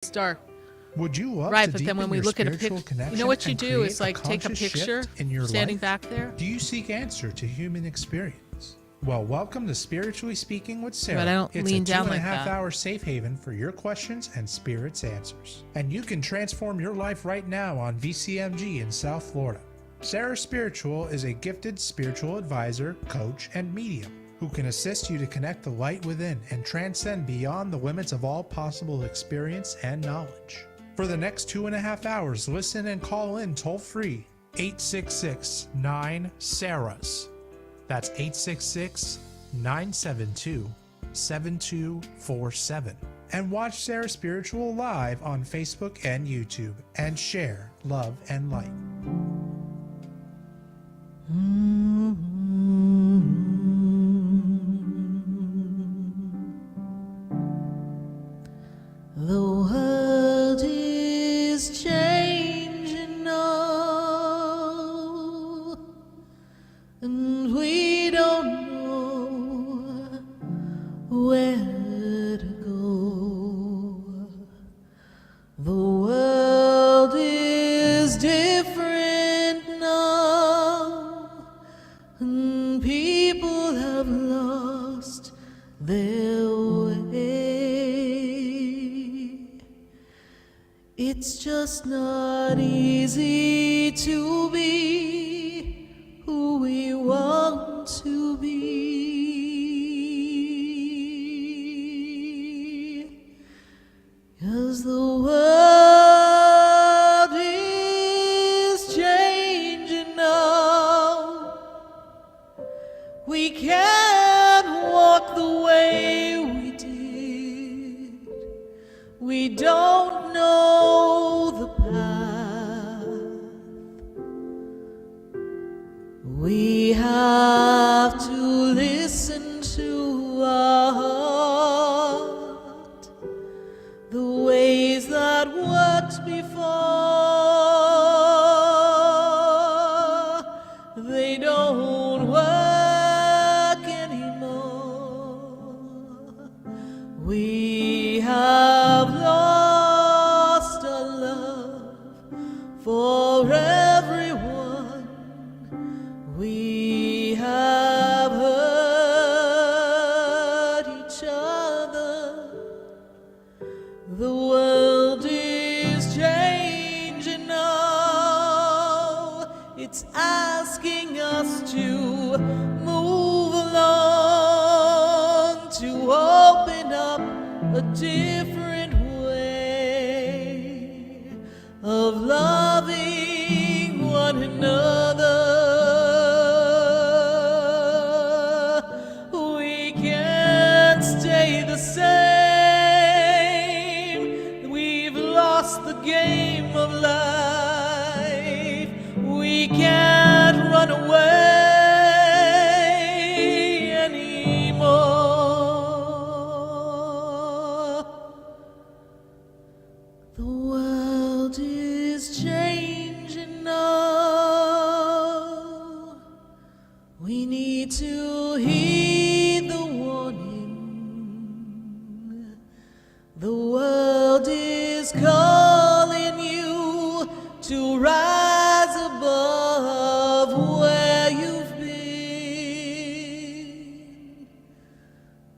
Star. Would you love Right, to but then when deepen we your look at a spiritual picture, connection you know what you and do create is like take a conscious picture shift in your standing life? back there. Do you seek answer to human experience? Well, welcome to Spiritually Speaking with Sarah. But I don't It's lean a down 2.5 like that. hour safe haven for your questions and spirit's answers. And you can transform your life right now on VCMG in South Florida. Sarah Spiritual is a gifted spiritual advisor, coach, and medium who can assist you to connect the light within and transcend beyond the limits of all possible experience and knowledge. For the next 2.5 hours, listen and call in toll free 866-9-SARAHS. That's 866-972-7247. And watch Sarah Spiritual live on Facebook and YouTube and share love and light. The world is changing now, and we don't know where to go. The world is different now, and people have lost their way. It's just not easy to be who we want to be, 'cause the world is changing now. We can't walk the way we did. We don't know the path. We have to listen to our heart. The ways that worked before, they don't work anymore. We have lost our love for everyone. We have hurt each other. The world is changing now. It's asking us to move along, to open up a different way of loving one another. We can't stay the same. We've lost the game of life. We can't run away anymore. The world is changing now. We need to heed the warning. The world is calling you to rise above where you've been.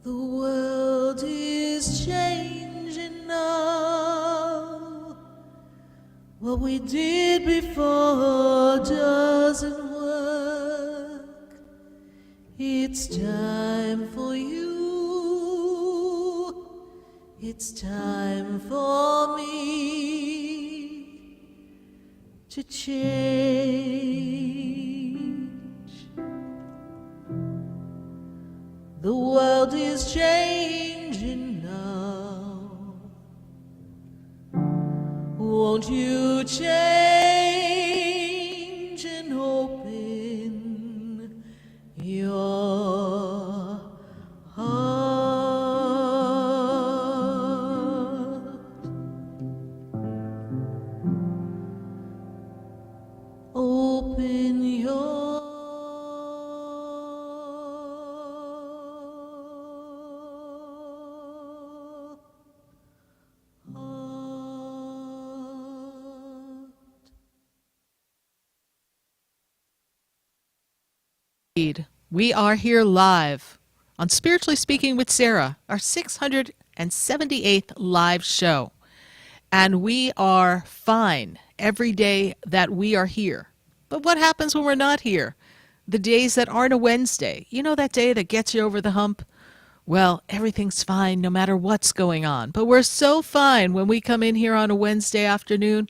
The world is changing now. What we did before doesn't work. It's time for you. It's time for me to change. The world is changing now. Won't you change and open your heart? Open your heart. We are here live on Spiritually Speaking with Sarah, our 678th live show. And we are fine every day that we are here. But what happens when we're not here? The days that aren't a Wednesday. You know that day that gets you over the hump? Well, everything's fine no matter what's going on. But we're so fine when we come in here on a Wednesday afternoon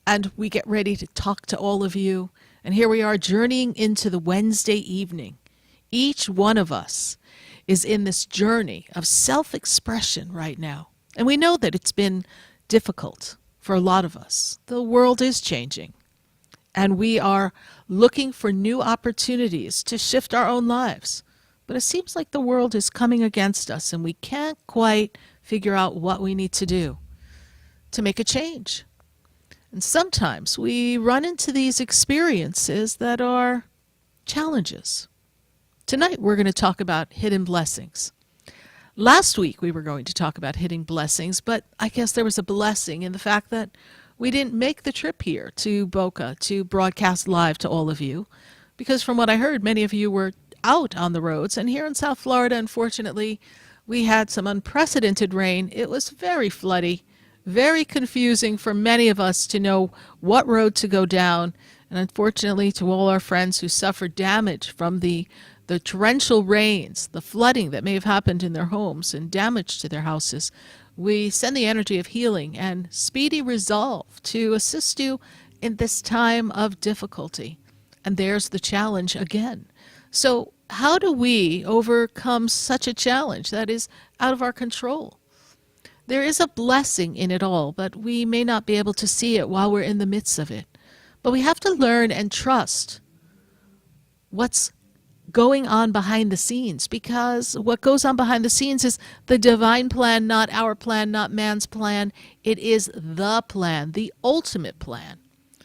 and we get ready to talk to all of you. And here we are journeying into the Wednesday evening. Each one of us is in this journey of self-expression right now. And we know that it's been difficult for a lot of us. The world is changing. And we are looking for new opportunities to shift our own lives. But it seems like the world is coming against us and we can't quite figure out what we need to do to make a change. And sometimes we run into these experiences that are challenges. Tonight we're going to talk about hidden blessings. Last week we were going to talk about hidden blessings, but I guess there was a blessing in the fact that we didn't make the trip here to Boca to broadcast live to all of you, because from what I heard, many of you were out on the roads. And here in South Florida, unfortunately, we had some unprecedented rain. It was very floody, very confusing for many of us to know what road to go down. And unfortunately, to all our friends who suffered damage from the torrential rains, the flooding that may have happened in their homes and damage to their houses, we send the energy of healing and speedy resolve to assist you in this time of difficulty. And there's the challenge again. So how do we overcome such a challenge that is out of our control? There is a blessing in it all, but we may not be able to see it while we're in the midst of it. But we have to learn and trust what's going on behind the scenes, because what goes on behind the scenes is the divine plan, not our plan, not man's plan. It is the plan, the ultimate plan.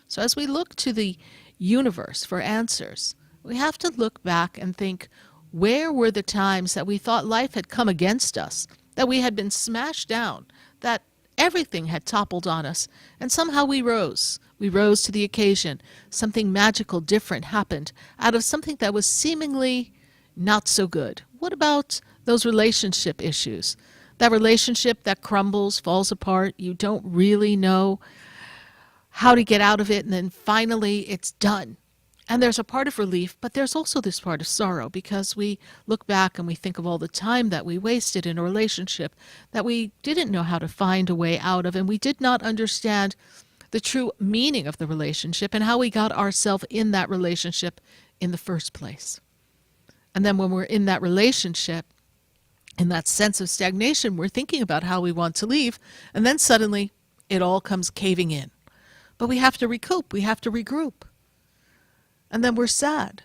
So as we look to the universe for answers, we have to look back and think, where were the times that we thought life had come against us, that we had been smashed down, that everything had toppled on us, and somehow we rose. We rose to the occasion. Something magical, different happened out of something that was seemingly not so good. What about those relationship issues? That relationship that crumbles, falls apart, you don't really know how to get out of it, and then finally it's done. And there's a part of relief, but there's also this part of sorrow, because we look back and we think of all the time that we wasted in a relationship that we didn't know how to find a way out of, and we did not understand the true meaning of the relationship and how we got ourselves in that relationship in the first place. And then when we're in that relationship, in that sense of stagnation, we're thinking about how we want to leave, and then suddenly it all comes caving in. But we have to recoup, we have to regroup. And then we're sad.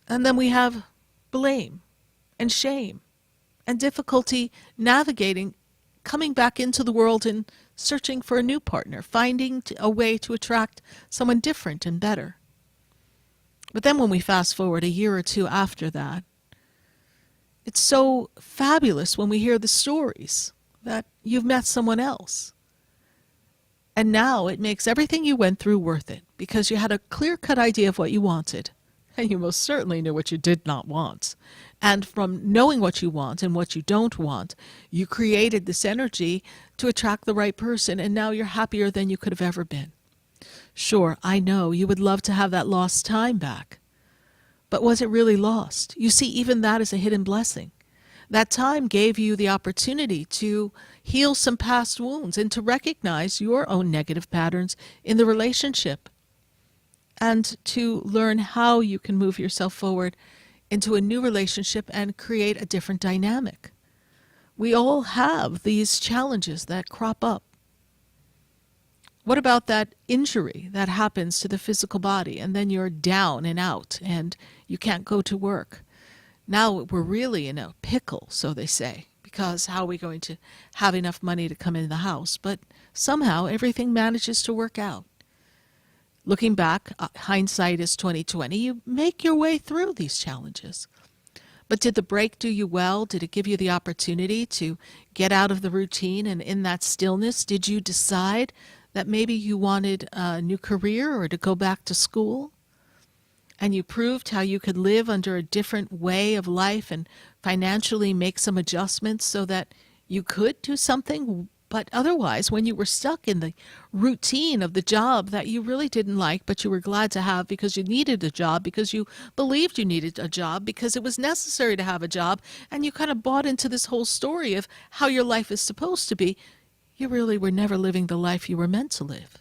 And then we have blame and shame and difficulty navigating, coming back into the world and searching for a new partner, finding a way to attract someone different and better. But then when we fast forward a year or two after that, it's so fabulous when we hear the stories that you've met someone else. And now it makes everything you went through worth it, because you had a clear-cut idea of what you wanted. And you most certainly knew what you did not want. And from knowing what you want and what you don't want, you created this energy to attract the right person, and now you're happier than you could have ever been. Sure, I know you would love to have that lost time back. But was it really lost? You see, even that is a hidden blessing. That time gave you the opportunity to heal some past wounds and to recognize your own negative patterns in the relationship, and to learn how you can move yourself forward into a new relationship and create a different dynamic. We all have these challenges that crop up. What about that injury that happens to the physical body, and then you're down and out and you can't go to work? Now we're really in a pickle, so they say, because how are we going to have enough money to come in the house? But somehow everything manages to work out. Looking back, hindsight is 20/20. You make your way through these challenges. But did the break do you well? Did it give you the opportunity to get out of the routine? And in that stillness, did you decide that maybe you wanted a new career or to go back to school? and you proved how you could live under a different way of life and financially make some adjustments so that you could do something. But otherwise, when you were stuck in the routine of the job that you really didn't like, but you were glad to have because you needed a job, because you believed you needed a job, because it was necessary to have a job, and you kind of bought into this whole story of how your life is supposed to be, you really were never living the life you were meant to live.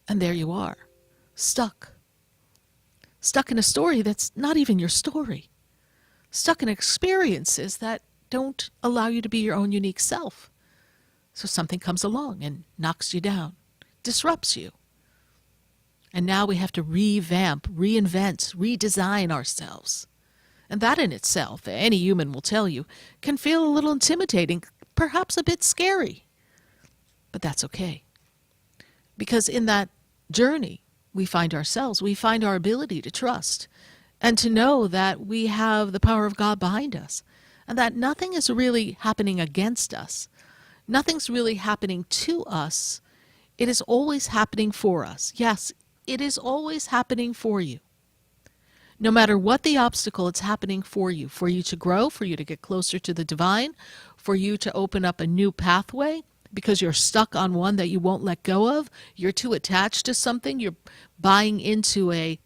And there you are, stuck. Stuck in a story that's not even your story. Stuck in experiences that don't allow you to be your own unique self. So something comes along and knocks you down, disrupts you. And now we have to revamp, reinvent, redesign ourselves. And that in itself, any human will tell you, can feel a little intimidating, perhaps a bit scary. But that's okay. Because in that journey, we find ourselves, we find our ability to trust and to know that we have the power of God behind us and that nothing is really happening against us. Nothing's really happening to us. It is always happening for us. Yes, it is always happening for you. No matter what the obstacle, it's happening for you to grow, for you to get closer to the divine, for you to open up a new pathway because you're stuck on one that you won't let go of. You're too attached to something. You're buying into a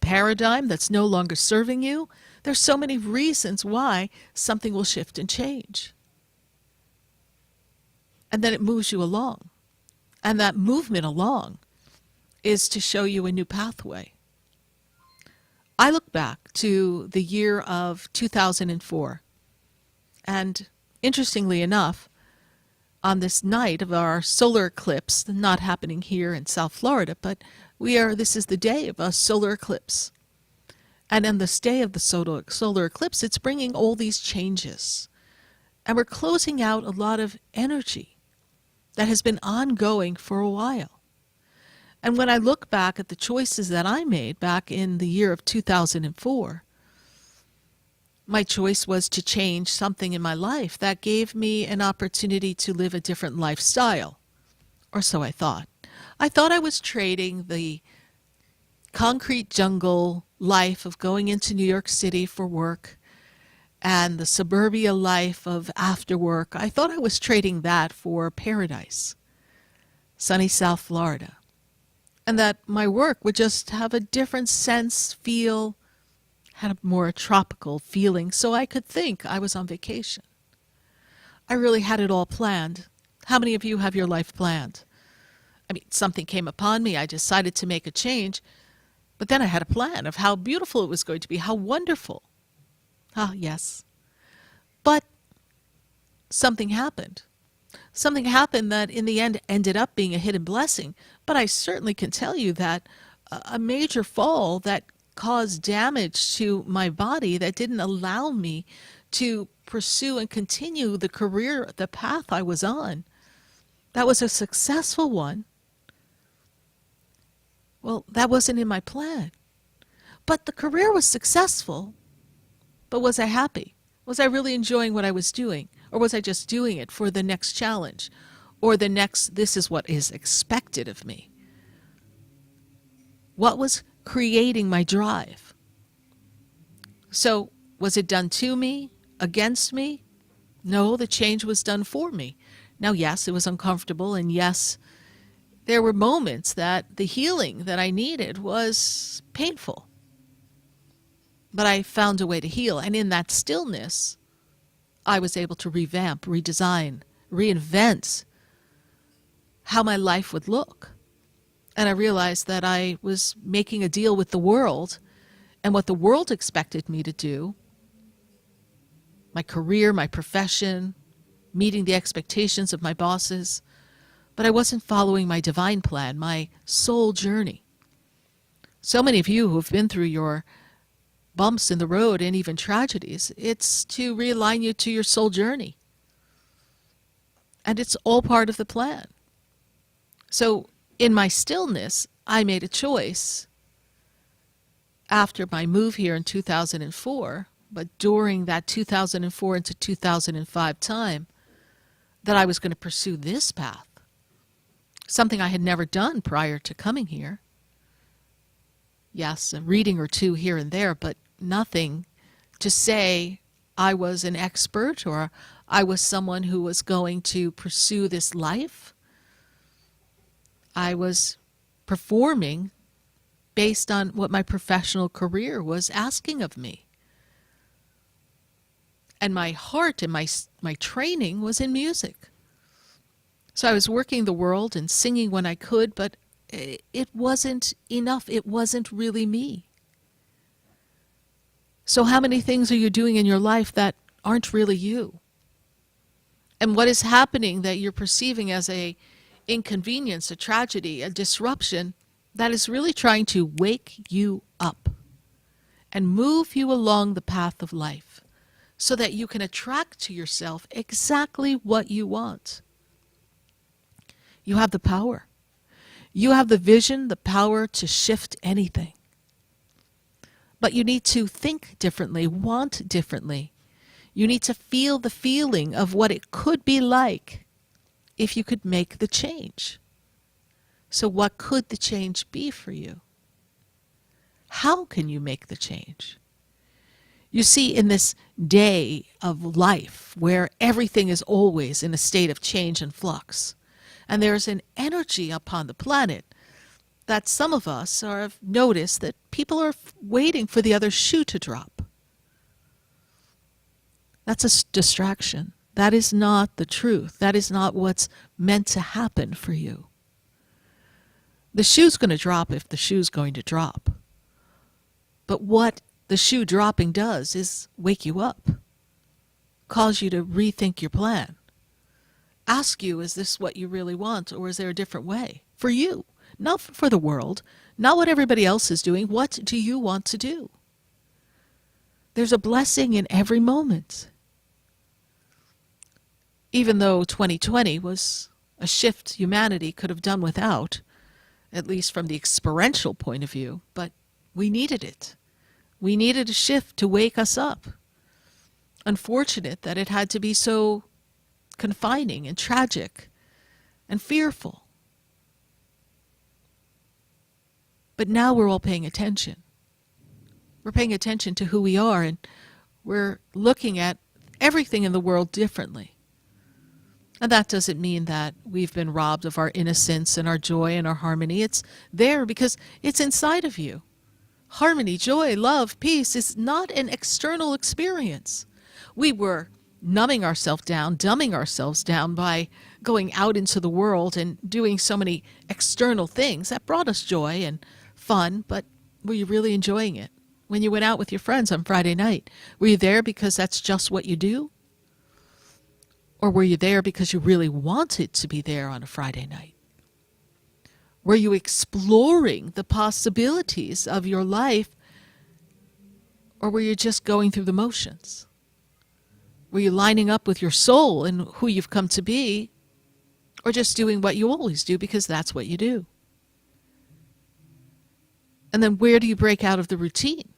paradigm that's no longer serving you. There's so many reasons why something will shift and change. And then it moves you along. And that movement along is to show you a new pathway. I look back to the year of 2004. And interestingly enough, on this night of our solar eclipse, not happening here in South Florida, but this is the day of a solar eclipse. And on this day of the solar eclipse, it's bringing all these changes. And we're closing out a lot of energy that has been ongoing for a while. And when I look back at the choices that I made back in the year of 2004, my choice was to change something in my life that gave me an opportunity to live a different lifestyle. Or so I thought. I thought I was trading the concrete jungle life of going into New York City for work and the suburbia life of after work. I thought I was trading that for paradise, sunny South Florida. And that my work would just have a different sense, feel, had a more tropical feeling, so I could think I was on vacation. I really had it all planned. How many of you have your life planned? I mean, something came upon me. I decided to make a change, but then I had a plan of how beautiful it was going to be, how wonderful. Ah, yes. But something happened. Something happened that in the end ended up being a hidden blessing. But I certainly can tell you that a major fall that caused damage to my body that didn't allow me to pursue and continue the career, the path I was on, that was a successful one. Well, that wasn't in my plan. But the career was successful. But was I happy? Was I really enjoying what I was doing? Or was I just doing it for the next challenge? Or the next, this is what is expected of me? What was creating my drive? So, was it done to me? Against me? No, the change was done for me. Now, yes, it was uncomfortable, and yes, there were moments that the healing that I needed was painful. But I found a way to heal, and in that stillness, I was able to revamp, redesign, reinvent how my life would look. And I realized that I was making a deal with the world, and what the world expected me to do, my career, my profession, meeting the expectations of my bosses, but I wasn't following my divine plan, my soul journey. So many of you who have been through your bumps in the road and even tragedies, it's to realign you to your soul journey. And it's all part of the plan. So in my stillness, I made a choice after my move here in 2004, but during that 2004 into 2005 time, that I was going to pursue this path, something I had never done prior to coming here. Yes, a reading or two here and there, but nothing to say I was an expert or I was someone who was going to pursue this life. I was performing based on what my professional career was asking of me. And my heart and my training was in music. So I was working the world and singing when I could, but it wasn't enough. It wasn't really me. So how many things are you doing in your life that aren't really you? And what is happening that you're perceiving as a inconvenience, a tragedy, a disruption that is really trying to wake you up and move you along the path of life so that you can attract to yourself exactly what you want. You have the power. You have the vision, the power to shift anything. But you need to think differently, want differently. You need to feel the feeling of what it could be like if you could make the change. So what could the change be for you? How can you make the change? You see, in this day of life where everything is always in a state of change and flux, and there's an energy upon the planet that some of us have noticed that people are waiting for the other shoe to drop. That's a distraction. That is not the truth. That is not what's meant to happen for you. The shoe's going to drop if the shoe's going to drop. But what the shoe dropping does is wake you up, cause you to rethink your plan, ask you, is this what you really want, or is there a different way for you? Not for the world, not what everybody else is doing. What do you want to do? There's a blessing in every moment. Even though 2020 was a shift humanity could have done without, at least from the experiential point of view, but we needed it. We needed a shift to wake us up. Unfortunate that it had to be so confining and tragic and fearful. But now we're all paying attention. We're paying attention to who we are, and we're looking at everything in the world differently. And that doesn't mean that we've been robbed of our innocence and our joy and our harmony. It's there because it's inside of you. Harmony, joy, love, peace is not an external experience. We were numbing ourselves down, dumbing ourselves down by going out into the world and doing so many external things that brought us joy and fun, but were you really enjoying it? When you went out with your friends on Friday night, were you there because that's just what you do? Or were you there because you really wanted to be there on a Friday night? Were you exploring the possibilities of your life, or were you just going through the motions? Were you lining up with your soul and who you've come to be, or just doing what you always do because that's what you do? And then where do you break out of the routine?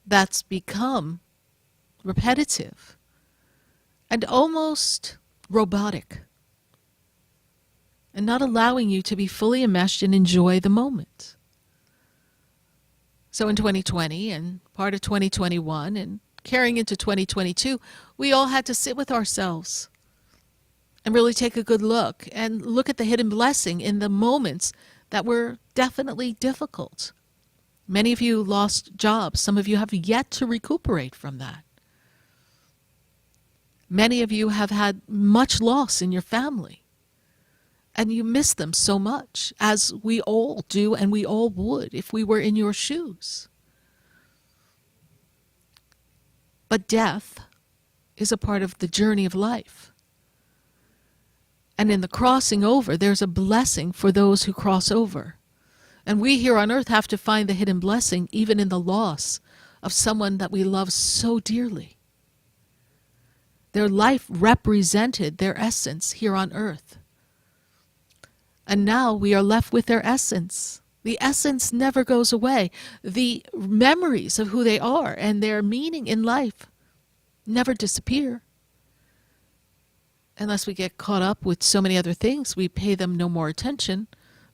That's become repetitive and almost robotic, and not allowing you to be fully enmeshed and enjoy the moment. So in 2020 and part of 2021 and carrying into 2022, we all had to sit with ourselves and really take a good look and look at the hidden blessing in the moments that were definitely difficult. Many of you lost jobs. Some of you have yet to recuperate from that. Many of you have had much loss in your family, and you miss them so much, as we all do and we all would if we were in your shoes. But death is a part of the journey of life. And in the crossing over, there's a blessing for those who cross over. And we here on earth have to find the hidden blessing even in the loss of someone that we love so dearly. Their life represented their essence here on earth. And now we are left with their essence. The essence never goes away. The memories of who they are and their meaning in life never disappear. Unless we get caught up with so many other things, we pay them no more attention.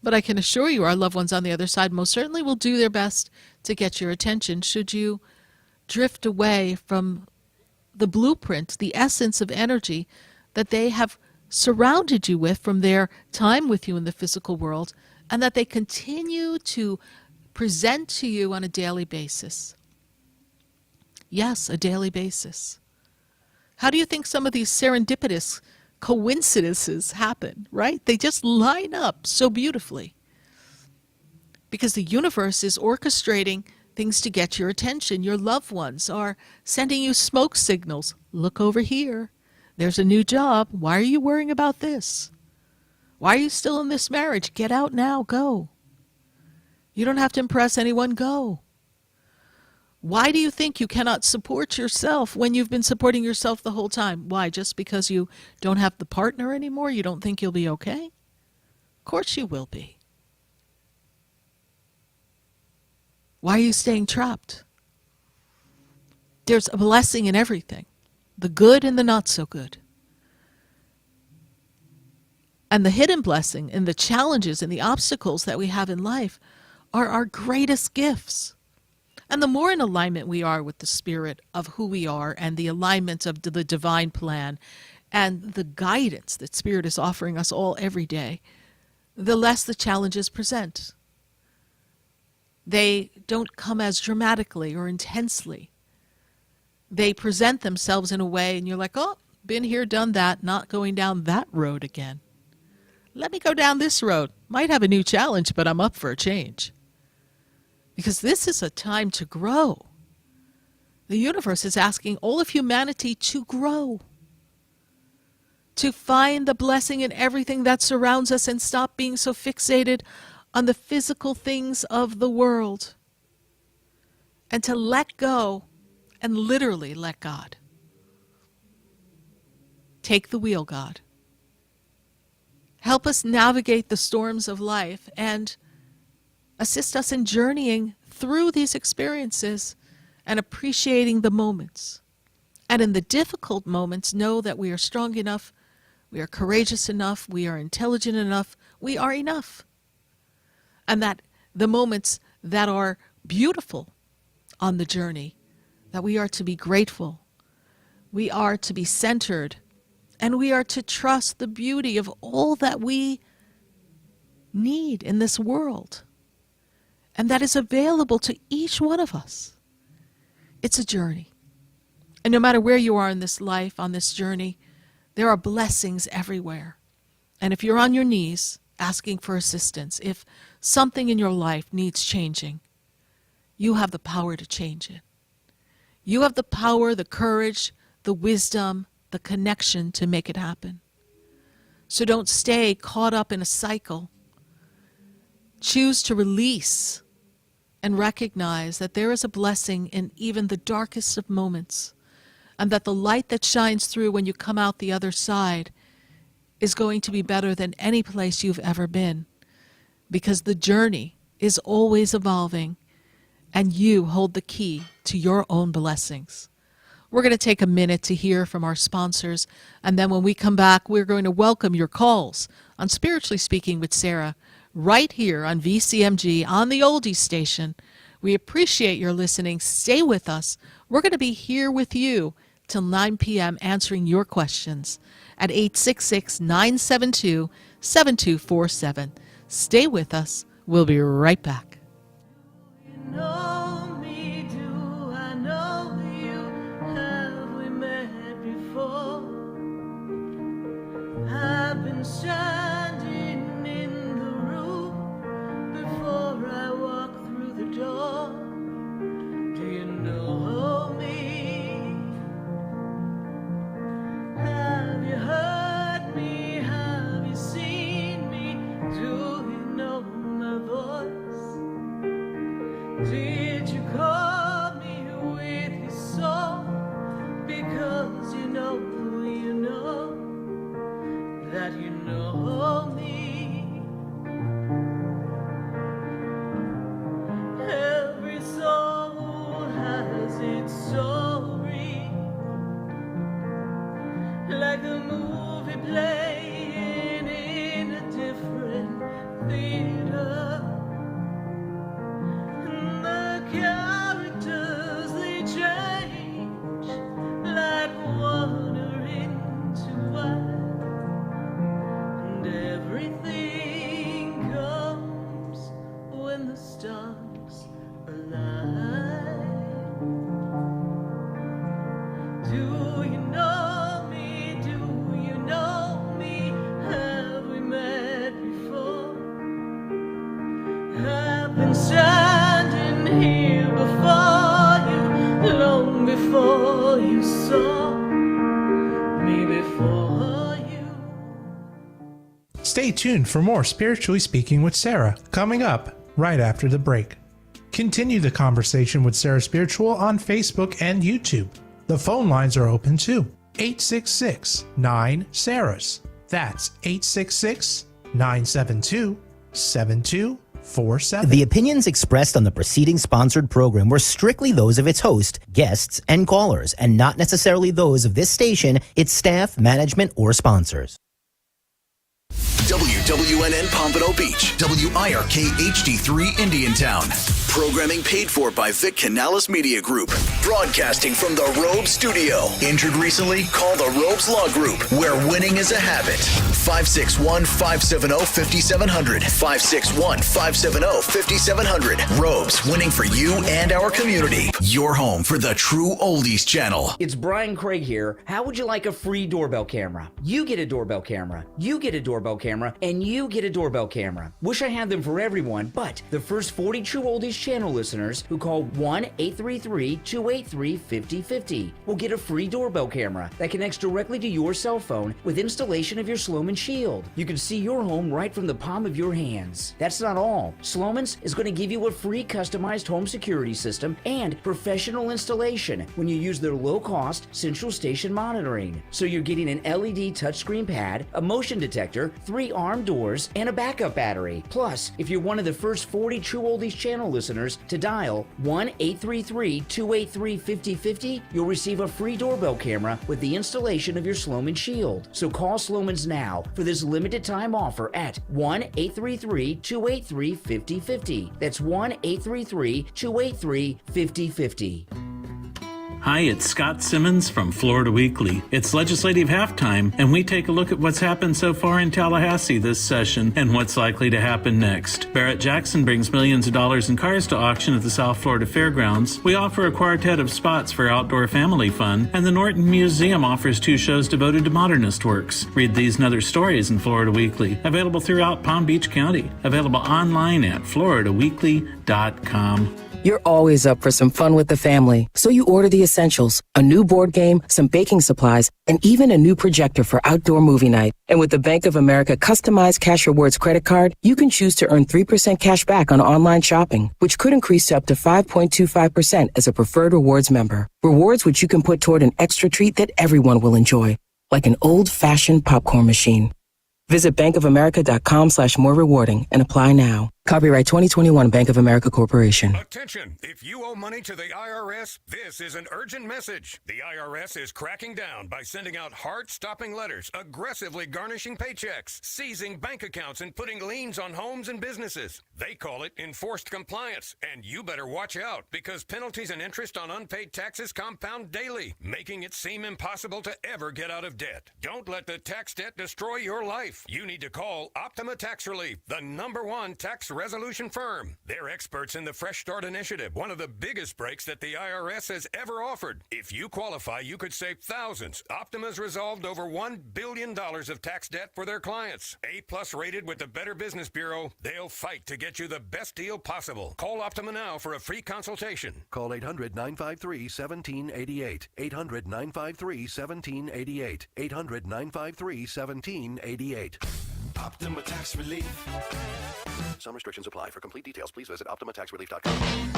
But I can assure you our loved ones on the other side most certainly will do their best to get your attention should you drift away from the blueprint, the essence of energy that they have surrounded you with from their time with you in the physical world, and that they continue to present to you on a daily basis. Yes, a daily basis. How do you think some of these serendipitous coincidences happen, right? They just line up so beautifully. Because the universe is orchestrating things to get your attention. Your loved ones are sending you smoke signals. Look over here. There's a new job. Why are you worrying about this? Why are you still in this marriage? Get out now. Go. You don't have to impress anyone. Go. Why do you think you cannot support yourself when you've been supporting yourself the whole time? Why? Just because you don't have the partner anymore? You don't think you'll be okay? Of course you will be. Why are you staying trapped? There's a blessing in everything, the good and the not so good. And the hidden blessing and the challenges and the obstacles that we have in life are our greatest gifts. And the more in alignment we are with the spirit of who we are and the alignment of the divine plan and the guidance that Spirit is offering us all every day, the less the challenges present. They don't come as dramatically or intensely. They present themselves in a way and you're like, oh, been here, done that, not going down that road again. Let me go down this road. Might have a new challenge, but I'm up for a change. Because this is a time to grow. The universe is asking all of humanity to grow. To find the blessing in everything that surrounds us and stop being so fixated on the physical things of the world. And to let go and literally let God. Take the wheel, God. Help us navigate the storms of life and assist us in journeying through these experiences and appreciating the moments. And in the difficult moments, know that we are strong enough, we are courageous enough, we are intelligent enough, we are enough. And that the moments that are beautiful on the journey, that we are to be grateful, we are to be centered, and we are to trust the beauty of all that we need in this world. And that is available to each one of us. It's a journey. And no matter where you are in this life, on this journey, there are blessings everywhere. And if you're on your knees asking for assistance, if something in your life needs changing, you have the power to change it. You have the power, the courage, the wisdom, the connection to make it happen. So don't stay caught up in a cycle. Choose to release and recognize that there is a blessing in even the darkest of moments, and that the light that shines through when you come out the other side is going to be better than any place you've ever been, because the journey is always evolving, and you hold the key to your own blessings. We're going to take a minute to hear from our sponsors, and then when we come back, we're going to welcome your calls on Spiritually Speaking with Sarah, right here on VCMG on the Oldie Station. We appreciate your listening. Stay with us. We're going to be here with you till 9 p.m. answering your questions at 866-972-7247. Stay with us. We'll be right back. You know me, do I know you? Have we met before? I've been standing in the room before I walk through the door. Do you know me? Have you heard me? Have you seen me? Do you know my voice? Did you call me with your song? Because you know that you know Everything comes when the stars align. Do you know me? Do you know me? Have we met before? I've been standing here before you long before you saw me before you. Stay tuned for more Spiritually Speaking with Sarah, coming up right after the break. Continue the conversation with Sarah Spiritual on Facebook and YouTube. The phone lines are open too. 866-9-SARAHS. That's 866-972-7247. The opinions expressed on the preceding sponsored program were strictly those of its host, guests, and callers, and not necessarily those of this station, its staff, management, or sponsors. WWNN Pompano Beach, WIRK HD3 Indiantown. Programming paid for by Vic Canales Media Group. Broadcasting from the Robes Studio. Injured recently? Call the Robes Law Group, where winning is a habit. 561-570-5700. 561-570-5700. Robes, winning for you and our community. Your home for the true oldies channel. It's Brian Craig here. How would you like a free doorbell camera? You get a doorbell camera. You get a doorbell camera. And you get a doorbell camera. Wish I had them for everyone, but the first 40 True Oldies channel listeners who call 1-833-283-5050 will get a free doorbell camera that connects directly to your cell phone with installation of your Sloman Shield. You can see your home right from the palm of your hands. That's not all. Sloman's is going to give you a free customized home security system and professional installation when you use their low-cost central station monitoring. So you're getting an LED touchscreen pad, a motion detector, 3 arm doors, and a backup battery. Plus, if you're one of the first 40 True Oldies channel listeners to dial 1-833-283-5050, you'll receive a free doorbell camera with the installation of your Sloman Shield. So call Sloman's now for this limited time offer at 1-833-283-5050. That's 1-833-283-5050. Hi, it's Scott Simmons from Florida Weekly. It's legislative halftime, and we take a look at what's happened so far in Tallahassee this session and what's likely to happen next. Barrett Jackson brings millions of dollars in cars to auction at the South Florida Fairgrounds. We offer a quartet of spots for outdoor family fun, and the Norton Museum offers 2 shows devoted to modernist works. Read these and other stories in Florida Weekly. Available throughout Palm Beach County. Available online at floridaweekly.com. You're always up for some fun with the family, so you order the essentials, a new board game, some baking supplies, and even a new projector for outdoor movie night. And with the Bank of America customized Cash Rewards credit card, you can choose to earn 3% cash back on online shopping, which could increase to up to 5.25% as a preferred rewards member. Rewards which you can put toward an extra treat that everyone will enjoy, like an old-fashioned popcorn machine. Visit bankofamerica.com/more rewarding and apply now. Copyright 2021 Bank of America Corporation. Attention! If you owe money to the IRS, this is an urgent message. The IRS is cracking down by sending out heart-stopping letters, aggressively garnishing paychecks, seizing bank accounts, and putting liens on homes and businesses. They call it enforced compliance, and you better watch out because penalties and interest on unpaid taxes compound daily, making it seem impossible to ever get out of debt. Don't let the tax debt destroy your life. You need to call Optima Tax Relief, the #1 tax resolution firm. They're experts in the Fresh Start Initiative, one of the biggest breaks that the IRS has ever offered. If you qualify, you could save thousands. Optima's resolved over $1 billion of tax debt for their clients. A+ rated with the Better Business Bureau, they'll fight to get you the best deal possible. Call Optima now for a free consultation. Call 800-953-1788. 800-953-1788. 800-953-1788. Optima Tax Relief. Some restrictions apply. For complete details, please visit OptimaTaxRelief.com.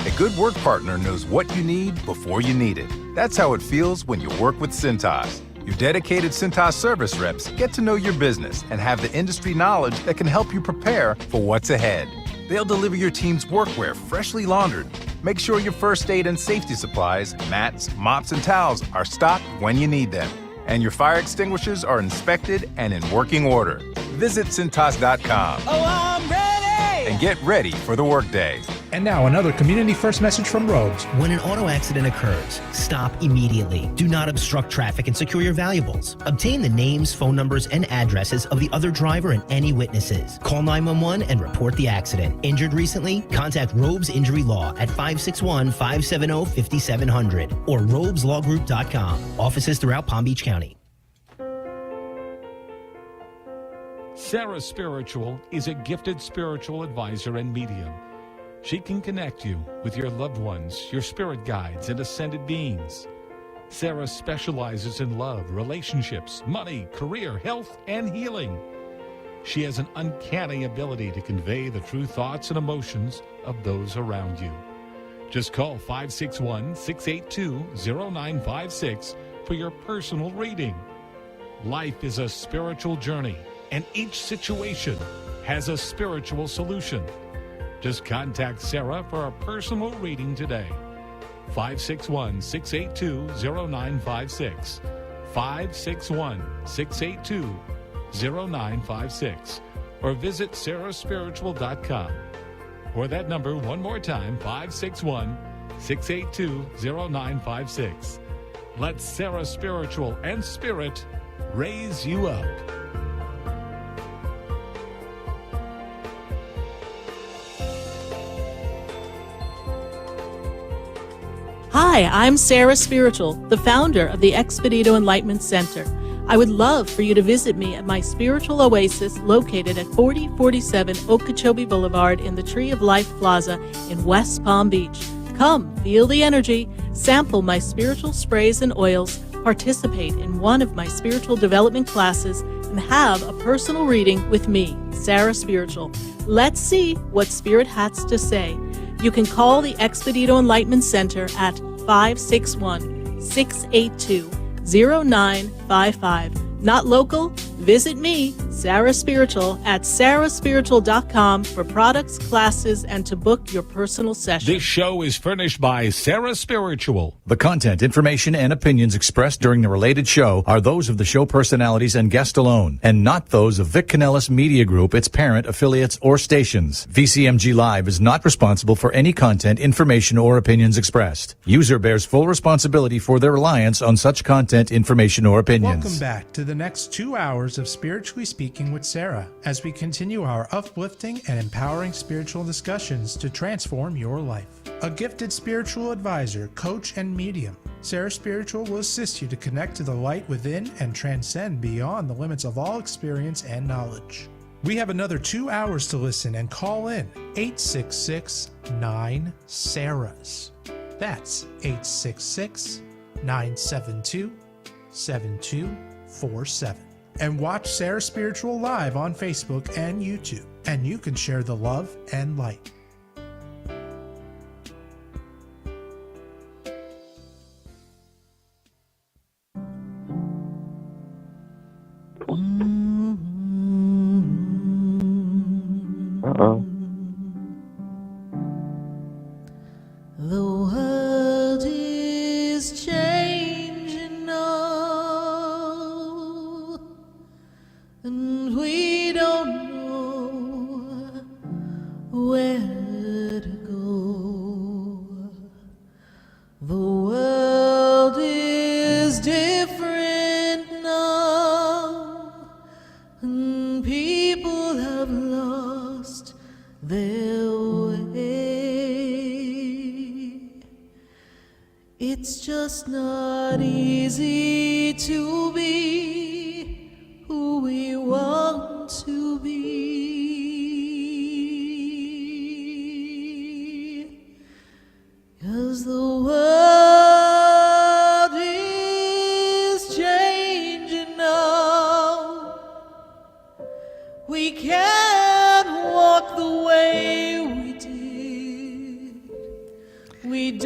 A good work partner knows what you need before you need it. That's how it feels when you work with Cintas. Your dedicated Cintas service reps get to know your business and have the industry knowledge that can help you prepare for what's ahead. They'll deliver your team's workwear freshly laundered. Make sure your first aid and safety supplies, mats, mops, and towels are stocked when you need them. And your fire extinguishers are inspected and in working order. Visit Cintas.com. Oh, I'm ready! And get ready for the workday. And now another Community First message from Robes. When an auto accident occurs, stop immediately. Do not obstruct traffic and secure your valuables. Obtain the names, phone numbers, and addresses of the other driver and any witnesses. Call 911 and report the accident. Injured recently? Contact Robes Injury Law at 561-570-5700 or robeslawgroup.com. Offices throughout Palm Beach County. Sarah Spiritual is a gifted spiritual advisor and medium. She can connect you with your loved ones, your spirit guides, and ascended beings. Sarah specializes in love, relationships, money, career, health, and healing. She has an uncanny ability to convey the true thoughts and emotions of those around you. Just call 561-682-0956 for your personal reading. Life is a spiritual journey, and each situation has a spiritual solution. Just contact Sarah for a personal reading today. 561-682-0956. 561-682-0956. Or visit sarahspiritual.com. Or that number one more time, 561-682-0956. Let Sarah Spiritual and Spirit raise you up. Hi, I'm Sarah Spiritual, the founder of the Expedito Enlightenment Center. I would love for you to visit me at my spiritual oasis located at 4047 Okeechobee Boulevard in the Tree of Life Plaza in West Palm Beach. Come, feel the energy, sample my spiritual sprays and oils, participate in one of my spiritual development classes, and have a personal reading with me, Sarah Spiritual. Let's see what Spirit has to say. You can call the Expedito Enlightenment Center at 561-682-0955. Not local? Visit me, Sarah Spiritual, at sarahspiritual.com for products, classes, and to book your personal session. This show is furnished by Sarah Spiritual. The content, information, and opinions expressed during the related show are those of the show personalities and guest alone, and not those of Vic Canellis Media Group, its parent, affiliates, or stations. VCMG Live is not responsible for any content, information, or opinions expressed. User bears full responsibility for their reliance on such content, information, or opinions. Welcome back to the next 2 hours of Spiritually Speaking with Sarah, as we continue our uplifting and empowering spiritual discussions to transform your life. A gifted spiritual advisor, coach, and medium, Sarah Spiritual will assist you to connect to the light within and transcend beyond the limits of all experience and knowledge. We have another 2 hours to listen and call in 866-9-SARAHs. That's 866-972-7247. And watch Sarah Spiritual live on Facebook and YouTube, and you can share the love and light. The world is changing now, and we don't know where to go. The world is different now, and people have lost their way. It's just not easy to be who we want to be, 'cause the world is changing now. We can't walk the way we did.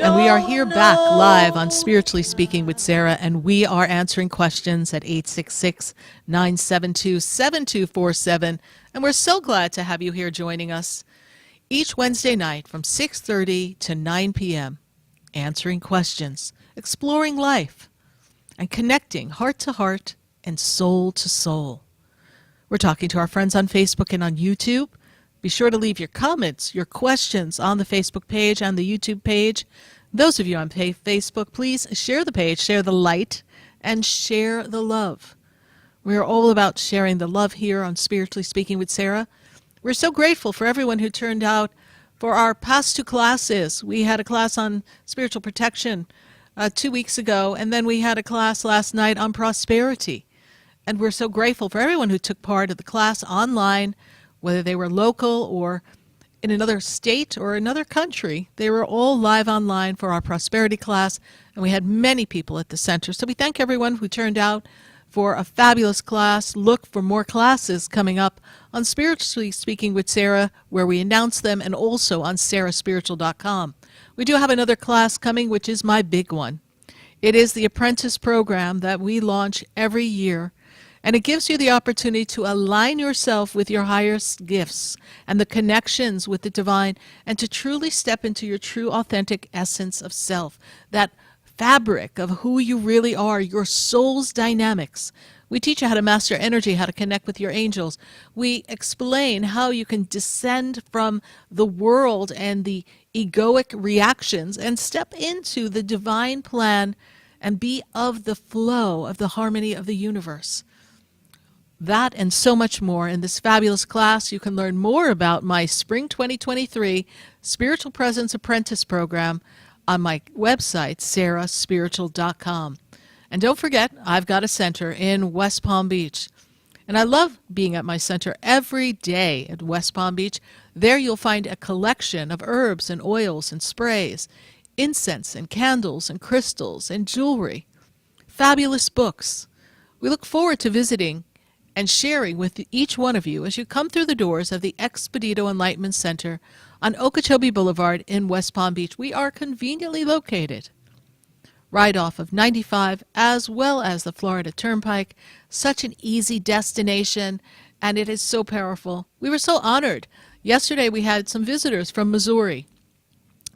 And we are here back live on Spiritually Speaking with Sarah, and we are answering questions at 866-972-7247. And we're so glad to have you here joining us each Wednesday night from 6:30 to 9 p.m., answering questions, exploring life, and connecting heart to heart and soul to soul. We're talking to our friends on Facebook and on YouTube. Be sure to leave your comments, your questions on the Facebook page and the YouTube page. Those of you on Facebook, please share the page, share the light, and share the love. We are all about sharing the love here on Spiritually Speaking with Sarah. We're so grateful for everyone who turned out for our past 2 classes. We had a class on spiritual protection 2 weeks ago, and then we had a class last night on prosperity. And we're so grateful for everyone who took part of the class online, whether they were local or in another state or another country. They were all live online for our prosperity class, and we had many people at the center. So we thank everyone who turned out for a fabulous class. Look for more classes coming up on Spiritually Speaking with Sarah, where we announce them, and also on sarahspiritual.com. We do have another class coming, which is my big one. It is the apprentice program that we launch every year, and it gives you the opportunity to align yourself with your highest gifts and the connections with the divine, and to truly step into your true, authentic essence of self, that fabric of who you really are, your soul's dynamics. We teach you how to master energy, how to connect with your angels. We explain how you can descend from the world and the egoic reactions and step into the divine plan and be of the flow of the harmony of the universe. That and so much more in this fabulous class. You can learn more about my Spring 2023 Spiritual Presence Apprentice Program on my website, sarahspiritual.com. And don't forget, I've got a center in West Palm Beach. And I love being at my center every day at West Palm Beach. There you'll find a collection of herbs and oils and sprays, incense and candles and crystals and jewelry, fabulous books. We look forward to visiting and sharing with each one of you as you come through the doors of the Expedito Enlightenment Center on Okeechobee Boulevard in West Palm Beach. We are conveniently located right off of 95 as well as the Florida Turnpike. Such an easy destination, and it is so powerful. We were so honored. Yesterday we had some visitors from Missouri.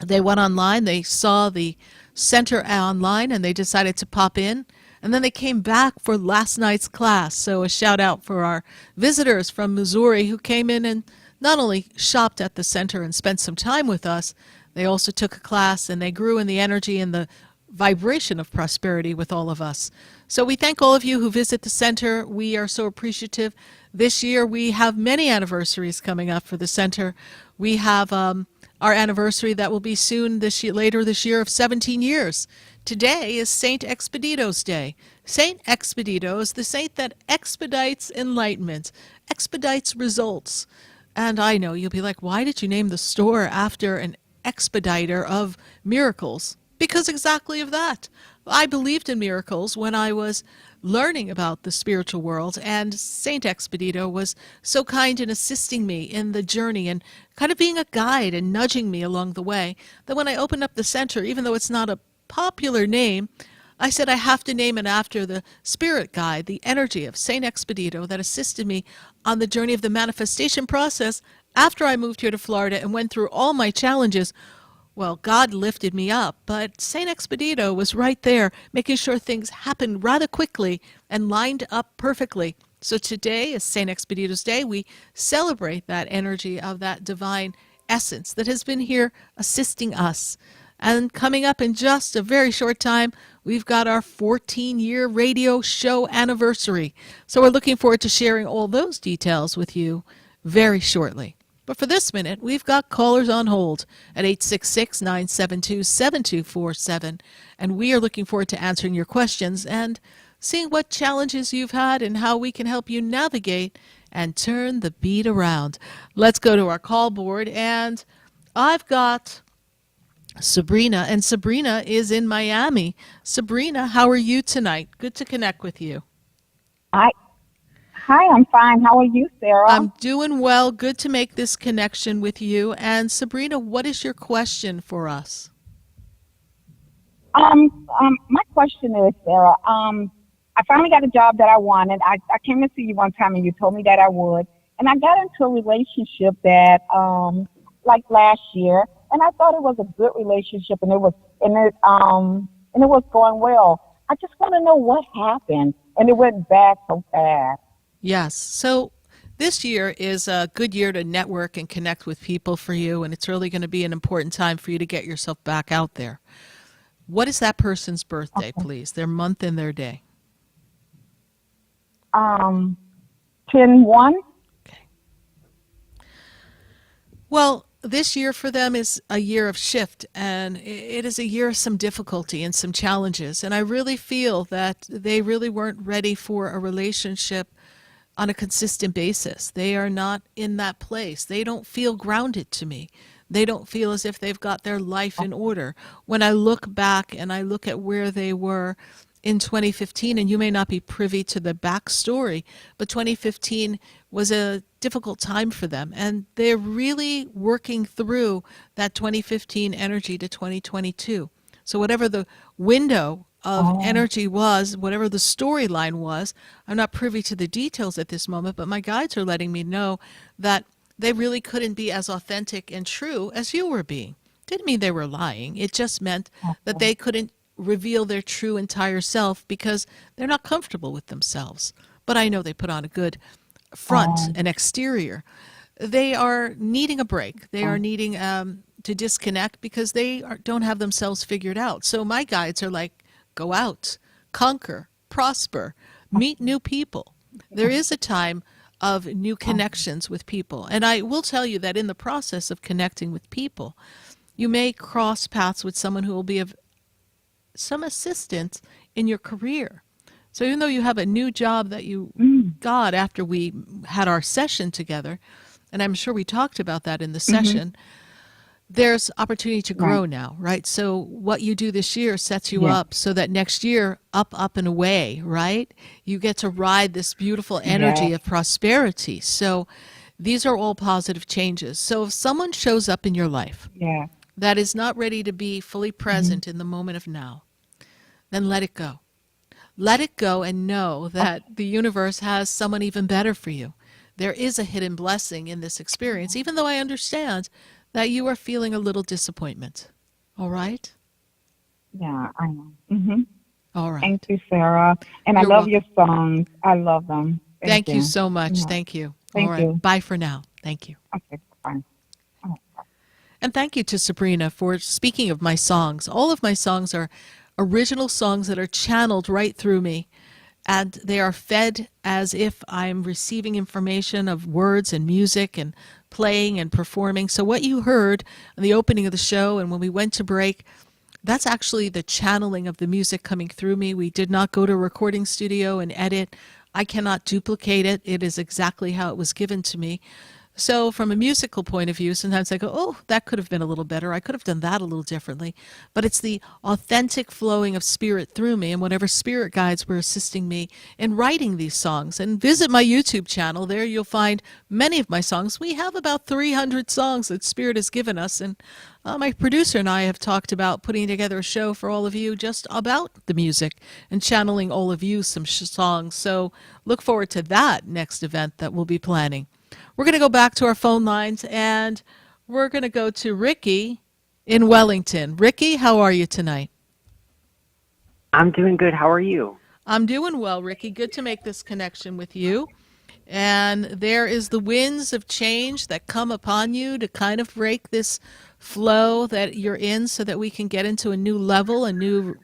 They went online, they saw the center online, and they decided to pop in. And then they came back for last night's class. So a shout out for our visitors from Missouri who came in and not only shopped at the center and spent some time with us, they also took a class, and they grew in the energy and the vibration of prosperity with all of us. So we thank all of you who visit the center. We are so appreciative. This year we have many anniversaries coming up for the center. We have our anniversary that will be soon later this year of 17 years. Today is Saint Expedito's Day. Saint Expedito is the saint that expedites enlightenment, expedites results. And I know you'll be like, why did you name the store after an expediter of miracles? Because exactly of that. I believed in miracles when I was learning about the spiritual world, and Saint Expedito was so kind in assisting me in the journey and kind of being a guide and nudging me along the way, that when I opened up the center, even though it's not a popular name, I said I have to name it after the spirit guide, the energy of Saint Expedito that assisted me on the journey of the manifestation process after I moved here to Florida and went through all my challenges. Well, God lifted me up, but Saint Expedito was right there, making sure things happened rather quickly and lined up perfectly. So today is Saint Expedito's Day. We celebrate that energy of that divine essence that has been here assisting us. And coming up in just a very short time, we've got our 14-year radio show anniversary. So we're looking forward to sharing all those details with you very shortly. But for this minute, we've got callers on hold at 866-972-7247. And we are looking forward to answering your questions and seeing what challenges you've had and how we can help you navigate and turn the beat around. Let's go to our call board. And I've got Sabrina, and Sabrina is in Miami. Sabrina, how are you tonight? Good to connect with you. Hi, I'm fine. How are you, Sarah? I'm doing well. Good to make this connection with you. And Sabrina, what is your question for us? My question is, Sarah, I finally got a job that I wanted. I came to see you one time and you told me that I would. And I got into a relationship that, like last year, and I thought it was a good relationship, and it was going well. I just want to know what happened, and it went bad so fast. Yes. So This year is a good year to network and connect with people for you, and it's really going to be an important time for you to get yourself back out there. What is that person's birthday, please? Their month and their day. 10/1. Well, this year for them is a year of shift, and it is a year of some difficulty and some challenges. And I really feel that they really weren't ready for a relationship on a consistent basis. They are not in that place. They don't feel grounded to me. They don't feel as if they've got their life in order. When I look back and I look at where they were in 2015, and you may not be privy to the backstory, but 2015 was a difficult time for them, and they're really working through that 2015 energy to 2022. So whatever the window of energy was, whatever the storyline was, I'm not privy to the details at this moment, but my guides are letting me know that they really couldn't be as authentic and true as you were being. Didn't mean they were lying. It just meant that they couldn't reveal their true entire self because they're not comfortable with themselves. But I know they put on a good front, an exterior. They are needing a break. They are needing to disconnect because they don't have themselves figured out. So my guides are like, go out, conquer, prosper, meet new people. There is a time of new connections with people. And I will tell you that in the process of connecting with people, you may cross paths with someone who will be of some assistance in your career. So even though you have a new job that you got after we had our session together, and I'm sure we talked about that in the session, there's opportunity to grow now, right? So what you do this year sets you up so that next year, up and away, right? You get to ride this beautiful energy of prosperity. So these are all positive changes. So if someone shows up in your life that is not ready to be fully present in the moment of now, then let it go. Let it go and know that the universe has someone even better for you. There is a hidden blessing in this experience, even though I understand that you are feeling a little disappointment. All right? Yeah, I know. All right. Thank you, Sarah. And You're I love welcome. your songs. I love them. Thank you so much. Yeah. Thank you. Thank All right. you. Bye for now. Thank you. Okay, fine. And thank you to Sabrina for speaking of my songs. All of my songs are original songs that are channeled right through me, and they are fed as if I'm receiving information of words and music and playing and performing. So what you heard in the opening of the show and when we went to break, that's actually the channeling of the music coming through me. We did not go to a recording studio and edit. I cannot duplicate it. It is exactly how it was given to me. So from a musical point of view, sometimes I go, oh, that could have been a little better. I could have done that a little differently. But it's the authentic flowing of spirit through me and whatever spirit guides were assisting me in writing these songs. And visit my YouTube channel. There you'll find many of my songs. We have about 300 songs that Spirit has given us. And my producer and I have talked about putting together a show for all of you just about the music and channeling all of you some songs. So look forward to that next event that we'll be planning. We're going to go back to our phone lines, and we're going to go to Ricky in Wellington. Ricky, how are you tonight? I'm doing good. How are you? I'm doing well, Ricky. Good to make this connection with you. And there is the winds of change that come upon you to kind of break this flow that you're in so that we can get into a new level, a new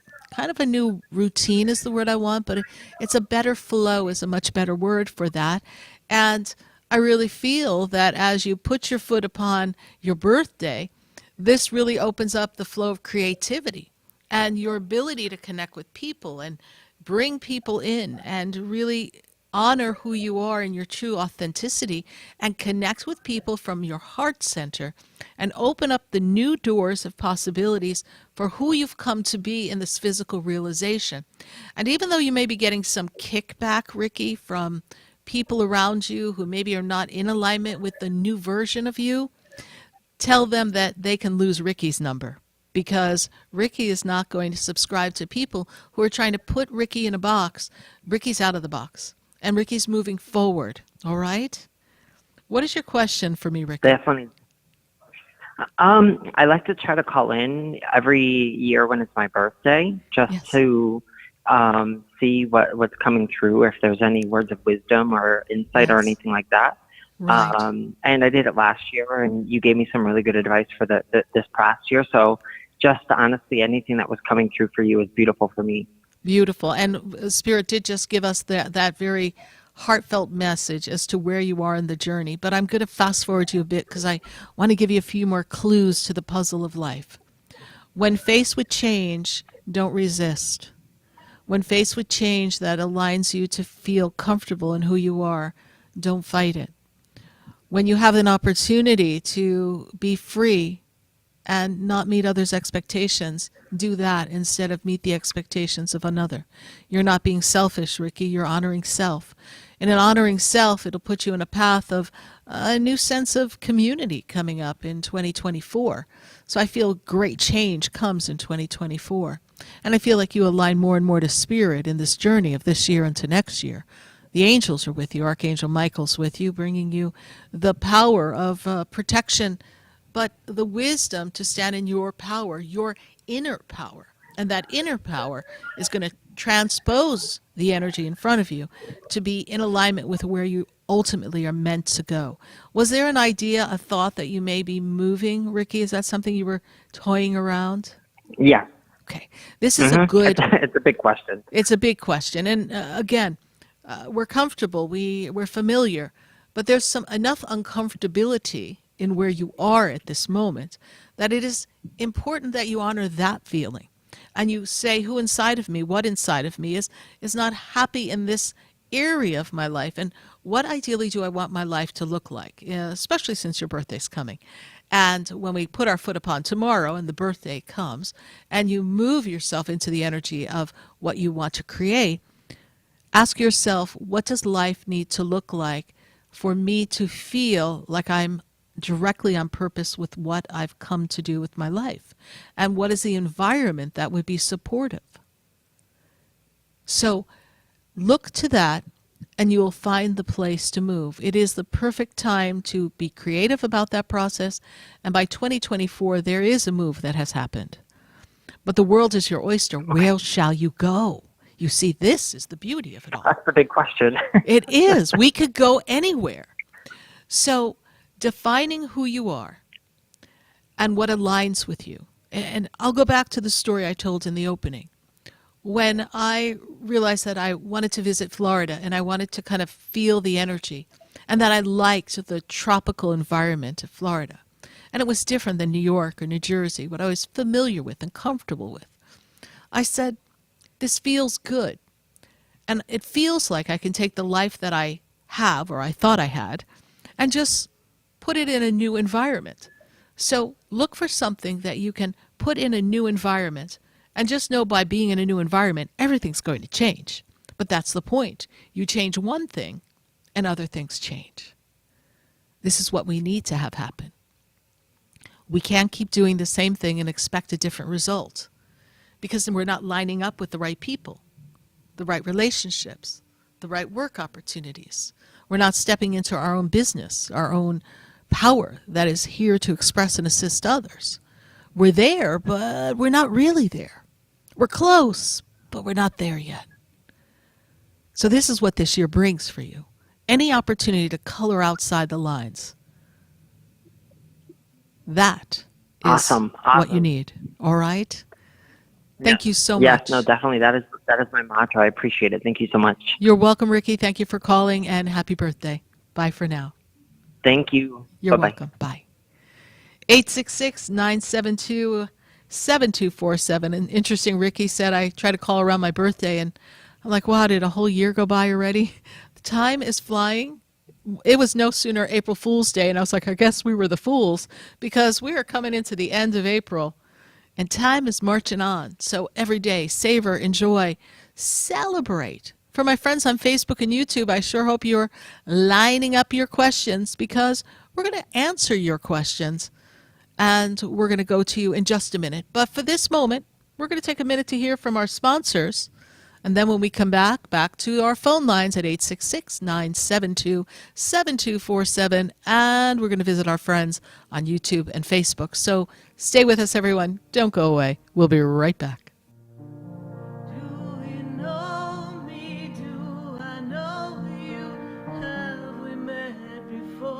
routine is the word I want, but it's a better flow is a much better word for that. And I really feel that as you put your foot upon your birthday, this really opens up the flow of creativity and your ability to connect with people and bring people in and really honor who you are in your true authenticity and connect with people from your heart center and open up the new doors of possibilities for who you've come to be in this physical realization. And even though you may be getting some kickback, Ricky, from people around you who maybe are not in alignment with the new version of you, tell them that they can lose Ricky's number, because Ricky is not going to subscribe to people who are trying to put Ricky in a box. Ricky's out of the box, and Ricky's moving forward, all right? What is your question for me, Ricky? Definitely. I like to try to call in every year when it's my birthday, just to see what's coming through, if there's any words of wisdom or insight or anything like that. Right. And I did it last year, and you gave me some really good advice for this past year. So just honestly, anything that was coming through for you is beautiful for me. Beautiful. And Spirit did just give us that very heartfelt message as to where you are in the journey. But I'm going to fast forward you a bit because I want to give you a few more clues to the puzzle of life. When faced with change, don't resist. When faced with change that aligns you to feel comfortable in who you are, don't fight it. When you have an opportunity to be free and not meet others' expectations, do that instead of meet the expectations of another. You're not being selfish, Ricky. You're honoring self. And in honoring self, it'll put you in a path of a new sense of community coming up in 2024. So I feel great change comes in 2024. And I feel like you align more and more to Spirit in this journey of this year into next year. The angels are with you. Archangel Michael's with you, bringing you the power of protection, but the wisdom to stand in your power, your inner power. And that inner power is going to transpose the energy in front of you to be in alignment with where you ultimately are meant to go. Was there an idea, a thought that you may be moving, Ricky? Is that something you were toying around? Yeah. Okay. This is a good... It's a big question. It's a big question. And again, we're comfortable, we're familiar, but there's enough uncomfortability in where you are at this moment that it is important that you honor that feeling. And you say, who inside of me, what inside of me is not happy in this area of my life, and what ideally do I want my life to look like, especially since your birthday's coming. And when we put our foot upon tomorrow and the birthday comes, and you move yourself into the energy of what you want to create, ask yourself, what does life need to look like for me to feel like I'm directly on purpose with what I've come to do with my life? And what is the environment that would be supportive? So look to that, and you will find the place to move. It is the perfect time to be creative about that process, and by 2024, there is a move that has happened. But the world is your oyster. Where shall you go? You see, this is the beauty of it all. That's the big question. It is. We could go anywhere. So defining who you are and what aligns with you. And I'll go back to the story I told in the opening. When I realized that I wanted to visit Florida and I wanted to kind of feel the energy and that I liked the tropical environment of Florida. And it was different than New York or New Jersey, what I was familiar with and comfortable with. I said, this feels good. And it feels like I can take the life that I have, or I thought I had, and just put it in a new environment. So look for something that you can put in a new environment, and just know by being in a new environment, everything's going to change. But that's the point. You change one thing, and other things change. This is what we need to have happen. We can't keep doing the same thing and expect a different result, because then we're not lining up with the right people, the right relationships, the right work opportunities. We're not stepping into our own business, our own power that is here to express and assist others. We're there, but we're not really there. We're close, but we're not there yet. So this is what this year brings for you. Any opportunity to color outside the lines. That is Awesome. what you need. All right? Thank you so much. Yes, no, definitely. That is my mantra. I appreciate it. Thank you so much. You're welcome, Ricky. Thank you for calling, and happy birthday. Bye for now. Thank you. You're Bye-bye. welcome. Bye. 866-972-7247. And interesting, Ricky said, I try to call around my birthday, and I'm like, wow, did a whole year go by already? The time is flying. It was no sooner April Fool's Day, and I was like, I guess we were the fools, because we are coming into the end of April. And time is marching on. So every day, savor, enjoy, celebrate. For my friends on Facebook and YouTube, I sure hope you're lining up your questions, because we're going to answer your questions. And we're going to go to you in just a minute. But for this moment, we're going to take a minute to hear from our sponsors. And then when we come back to our phone lines at 866-972-7247. And we're going to visit our friends on YouTube and Facebook. So stay with us, everyone. Don't go away. We'll be right back. Do you know me? Do I know you? Have we met before?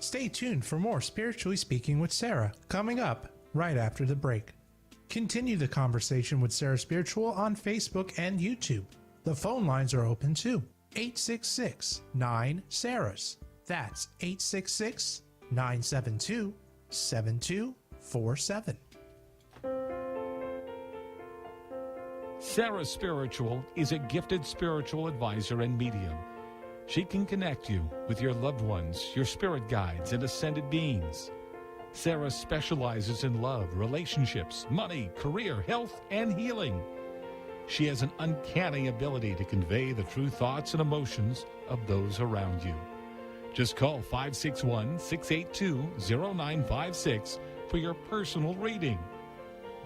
Stay tuned for more Spiritually Speaking with Sarah coming up right after the break. Continue the conversation with Sarah Spiritual on Facebook and YouTube. The phone lines are open too. 866-9-SARAHS. That's 866-972-7247. Sarah Spiritual is a gifted spiritual advisor and medium. She can connect you with your loved ones, your spirit guides, and ascended beings. Sarah specializes in love, relationships, money, career, health, and healing. She has an uncanny ability to convey the true thoughts and emotions of those around you. Just call 561-682-0956 for your personal reading.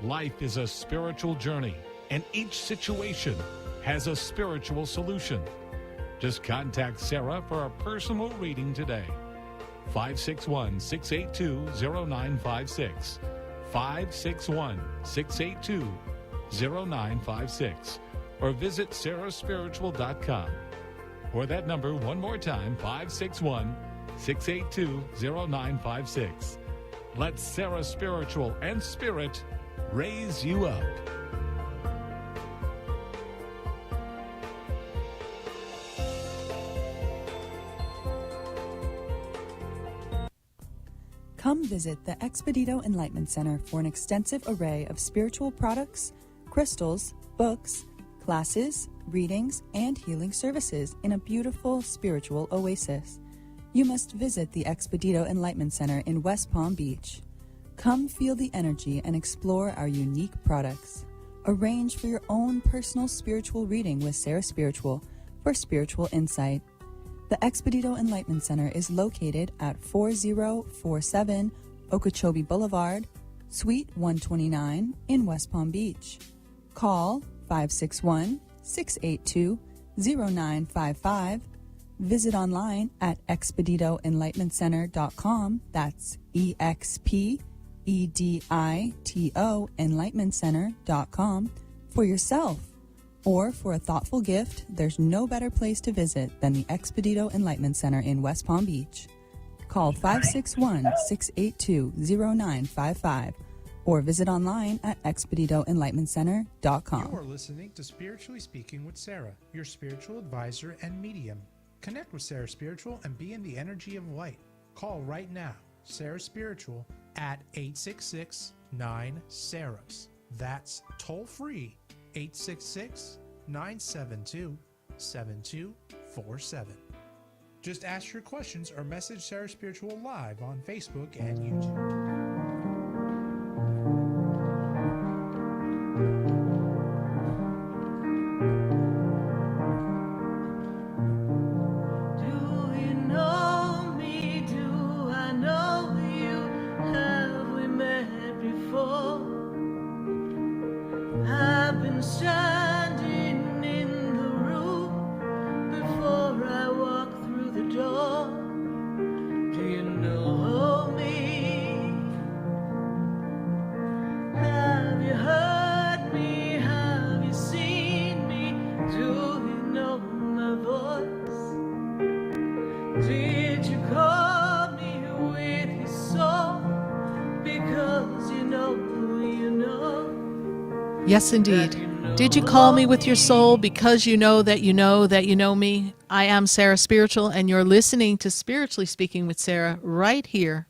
Life is a spiritual journey, and each situation has a spiritual solution. Just contact Sarah for a personal reading today. 561-682-0956. 561-682-0956. Or visit sarahspiritual.com. Or that number one more time, 561-682-0956. Let Sarah Spiritual and Spirit raise you up. Come visit the Expedito Enlightenment Center for an extensive array of spiritual products, crystals, books, classes, readings, and healing services in a beautiful spiritual oasis. You must visit the Expedito Enlightenment Center in West Palm Beach. Come feel the energy and explore our unique products. Arrange for your own personal spiritual reading with Sarah Spiritual for spiritual insight. The Expedito Enlightenment Center is located at 4047 Okeechobee Boulevard, Suite 129 in West Palm Beach. Call 561-682-0955. Visit online at expeditoenlightenmentcenter.com. That's EXPEDITO enlightenmentcenter.com for yourself. Or for a thoughtful gift, there's no better place to visit than the Expedito Enlightenment Center in West Palm Beach. Call 561-682-0955 or visit online at expeditoenlightenmentcenter.com. You are listening to Spiritually Speaking with Sarah, your spiritual advisor and medium. Connect with Sarah Spiritual and be in the energy of light. Call right now, Sarah Spiritual at 866-9-SARAHS. That's toll free. 866-972-7247. Just ask your questions or message Sarah Spiritual live on Facebook and YouTube. Standing in the room before I walk through the door. Do you know me? Have you heard me? Have you seen me? Do you know my voice? Did you call me with your soul? Because you know who you know. Yes, indeed. Did you call me with your soul because you know that you know that you know me? I am Sarah Spiritual, and you're listening to Spiritually Speaking with Sarah right here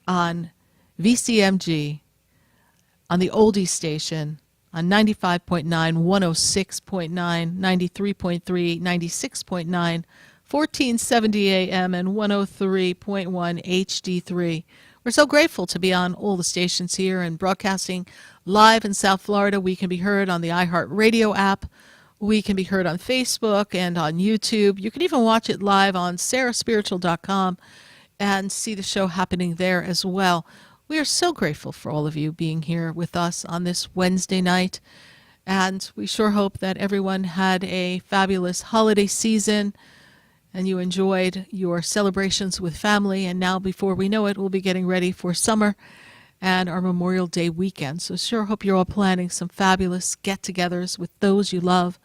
on VCMG, on the oldie station, on 95.9, 106.9, 93.3, 96.9, 1470 AM, and 103.1 HD3. We're so grateful to be on all the stations here and broadcasting live in South Florida. We can be heard on the iHeartRadio app. We can be heard on Facebook and on YouTube. You can even watch it live on sarahspiritual.com and see the show happening there as well. We are so grateful for all of you being here with us on this Wednesday night. And we sure hope that everyone had a fabulous holiday season and you enjoyed your celebrations with family. And now, before we know it, we'll be getting ready for summer and our Memorial Day weekend. So sure hope you're all planning some fabulous get-togethers with those you love.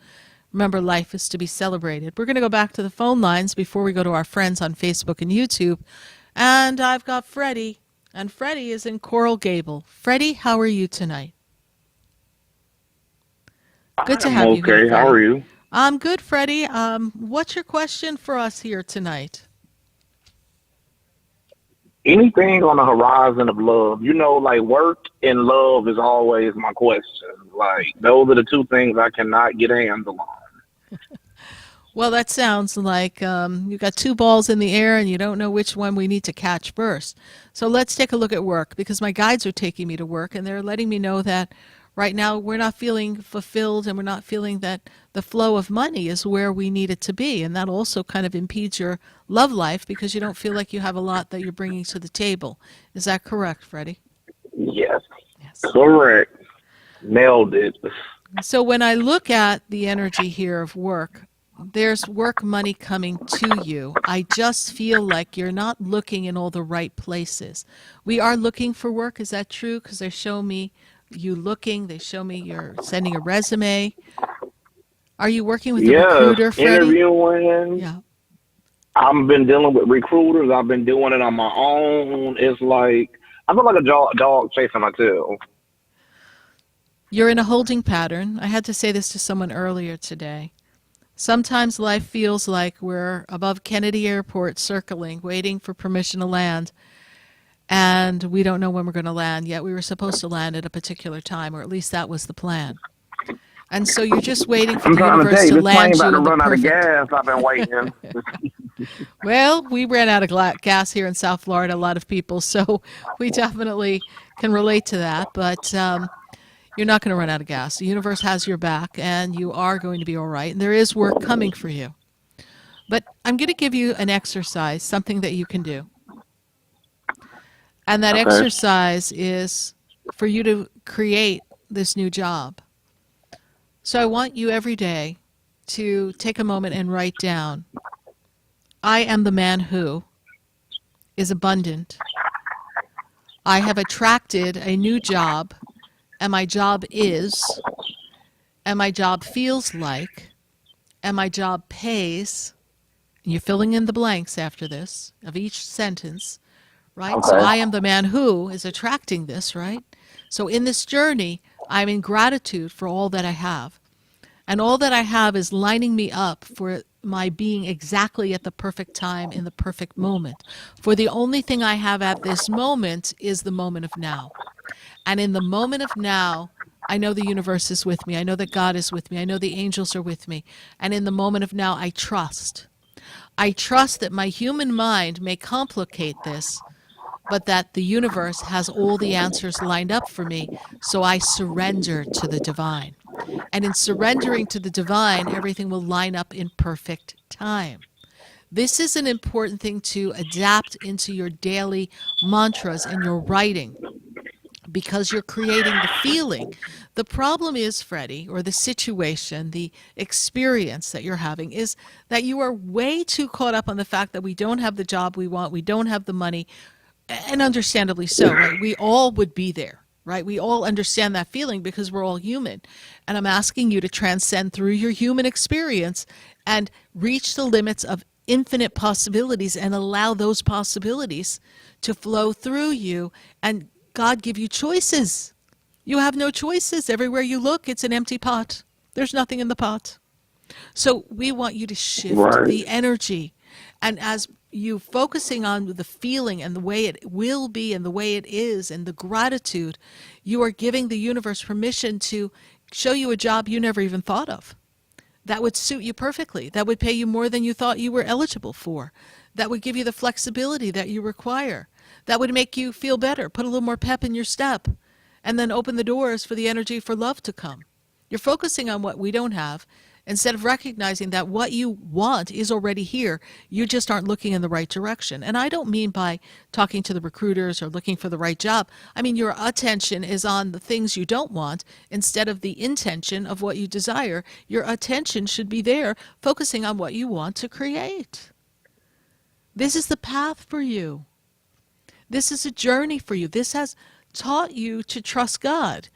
Remember, life is to be celebrated. We're going to go back to the phone lines before we go to our friends on Facebook and YouTube And I've got Freddie, and Freddie is in Coral Gable. Freddie, how are you tonight? Good to have you here, okay. Freddie. How are you? I'm good, Freddie. What's your question for us here tonight? Anything on the horizon of love? You know, like work and love is always my question. Like those are the two things I cannot get a handle on. Well, that sounds like you got two balls in the air and you don't know which one we need to catch first. So let's take a look at work, because my guides are taking me to work and they're letting me know that right now we're not feeling fulfilled and we're not feeling that the flow of money is where we need it to be. And that also kind of impedes your love life because you don't feel like you have a lot that you're bringing to the table. Is that correct, Freddie? Yes. Correct. Nailed it. So when I look at the energy here of work, there's work money coming to you. I just feel like you're not looking in all the right places. We are looking for work. Is that true? Because they show me you looking. They show me you're sending a resume. Are you working with a recruiter, Freddie? Interviewing. Yeah. I've been dealing with recruiters. I've been doing it on my own. It's like I feel like a dog chasing my tail. You're in a holding pattern. I had to say this to someone earlier today. Sometimes life feels like we're above Kennedy Airport circling, waiting for permission to land, and we don't know when we're going to land, yet we were supposed to land at a particular time, or at least that was the plan. And so you're just waiting for the universe to land you in the perfect... I'm trying to tell you, this plane about to run out of gas. I've been waiting. Well, we ran out of gas here in South Florida, a lot of people, so we definitely can relate to that, but... you're not going to run out of gas. The universe has your back, and you are going to be all right. And there is work coming for you. But I'm going to give you an exercise, something that you can do. And that exercise is for you to create this new job. So I want you every day to take a moment and write down, I am the man who is abundant. I have attracted a new job, and my job is, and my job feels like, and my job pays. And you're filling in the blanks after this of each sentence, right? So I am the man who is attracting this, right? So in this journey, I'm in gratitude for all that I have. And all that I have is lining me up for my being exactly at the perfect time in the perfect moment. For the only thing I have at this moment is the moment of now. And in the moment of now, I know the universe is with me. I know that God is with me. I know the angels are with me. And in the moment of now, I trust. I trust that my human mind may complicate this, but that the universe has all the answers lined up for me, so I surrender to the divine. And in surrendering to the divine, everything will line up in perfect time. This is an important thing to adapt into your daily mantras and your writing, because you're creating the feeling. The problem is, Freddie, or the situation, the experience that you're having, is that you are way too caught up on the fact that we don't have the job we want, we don't have the money, and understandably so, right? We all would be there, right? We all understand that feeling because we're all human. And I'm asking you to transcend through your human experience and reach the limits of infinite possibilities and allow those possibilities to flow through you, and God give you choices. You have no choices. Everywhere you look, it's an empty pot. There's nothing in the pot. So we want you to shift the energy. And as you focusing on the feeling and the way it will be and the way it is and the gratitude, you are giving the universe permission to show you a job you never even thought of. That would suit you perfectly. That would pay you more than you thought you were eligible for. That would give you the flexibility that you require. That would make you feel better, put a little more pep in your step, and then open the doors for the energy for love to come. You're focusing on what we don't have instead of recognizing that what you want is already here. You just aren't looking in the right direction. And I don't mean by talking to the recruiters or looking for the right job. I mean your attention is on the things you don't want instead of the intention of what you desire. Your attention should be there, focusing on what you want to create. This is the path for you. This is a journey for you. This has taught you to trust God.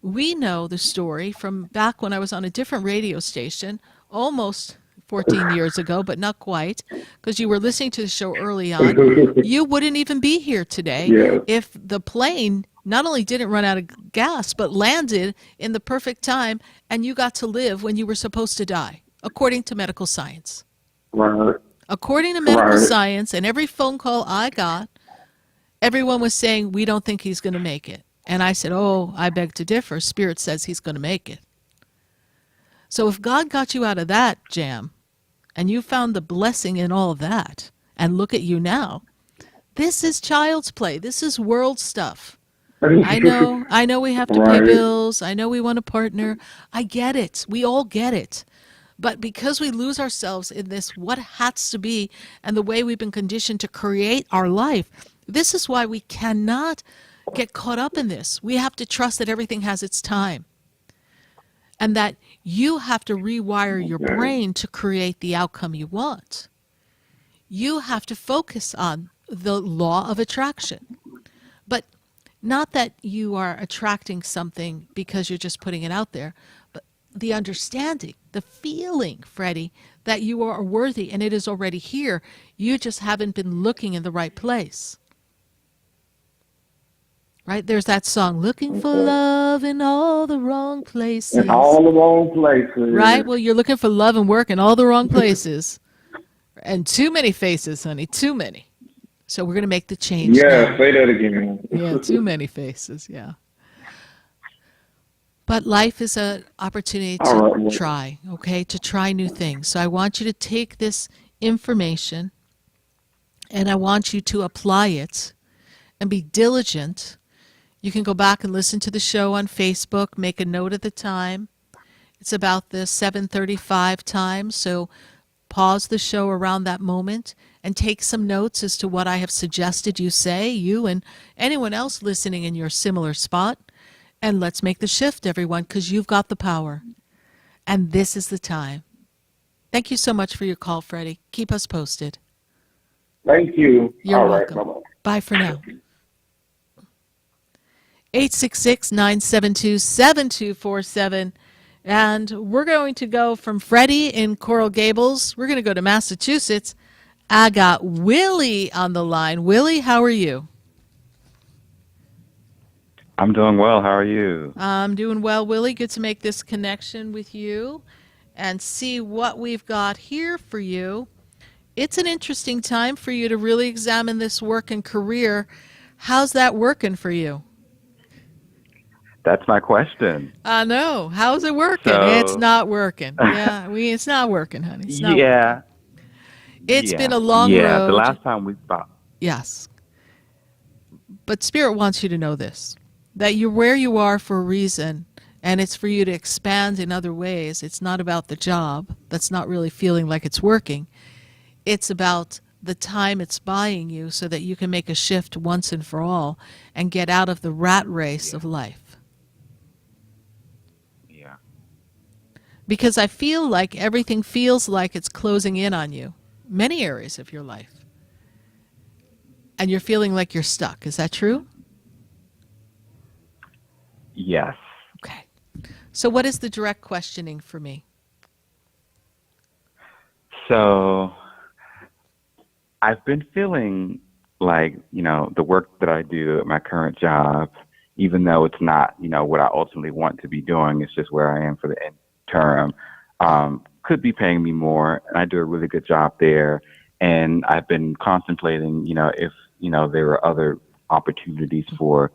We know the story from back when I was on a different radio station almost 14 years ago, but not quite, because you were listening to the show early on. You wouldn't even be here today if the plane not only didn't run out of gas, but landed in the perfect time, and you got to live when you were supposed to die, according to medical science. Right. According to medical science, and every phone call I got, everyone was saying, we don't think he's going to make it. And I said, oh, I beg to differ. Spirit says he's going to make it. So if God got you out of that jam, and you found the blessing in all of that, and look at you now, this is child's play. This is world stuff. I know we have to pay bills. I know we want a partner. I get it. We all get it. But because we lose ourselves in this what has to be and the way we've been conditioned to create our life, this is why we cannot get caught up in this. We have to trust that everything has its time. And that you have to rewire your brain to create the outcome you want. You have to focus on the law of attraction. But not that you are attracting something because you're just putting it out there, but the understanding, the feeling, Freddie, that you are worthy and it is already here. You just haven't been looking in the right place. Right? There's that song, looking for love in all the wrong places. In all the wrong places. Right? Well, you're looking for love and work in all the wrong places. And too many faces, honey, too many. So we're going to make the change now. Say that again. Yeah, too many faces, yeah. But life is an opportunity to try, okay, to try new things. So I want you to take this information and I want you to apply it and be diligent. You can go back and listen to the show on Facebook, make a note at the time. It's about the 7:35 time, so pause the show around that moment and take some notes as to what I have suggested you say, you and anyone else listening in your similar spot. And let's make the shift, everyone, because you've got the power. And this is the time. Thank you so much for your call, Freddie. Keep us posted. Thank you. You're All welcome. Right, bye-bye. Bye for now. 866-972-7247. And we're going to go from Freddie in Coral Gables. We're going to go to Massachusetts. I got Willie on the line. Willie, how are you? I'm doing well. How are you? I'm doing well, Willie. Good to make this connection with you and see what we've got here for you. It's an interesting time for you to really examine this work and career. How's that working for you? That's my question. I know. How's it working? It's not working. Yeah, it's not working, honey. It's not working. It's been a long road. Yeah, the last time we stopped. Yes. But Spirit wants you to know this, that you're where you are for a reason, and it's for you to expand in other ways. It's not about the job. That's not really feeling like it's working. It's about the time it's buying you so that you can make a shift once and for all and get out of the rat race of life. Because I feel like everything feels like it's closing in on you, many areas of your life. And you're feeling like you're stuck. Is that true? Yes. Okay. So what is the direct questioning for me? So I've been feeling like, the work that I do at my current job, even though it's not, what I ultimately want to be doing, it's just where I am for the end term, could be paying me more, and I do a really good job there. And I've been contemplating, if, there were other opportunities for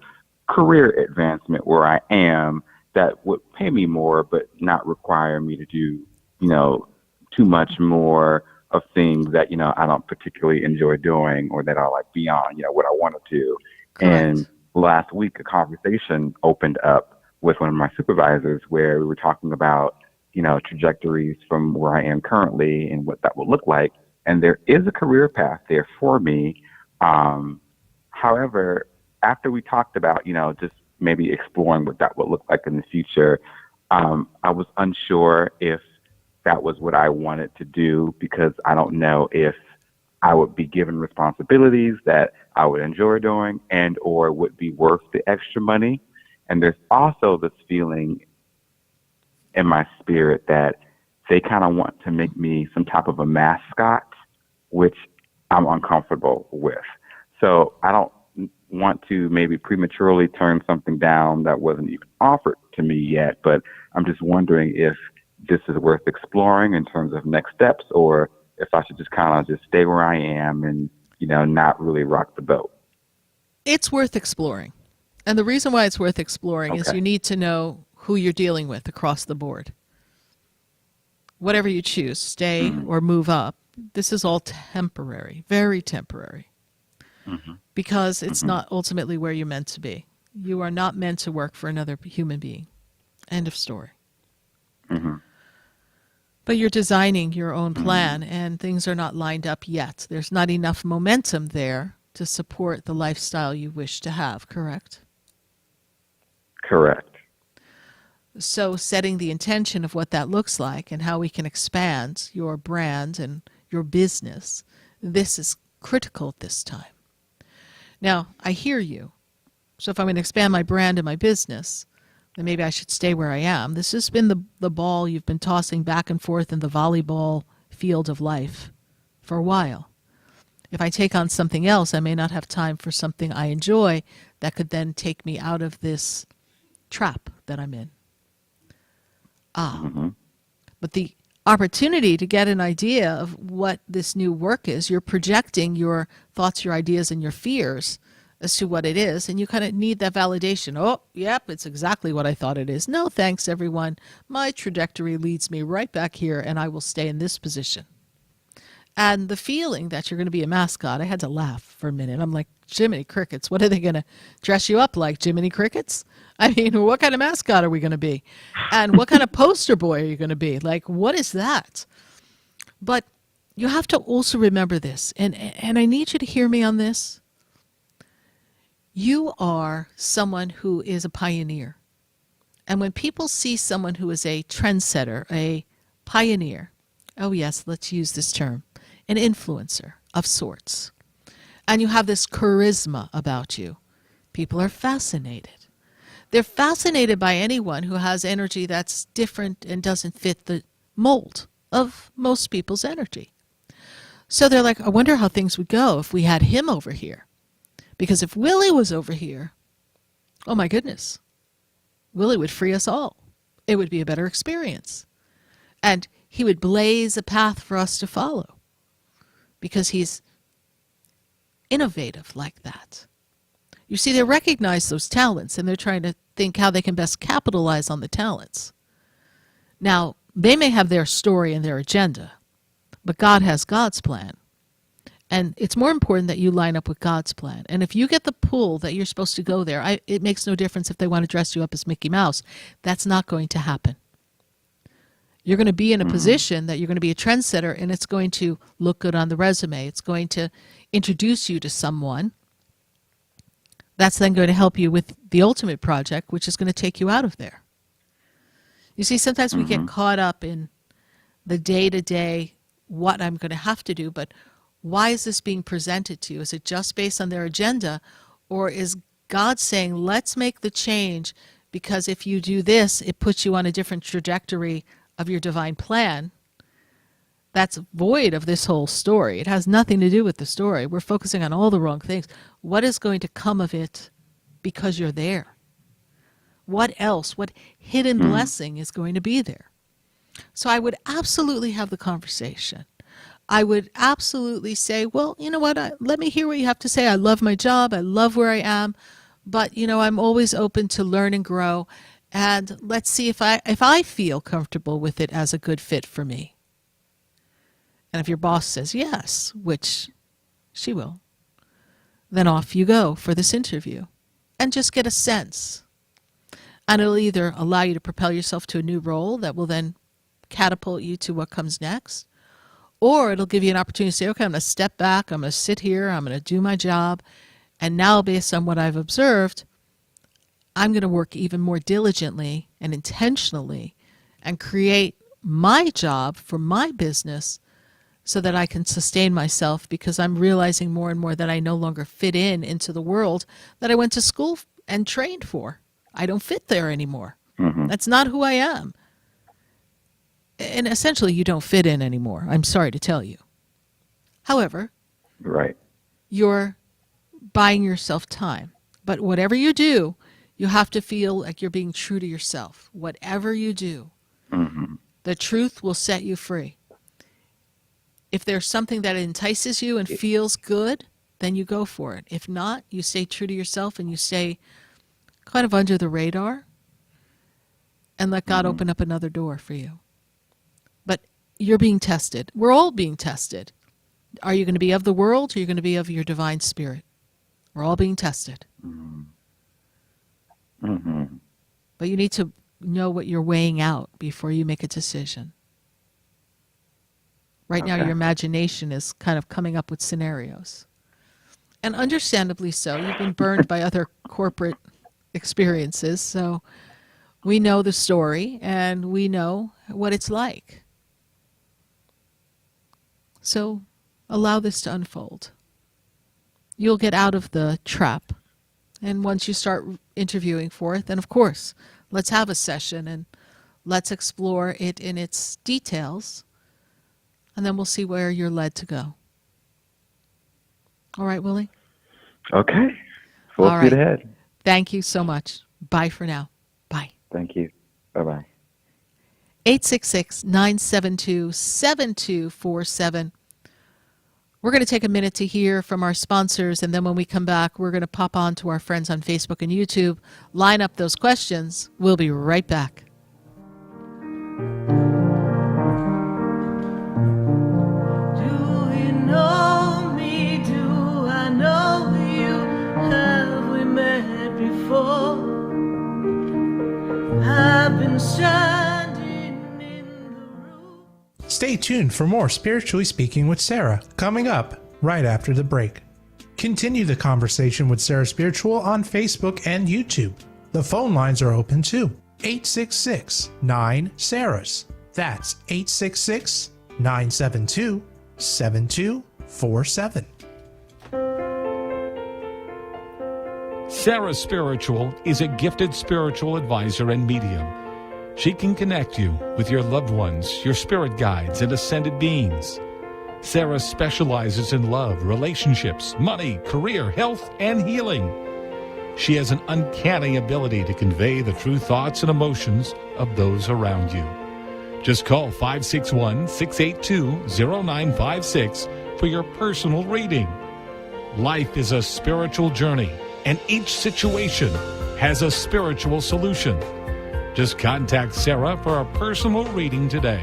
career advancement where I am that would pay me more, but not require me to do, too much more of things that, I don't particularly enjoy doing or that are like beyond, what I want to do. Correct. And last week, a conversation opened up with one of my supervisors where we were talking about, trajectories from where I am currently and what that would look like. And there is a career path there for me. However, after we talked about, just maybe exploring what that would look like in the future, I was unsure if that was what I wanted to do because I don't know if I would be given responsibilities that I would enjoy doing and or would be worth the extra money. And there's also this feeling in my spirit that they kind of want to make me some type of a mascot, which I'm uncomfortable with. So I don't want to maybe prematurely turn something down that wasn't even offered to me yet, but I'm just wondering if this is worth exploring in terms of next steps, or if I should just kind of just stay where I am and, not really rock the boat. It's worth exploring. And the reason why it's worth exploring is you need to know who you're dealing with across the board. Whatever you choose, stay or move up, this is all temporary, very temporary. Because it's not ultimately where you're meant to be. You are not meant to work for another human being. End of story. But you're designing your own plan, and things are not lined up yet. There's not enough momentum there to support the lifestyle you wish to have, correct? Correct. So setting the intention of what that looks like and how we can expand your brand and your business, this is critical at this time. Now, I hear you. So if I'm going to expand my brand and my business, then maybe I should stay where I am. This has been the ball you've been tossing back and forth in the volleyball field of life for a while. If I take on something else, I may not have time for something I enjoy that could then take me out of this trap that I'm in. But the opportunity to get an idea of what this new work is, you're projecting your thoughts, your ideas, and your fears as to what it is, and you kind of need that validation. Oh, yep, it's exactly what I thought it is. No, thanks, everyone. My trajectory leads me right back here, and I will stay in this position. And the feeling that you're going to be a mascot, I had to laugh for a minute. I'm like, Jiminy Crickets, what are they going to dress you up like, Jiminy Crickets? I mean, what kind of mascot are we going to be? And what kind of poster boy are you going to be? Like, what is that? But you have to also remember this, and I need you to hear me on this. You are someone who is a pioneer. And when people see someone who is a trendsetter, a pioneer, oh yes, let's use this term, an influencer of sorts, and you have this charisma about you, people are fascinated. They're fascinated by anyone who has energy that's different and doesn't fit the mold of most people's energy. So they're like, I wonder how things would go if we had him over here. Because if Willie was over here, oh my goodness, Willie would free us all. It would be a better experience. And he would blaze a path for us to follow because he's innovative like that. You see, they recognize those talents and they're trying to think how they can best capitalize on the talents. Now, they may have their story and their agenda, but God has God's plan. And it's more important that you line up with God's plan. And if you get the pull that you're supposed to go there, it makes no difference if they want to dress you up as Mickey Mouse. That's not going to happen. You're going to be in a position that you're going to be a trendsetter, and it's going to look good on the resume. It's going to introduce you to someone. That's then going to help you with the ultimate project, which is going to take you out of there. You see, sometimes we get caught up in the day-to-day, what I'm going to have to do, but why is this being presented to you? Is it just based on their agenda, or is God saying, let's make the change because if you do this, it puts you on a different trajectory of your divine plan? That's void of this whole story. It has nothing to do with the story. We're focusing on all the wrong things. What is going to come of it because you're there? What else? What hidden blessing is going to be there? So I would absolutely have the conversation. I would absolutely say, well, you know what, let me hear what you have to say. I love my job. I love where I am. But, I'm always open to learn and grow. And let's see if I feel comfortable with it as a good fit for me. And if your boss says yes, which she will, then off you go for this interview. And just get a sense. And it'll either allow you to propel yourself to a new role that will then catapult you to what comes next, or it'll give you an opportunity to say, okay, I'm going to step back, I'm going to sit here, I'm going to do my job, and now based on what I've observed, I'm going to work even more diligently and intentionally and create my job for my business so that I can sustain myself, because I'm realizing more and more that I no longer fit into the world that I went to school and trained for. I don't fit there anymore. That's not who I am. And essentially, you don't fit in anymore. I'm sorry to tell you. However, Right. you're buying yourself time. But whatever you do, you have to feel like you're being true to yourself. Whatever you do, the truth will set you free. If there's something that entices you and feels good, then you go for it. If not, you stay true to yourself and you stay kind of under the radar and let God open up another door for you. But you're being tested. We're all being tested. Are you going to be of the world or are you going to be of your divine spirit? We're all being tested. But you need to know what you're weighing out before you make a decision. Right now, your imagination is kind of coming up with scenarios. And understandably so. You've been burned by other corporate experiences, so we know the story and we know what it's like. So allow this to unfold. You'll get out of the trap. And once you start interviewing for it, then of course, let's have a session and let's explore it in its details. And then we'll see where you're led to go. All right, Willie? Okay. Full All speed right. ahead. Thank you so much. Bye for now. Bye. Thank you. Bye-bye. 866-972-7247. We're going to take a minute to hear from our sponsors, and then when we come back, we're going to pop on to our friends on Facebook and YouTube, line up those questions. We'll be right back. Do you know me? Do I know you? Have we met before? I've been standing in the room. Stay tuned for more Spiritually Speaking with Sarah, coming up right after the break. Continue the conversation with Sarah Spiritual on Facebook and YouTube. The phone lines are open too. 866-9-SARAHS. That's 866-972-7247. Sarah Spiritual is a gifted spiritual advisor and medium. She can connect you with your loved ones, your spirit guides, and ascended beings. Sarah specializes in love, relationships, money, career, health, and healing. She has an uncanny ability to convey the true thoughts and emotions of those around you. Just call 561-682-0956 for your personal reading. Life is a spiritual journey, and each situation has a spiritual solution. Just contact Sarah for a personal reading today.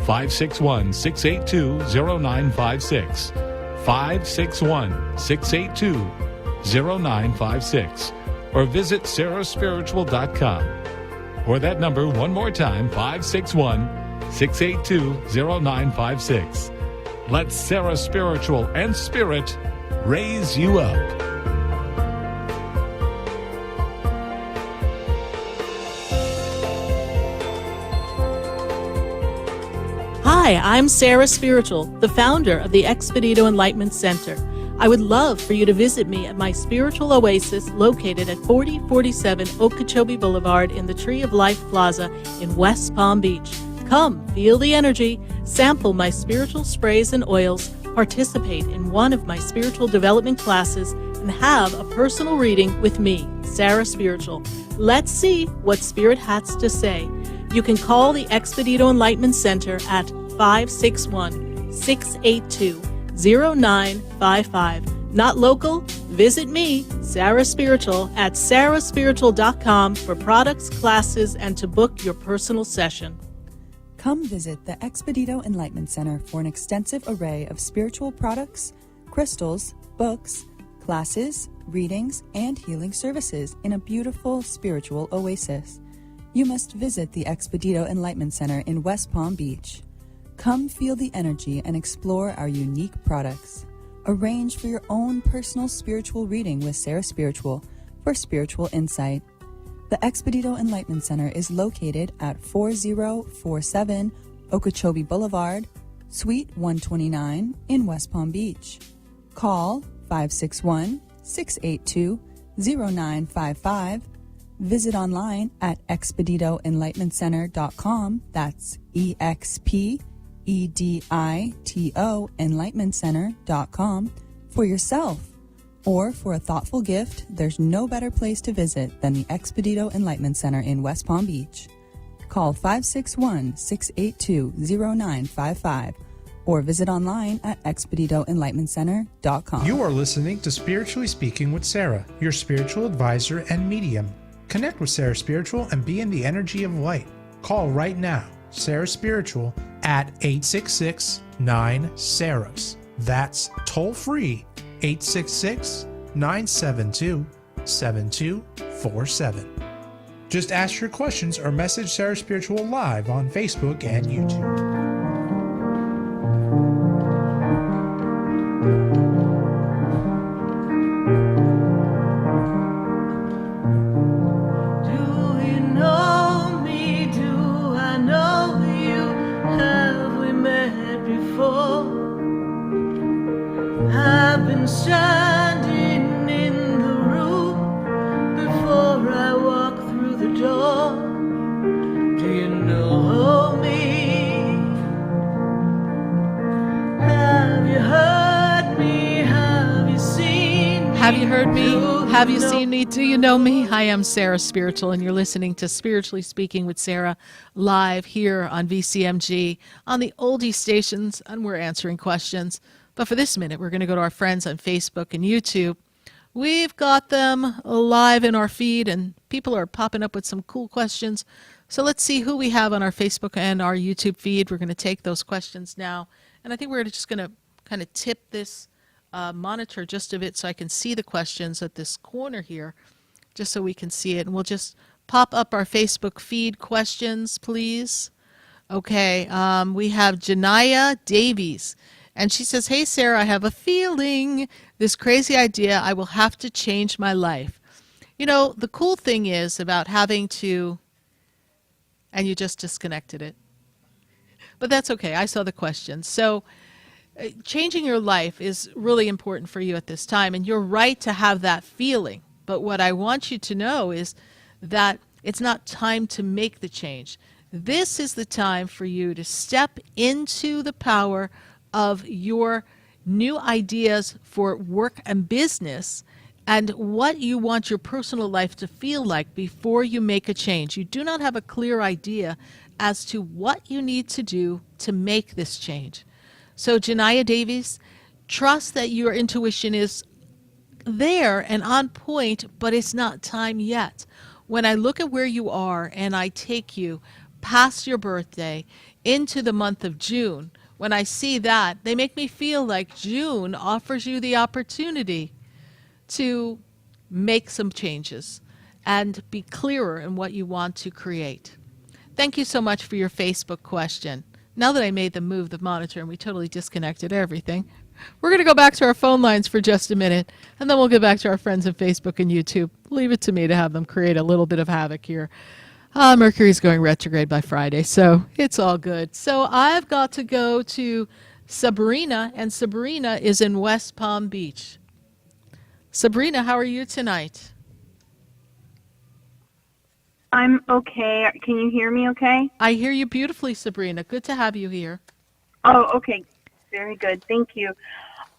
561-682-0956. 561-682-0956. Or visit sarahspiritual.com. Or that number one more time, 561-682-0956. Let Sarah Spiritual and Spirit raise you up. Hi, I'm Sarah Spiritual, the founder of the Expedito Enlightenment Center. I would love for you to visit me at my spiritual oasis located at 4047 Okeechobee Boulevard in the Tree of Life Plaza in West Palm Beach. Come, feel the energy, sample my spiritual sprays and oils, participate in one of my spiritual development classes, and have a personal reading with me, Sarah Spiritual. Let's see what Spirit has to say. You can call the Expedito Enlightenment Center at 561-682-0955. Not local? Visit me, Sarah Spiritual, at sarahspiritual.com for products, classes, and to book your personal session. Come visit the Expedito Enlightenment Center for an extensive array of spiritual products, crystals, books, classes, readings, and healing services in a beautiful spiritual oasis. You must visit the Expedito Enlightenment Center in West Palm Beach. Come feel the energy and explore our unique products. Arrange for your own personal spiritual reading with Sarah Spiritual for spiritual insight. The Expedito Enlightenment Center is located at 4047 Okeechobee Boulevard, Suite 129 in West Palm Beach. Call 561-682-0955. Visit online at expeditoenlightenmentcenter.com. That's EXPEDITO enlightenmentcenter.com for yourself. Or for a thoughtful gift, there's no better place to visit than the Expedito Enlightenment Center in West Palm Beach. Call 561-682-0955 or visit online at expeditoenlightenmentcenter.com. You are listening to Spiritually Speaking with Sarah, your spiritual advisor and medium. Connect with Sarah Spiritual and be in the energy of light. Call right now, Sarah Spiritual, at 866-9-SARAHS. That's toll free, 866-972-7247. Just ask your questions or message Sarah Spiritual live on Facebook and YouTube. Standing in the room before I walk through the door. Do you know me? Have you heard me? Have you seen me? Have you heard me? Have you seen me? Do you know me? Hi, I'm Sarah Spiritual, and you're listening to Spiritually Speaking with Sarah live here on VCMG on the oldie stations, and we're answering questions. But for this minute, we're going to go to our friends on Facebook and YouTube. We've got them live in our feed, and people are popping up with some cool questions. So let's see who we have on our Facebook and our YouTube feed. We're going to take those questions now. And I think we're just going to kind of tip this monitor just a bit so I can see the questions at this corner here, just so we can see it. And we'll just pop up our Facebook feed questions, please. Okay, we have Janaya Davies. And she says, hey, Sarah, I have a feeling, this crazy idea, I will have to change my life. You know, the cool thing is about having to, and you just disconnected it. But that's okay. I saw the question. So changing your life is really important for you at this time. And you're right to have that feeling. But what I want you to know is that it's not time to make the change. This is the time for you to step into the power of your new ideas for work and business and what you want your personal life to feel like before you make a change. You do not have a clear idea as to what you need to do to make this change. So, Janaya Davies, trust that your intuition is there and on point, but it's not time yet. When I look at where you are and I take you past your birthday into the month of June, when I see that, they make me feel like June offers you the opportunity to make some changes and be clearer in what you want to create. Thank you so much for your Facebook question. Now that I made them move the monitor and we totally disconnected everything, we're going to go back to our phone lines for just a minute, and then we'll get back to our friends on Facebook and YouTube. Leave it to me to have them create a little bit of havoc here. Mercury's going retrograde by Friday, so it's all good. So I've got to go to Sabrina, and Sabrina is in West Palm Beach. Sabrina, how are you tonight? I'm okay. Can you hear me okay? I hear you beautifully, Sabrina. Good to have you here. Oh, okay. Very good. Thank you.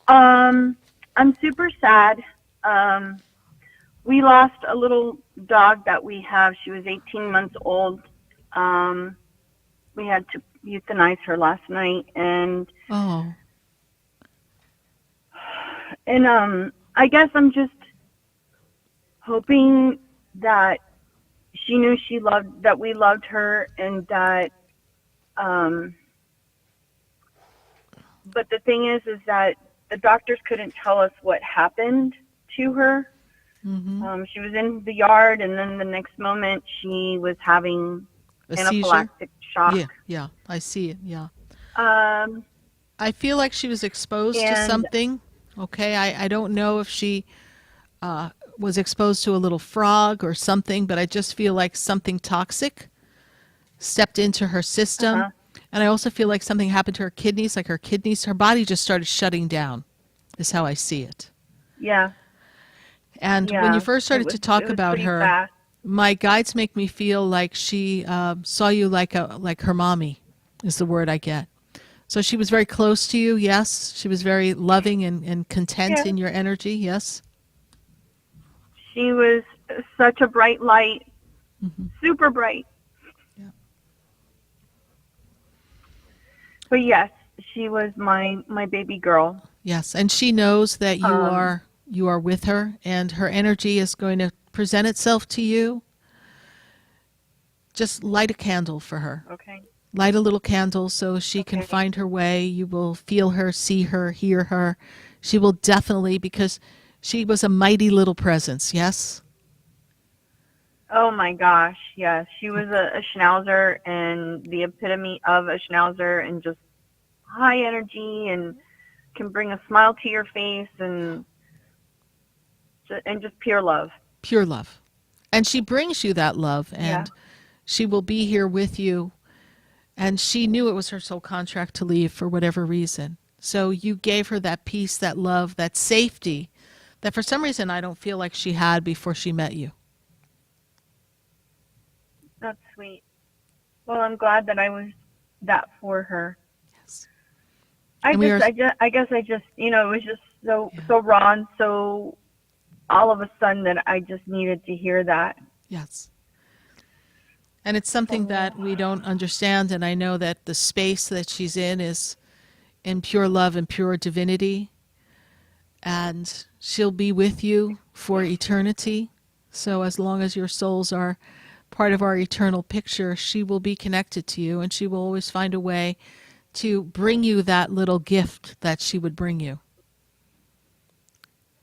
I'm super sad. We lost a little dog that we have. She was 18 months old. We had to euthanize her last night, and I guess I'm just hoping that she knew that we loved her, and that but the thing is that the doctors couldn't tell us what happened to her. Mm-hmm. She was in the yard, and then the next moment she was having anaphylactic shock. Yeah, I see it. Yeah. I feel like she was exposed to something. Okay, I don't know if she was exposed to a little frog or something, but I just feel like something toxic stepped into her system. And I also feel like something happened to her kidneys, her body just started shutting down, is how I see it. Yeah. And when you first started to talk about her, My guides make me feel like she saw you like her mommy, is the word I get. So she was very close to you, yes. She was very loving and content Yeah. in your energy, yes. She was such a bright light, super bright. But yes, she was my baby girl. Yes, and she knows that you are with her, and her energy is going to present itself to you. Just light a candle for her. Okay. Light a little candle so she can find her way. You will feel her, see her, hear her. She will definitely, because she was a mighty little presence, yes? Oh my gosh, yes. She was a schnauzer and the epitome of a schnauzer, and just high energy, and can bring a smile to your face, and just pure love. Pure love. And she brings you that love, and she will be here with you. And she knew it was her soul contract to leave for whatever reason. So you gave her that peace, that love, that safety that for some reason I don't feel like she had before she met you. That's sweet. Well, I'm glad that I was that for her. Yes. I guess I just, it was just so raw and so all of a sudden that I just needed to hear that. Yes. And it's something that we don't understand, and I know that the space that she's in is in pure love and pure divinity, and she'll be with you for eternity. So as long as your souls are part of our eternal picture, she will be connected to you, and she will always find a way to bring you that little gift that she would bring you.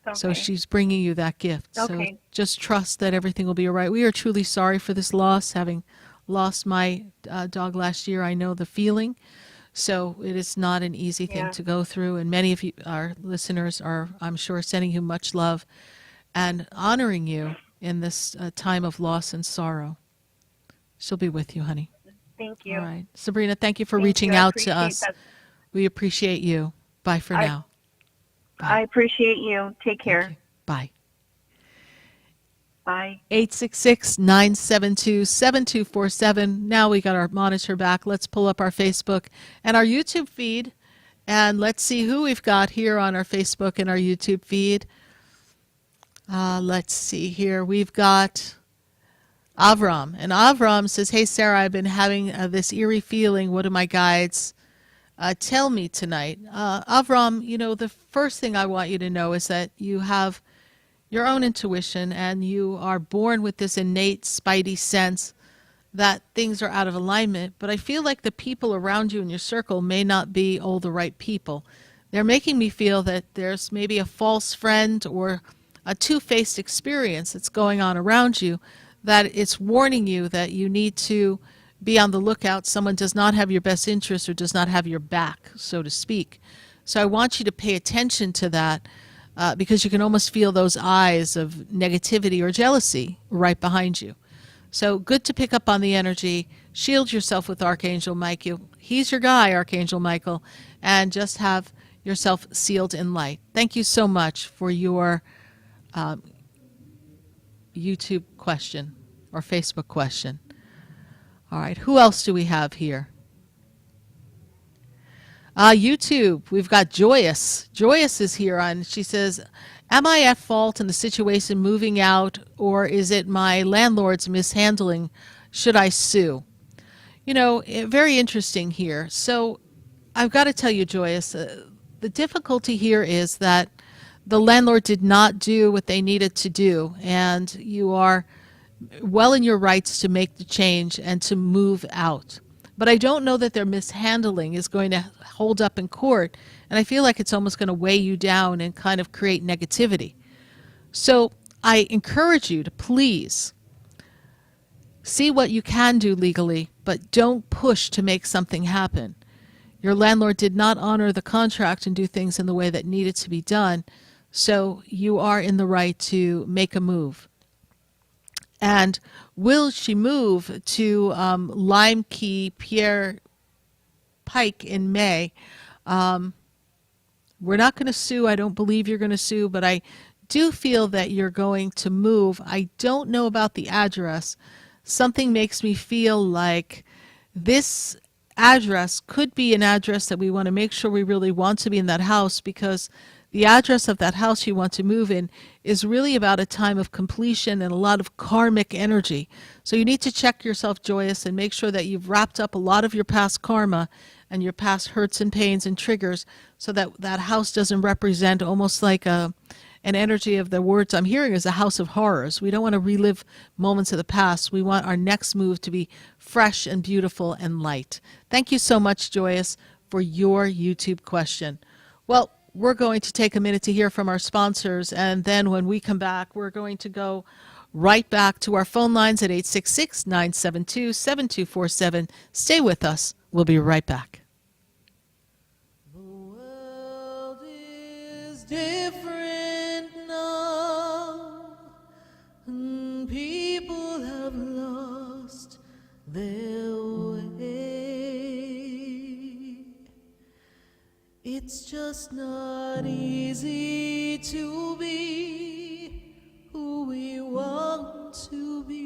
Okay. So she's bringing you that gift. Okay. So just trust that everything will be all right. We are truly sorry for this loss. Having lost my dog last year, I know the feeling. So it is not an easy thing to go through. And many of you, our listeners, are, I'm sure, sending you much love and honoring you in this time of loss and sorrow. She'll be with you, honey. Thank you. All right. Sabrina, thank you for reaching out to us. That. We appreciate you. Bye for now. I appreciate you. Take care. Bye. Bye. 866-972-7247. Now we got our monitor back. Let's pull up our Facebook and our YouTube feed, and let's see who we've got here on our Facebook and our YouTube feed. Let's see here. We've got Avram. And Avram says, hey, Sarah, I've been having this eerie feeling. What do my guides tell me tonight? Avram, the first thing I want you to know is that you have your own intuition, and you are born with this innate spidey sense that things are out of alignment. But I feel like the people around you in your circle may not be all the right people. They're making me feel that there's maybe a false friend or a two-faced experience that's going on around you, that it's warning you that you need to be on the lookout. Someone does not have your best interest or does not have your back, so to speak. So I want you to pay attention to that. Because you can almost feel those eyes of negativity or jealousy right behind you. So good to pick up on the energy. Shield yourself with Archangel Michael. He's your guy, Archangel Michael. And just have yourself sealed in light. Thank you so much for your YouTube question or Facebook question. All right, who else do we have here? YouTube, we've got Joyous. Joyous is here on. She says, am I at fault in the situation moving out, or is it my landlord's mishandling? Should I sue? Very interesting here. So I've got to tell you, Joyous, the difficulty here is that the landlord did not do what they needed to do, and you are well in your rights to make the change and to move out. But I don't know that their mishandling is going to hold up in court, and I feel like it's almost going to weigh you down and kind of create negativity. So I encourage you to please see what you can do legally, but don't push to make something happen. Your landlord did not honor the contract and do things in the way that needed to be done, so you are in the right to make a move. And will she move to Lime Key Pierre Pike in May? We're not going to sue. I don't believe you're going to sue, but I do feel that you're going to move. I don't know about the address. Something makes me feel like this address could be an address that we want to make sure we really want to be in that house, because the address of that house you want to move in is really about a time of completion and a lot of karmic energy. So you need to check yourself, Joyous, and make sure that you've wrapped up a lot of your past karma and your past hurts and pains and triggers, so that that house doesn't represent almost like an energy of the words I'm hearing is a house of horrors. We don't want to relive moments of the past. We want our next move to be fresh and beautiful and light. Thank you so much, Joyous, for your YouTube question. Well, we're going to take a minute to hear from our sponsors, and then when we come back, we're going to go right back to our phone lines at 866-972-7247. Stay with us. We'll be right back. The world is different now, and people have lost their way. It's just not easy to be who we want to be.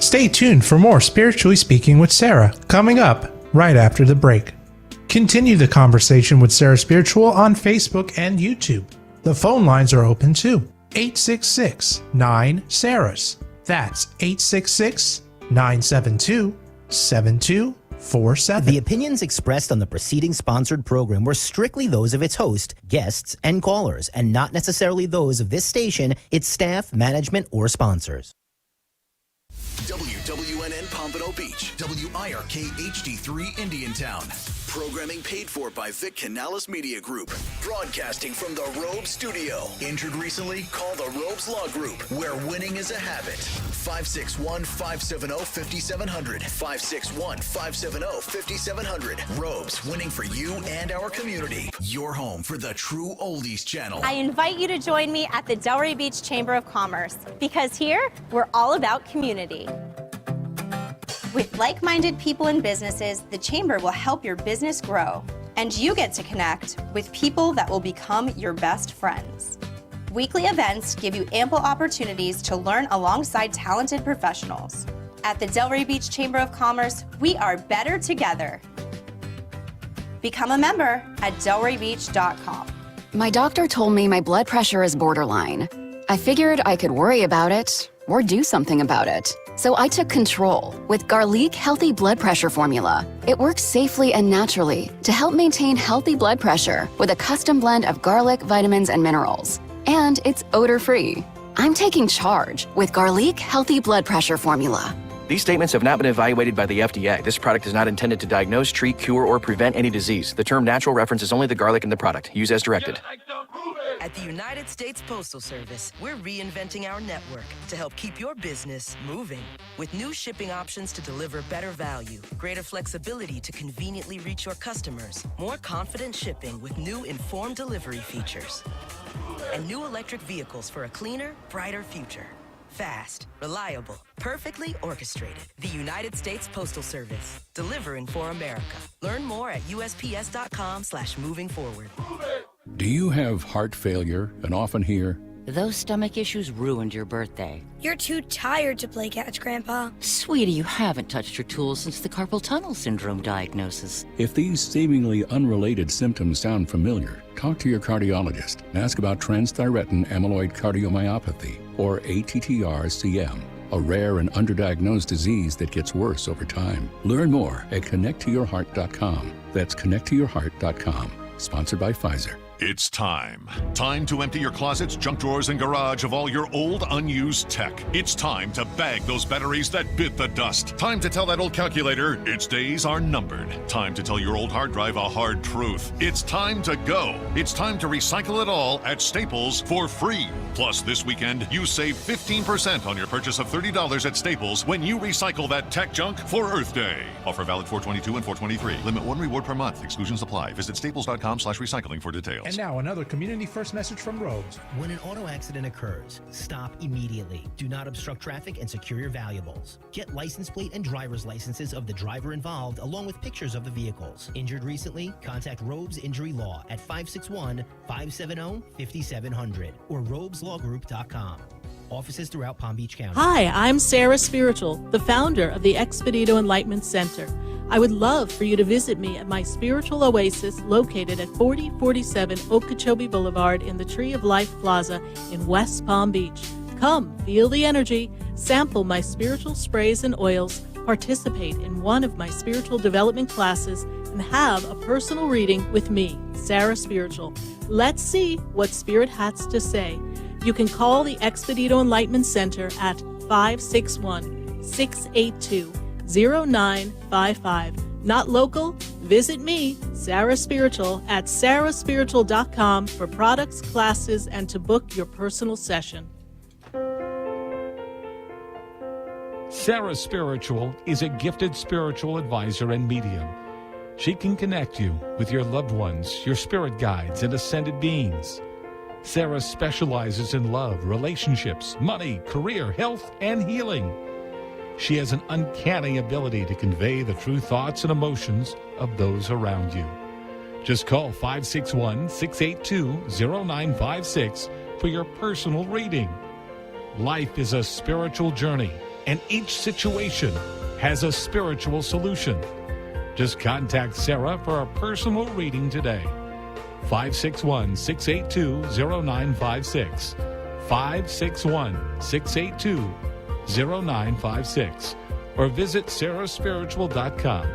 Stay tuned for more Spiritually Speaking with Sarah, coming up right after the break. Continue the conversation with Sarah Spiritual on Facebook and YouTube. The phone lines are open too. 866-9-SARAHS. That's 866-972-7247. The opinions expressed on the preceding sponsored program were strictly those of its host, guests, and callers, and not necessarily those of this station, its staff, management, or sponsors. WWNN Pompano Beach, WIRK HD3 Indiantown. Programming paid for by Vic Canales Media Group. Broadcasting from the Robe Studio. Injured recently? Call the Robes Law Group, where winning is a habit. 561-570-5700. 561-570-5700. Robes, winning for you and our community. Your home for the true oldies channel. I invite you to join me at the Delray Beach Chamber of Commerce, because here we're all about community. With like-minded people and businesses, the Chamber will help your business grow, and you get to connect with people that will become your best friends. Weekly events give you ample opportunities to learn alongside talented professionals. At the Delray Beach Chamber of Commerce, we are better together. Become a member at delraybeach.com. My doctor told me my blood pressure is borderline. I figured I could worry about it or do something about it. So I took control with Garlic Healthy Blood Pressure Formula. It works safely and naturally to help maintain healthy blood pressure with a custom blend of garlic, vitamins, and minerals. And it's odor-free. I'm taking charge with Garlic Healthy Blood Pressure Formula. These statements have not been evaluated by the FDA. This product is not intended to diagnose, treat, cure, or prevent any disease. The term natural references only the garlic in the product. Use as directed. At the United States Postal Service, we're reinventing our network to help keep your business moving. With new shipping options to deliver better value, greater flexibility to conveniently reach your customers, more confident shipping with new informed delivery features, and new electric vehicles for a cleaner, brighter future. Fast, reliable, perfectly orchestrated. The United States Postal Service, delivering for America. Learn more at USPS.com/moving forward. Do you have heart failure and often hear, "Those stomach issues ruined your birthday"? "You're too tired to play catch, Grandpa." "Sweetie, you haven't touched your tools since the carpal tunnel syndrome diagnosis." If these seemingly unrelated symptoms sound familiar, talk to your cardiologist and ask about transthyretin amyloid cardiomyopathy, or ATTR-CM, a rare and underdiagnosed disease that gets worse over time. Learn more at connecttoyourheart.com. That's connecttoyourheart.com. Sponsored by Pfizer. It's time. Time to empty your closets, junk drawers, and garage of all your old, unused tech. It's time to bag those batteries that bit the dust. Time to tell that old calculator its days are numbered. Time to tell your old hard drive a hard truth. It's time to go. It's time to recycle it all at Staples for free. Plus, this weekend, you save 15% on your purchase of $30 at Staples when you recycle that tech junk for Earth Day. Offer valid 4/22 and 4/23. Limit 1 reward per month. Exclusions apply. Visit staples.com/recycling for details. And now another Community First message from Robes. When an auto accident occurs, stop immediately. Do not obstruct traffic and secure your valuables. Get license plate and driver's licenses of the driver involved along with pictures of the vehicles. Injured recently? Contact Robes Injury Law at 561-570-5700 or robeslawgroup.com. Offices throughout Palm Beach County. Hi, I'm Sarah Spiritual, the founder of the Expedito Enlightenment Center. I would love for you to visit me at my spiritual oasis located at 4047 Okeechobee Boulevard in the Tree of Life Plaza in West Palm Beach. Come, feel the energy, sample my spiritual sprays and oils, participate in one of my spiritual development classes, and have a personal reading with me, Sarah Spiritual. Let's see what Spirit has to say. You can call the Expedito Enlightenment Center at 561-682-0955. Not local? Visit me, Sarah Spiritual, at sarahspiritual.com for products, classes, and to book your personal session. Sarah Spiritual is a gifted spiritual advisor and medium. She can connect you with your loved ones, your spirit guides, and ascended beings. Sarah specializes in love, relationships, money, career, health, and healing. She has an uncanny ability to convey the true thoughts and emotions of those around you. Just call 561-682-0956 for your personal reading. Life is a spiritual journey, and each situation has a spiritual solution. Just contact Sarah for a personal reading today. 561-682-0956. 561-682-0956. Or visit sarahspiritual.com.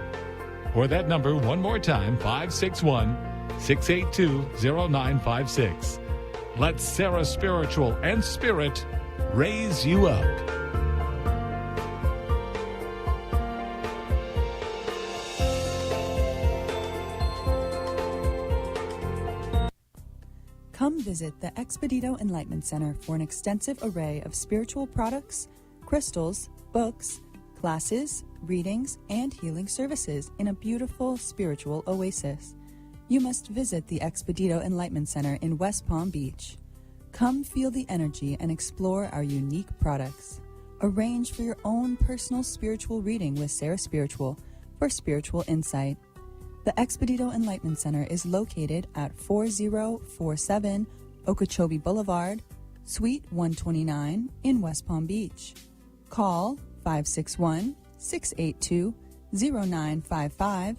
Or that number one more time, 561-682-0956. Let Sarah Spiritual and Spirit raise you up. Come visit the Expedito Enlightenment Center for an extensive array of spiritual products, crystals, books, classes, readings, and healing services in a beautiful spiritual oasis. You must visit the Expedito Enlightenment Center in West Palm Beach. Come feel the energy and explore our unique products. Arrange for your own personal spiritual reading with Sarah Spiritual for spiritual insight. The Expedito Enlightenment Center is located at 4047 Okeechobee Boulevard, Suite 129 in West Palm Beach. Call 561-682-0955.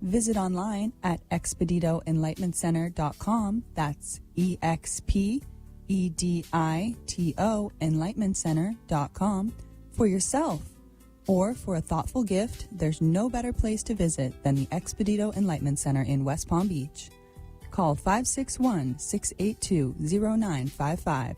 Visit online at expeditoenlightenmentcenter.com. That's EXPEDITO enlightenmentcenter.com for yourself. Or for a thoughtful gift, there's no better place to visit than the Expedito Enlightenment Center in West Palm Beach. Call 561-682-0955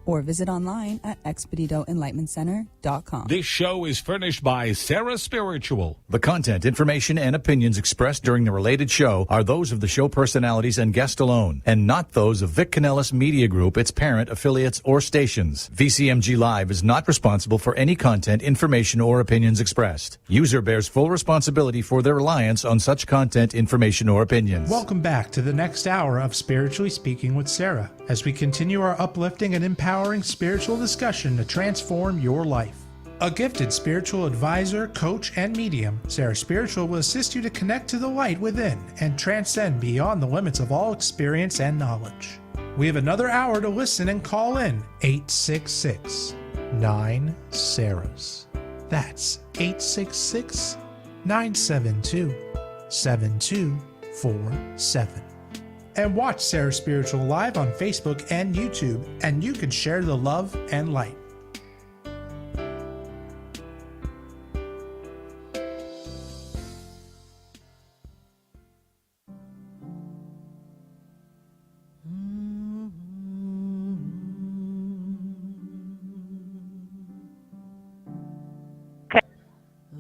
or visit online at expeditoenlightenmentcenter.com. This show is furnished by Sarah Spiritual. The content, information, and opinions expressed during the related show are those of the show personalities and guest alone, and not those of Vic Canellis Media Group, its parent, affiliates, or stations. VCMG Live is not responsible for any content, information, or opinions expressed. User bears full responsibility for their reliance on such content, information, or opinions. Welcome back to the next hour of Spiritually Speaking with Sarah, as we continue our uplifting and empowering spiritual discussion to transform your life. A gifted spiritual advisor, coach, and medium, Sarah Spiritual will assist you to connect to the light within and transcend beyond the limits of all experience and knowledge. We have another hour to listen and call in 866-9-SARAHS. That's 866-972-7247. And watch Sarah Spiritual live on Facebook and YouTube, and you can share the love and light.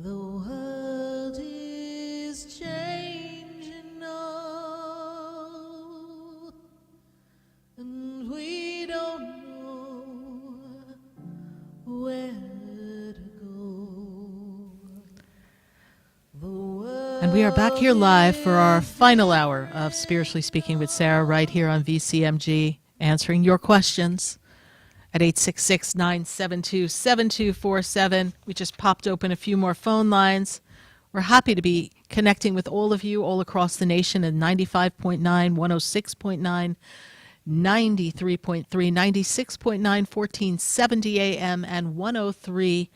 The world is changing now, and we don't know And we are back here live for our final hour of Spiritually Speaking with Sarah right here on VCMG, answering your questions at 866-972-7247. We just popped open a few more phone lines. We're happy to be connecting with all of you all across the nation at 95.9, 106.9, 93.3, 96.9, 1470 AM, and 103.1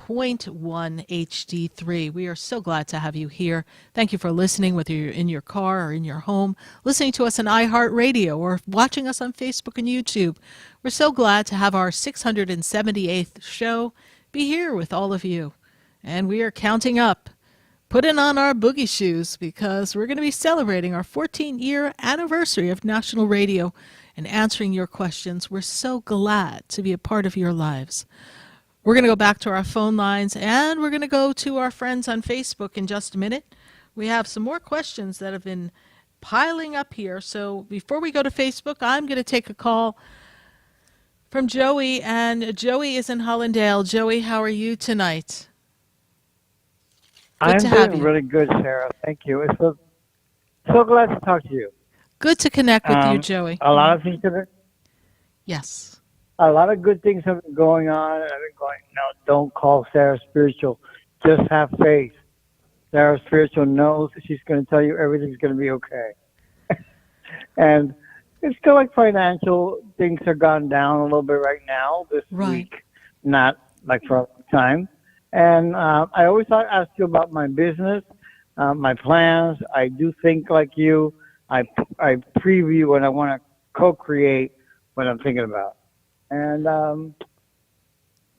HD3. We are so glad to have you here. Thank you for listening, whether you're in your car or in your home, listening to us on iHeartRadio or watching us on Facebook and YouTube. We're so glad to have our 678th show be here with all of you. And we are counting up, putting on our boogie shoes, because we're going to be celebrating our 14-year anniversary of national radio and answering your questions. We're so glad to be a part of your lives. We're going to go back to our phone lines, and we're going to go to our friends on Facebook in just a minute. We have some more questions that have been piling up here. So before we go to Facebook, I'm going to take a call from Joey, and Joey is in Hollandale. Joey, how are you tonight? I'm doing really good, Sarah. Thank you. It's so glad to talk to you. Good to connect with you, Joey. A lot of things Yes. A lot of good things have been going on. I've been going, no, don't call Sarah spiritual. Just have faith. Sarah spiritual knows that she's going to tell you everything's going to be okay. And it's still like financial things are gone down a little bit right now this week, not like for a long time. And I always ask you about my business, my plans. I do think like you. I preview and I want to co-create what I'm thinking about. And I'm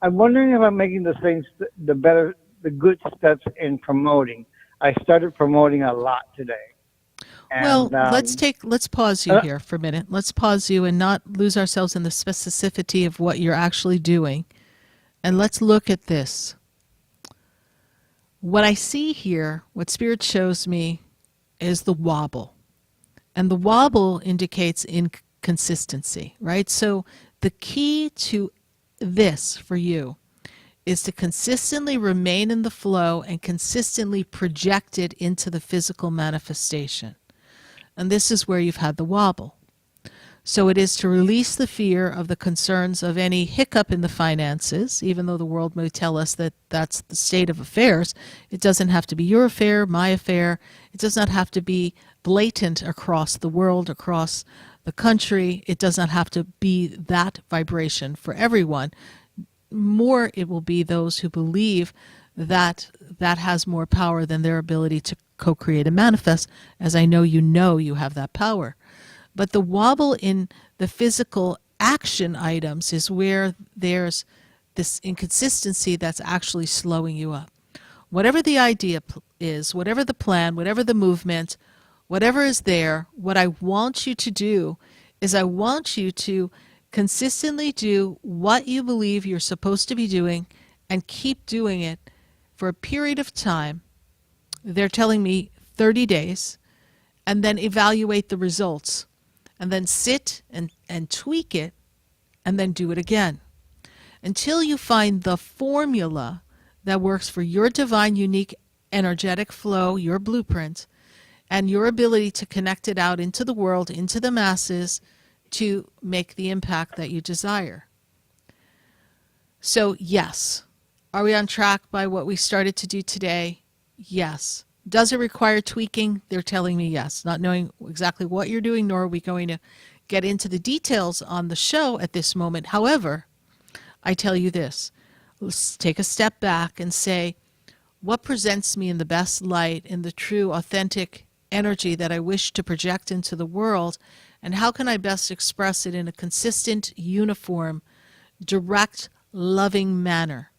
wondering if I'm making the things, the good steps in promoting. I started promoting a lot today. And, well, let's pause you here for a minute. Let's pause you and not lose ourselves in the specificity of what you're actually doing. And let's look at this. What I see here, what Spirit shows me, is the wobble. And the wobble indicates inconsistency, right? So the key to this for you is to consistently remain in the flow and consistently project it into the physical manifestation. And this is where you've had the wobble. So it is to release the fear of the concerns of any hiccup in the finances, even though the world may tell us that that's the state of affairs. It doesn't have to be your affair, my affair. It does not have to be blatant across the world, across the country. It does not have to be that vibration for everyone. More it will be those who believe that that has more power than their ability to co-create and manifest, as I know you have that power. But the wobble in the physical action items is where there's this inconsistency that's actually slowing you up. Whatever the idea is, whatever the plan, whatever the movement, whatever is there, what I want you to do is I want you to consistently do what you believe you're supposed to be doing and keep doing it for a period of time. They're telling me 30 days, and then evaluate the results. And then sit and tweak it, and then do it again. Until you find the formula that works for your divine, unique, energetic flow, your blueprint, and your ability to connect it out into the world, into the masses, to make the impact that you desire. So, yes. Are we on track by what we started to do today? Yes. Does it require tweaking? They're telling me yes, not knowing exactly what you're doing, nor are we going to get into the details on the show at this moment. However, I tell you this, let's take a step back and say, what presents me in the best light, in the true, authentic energy that I wish to project into the world, and how can I best express it in a consistent, uniform, direct, loving manner?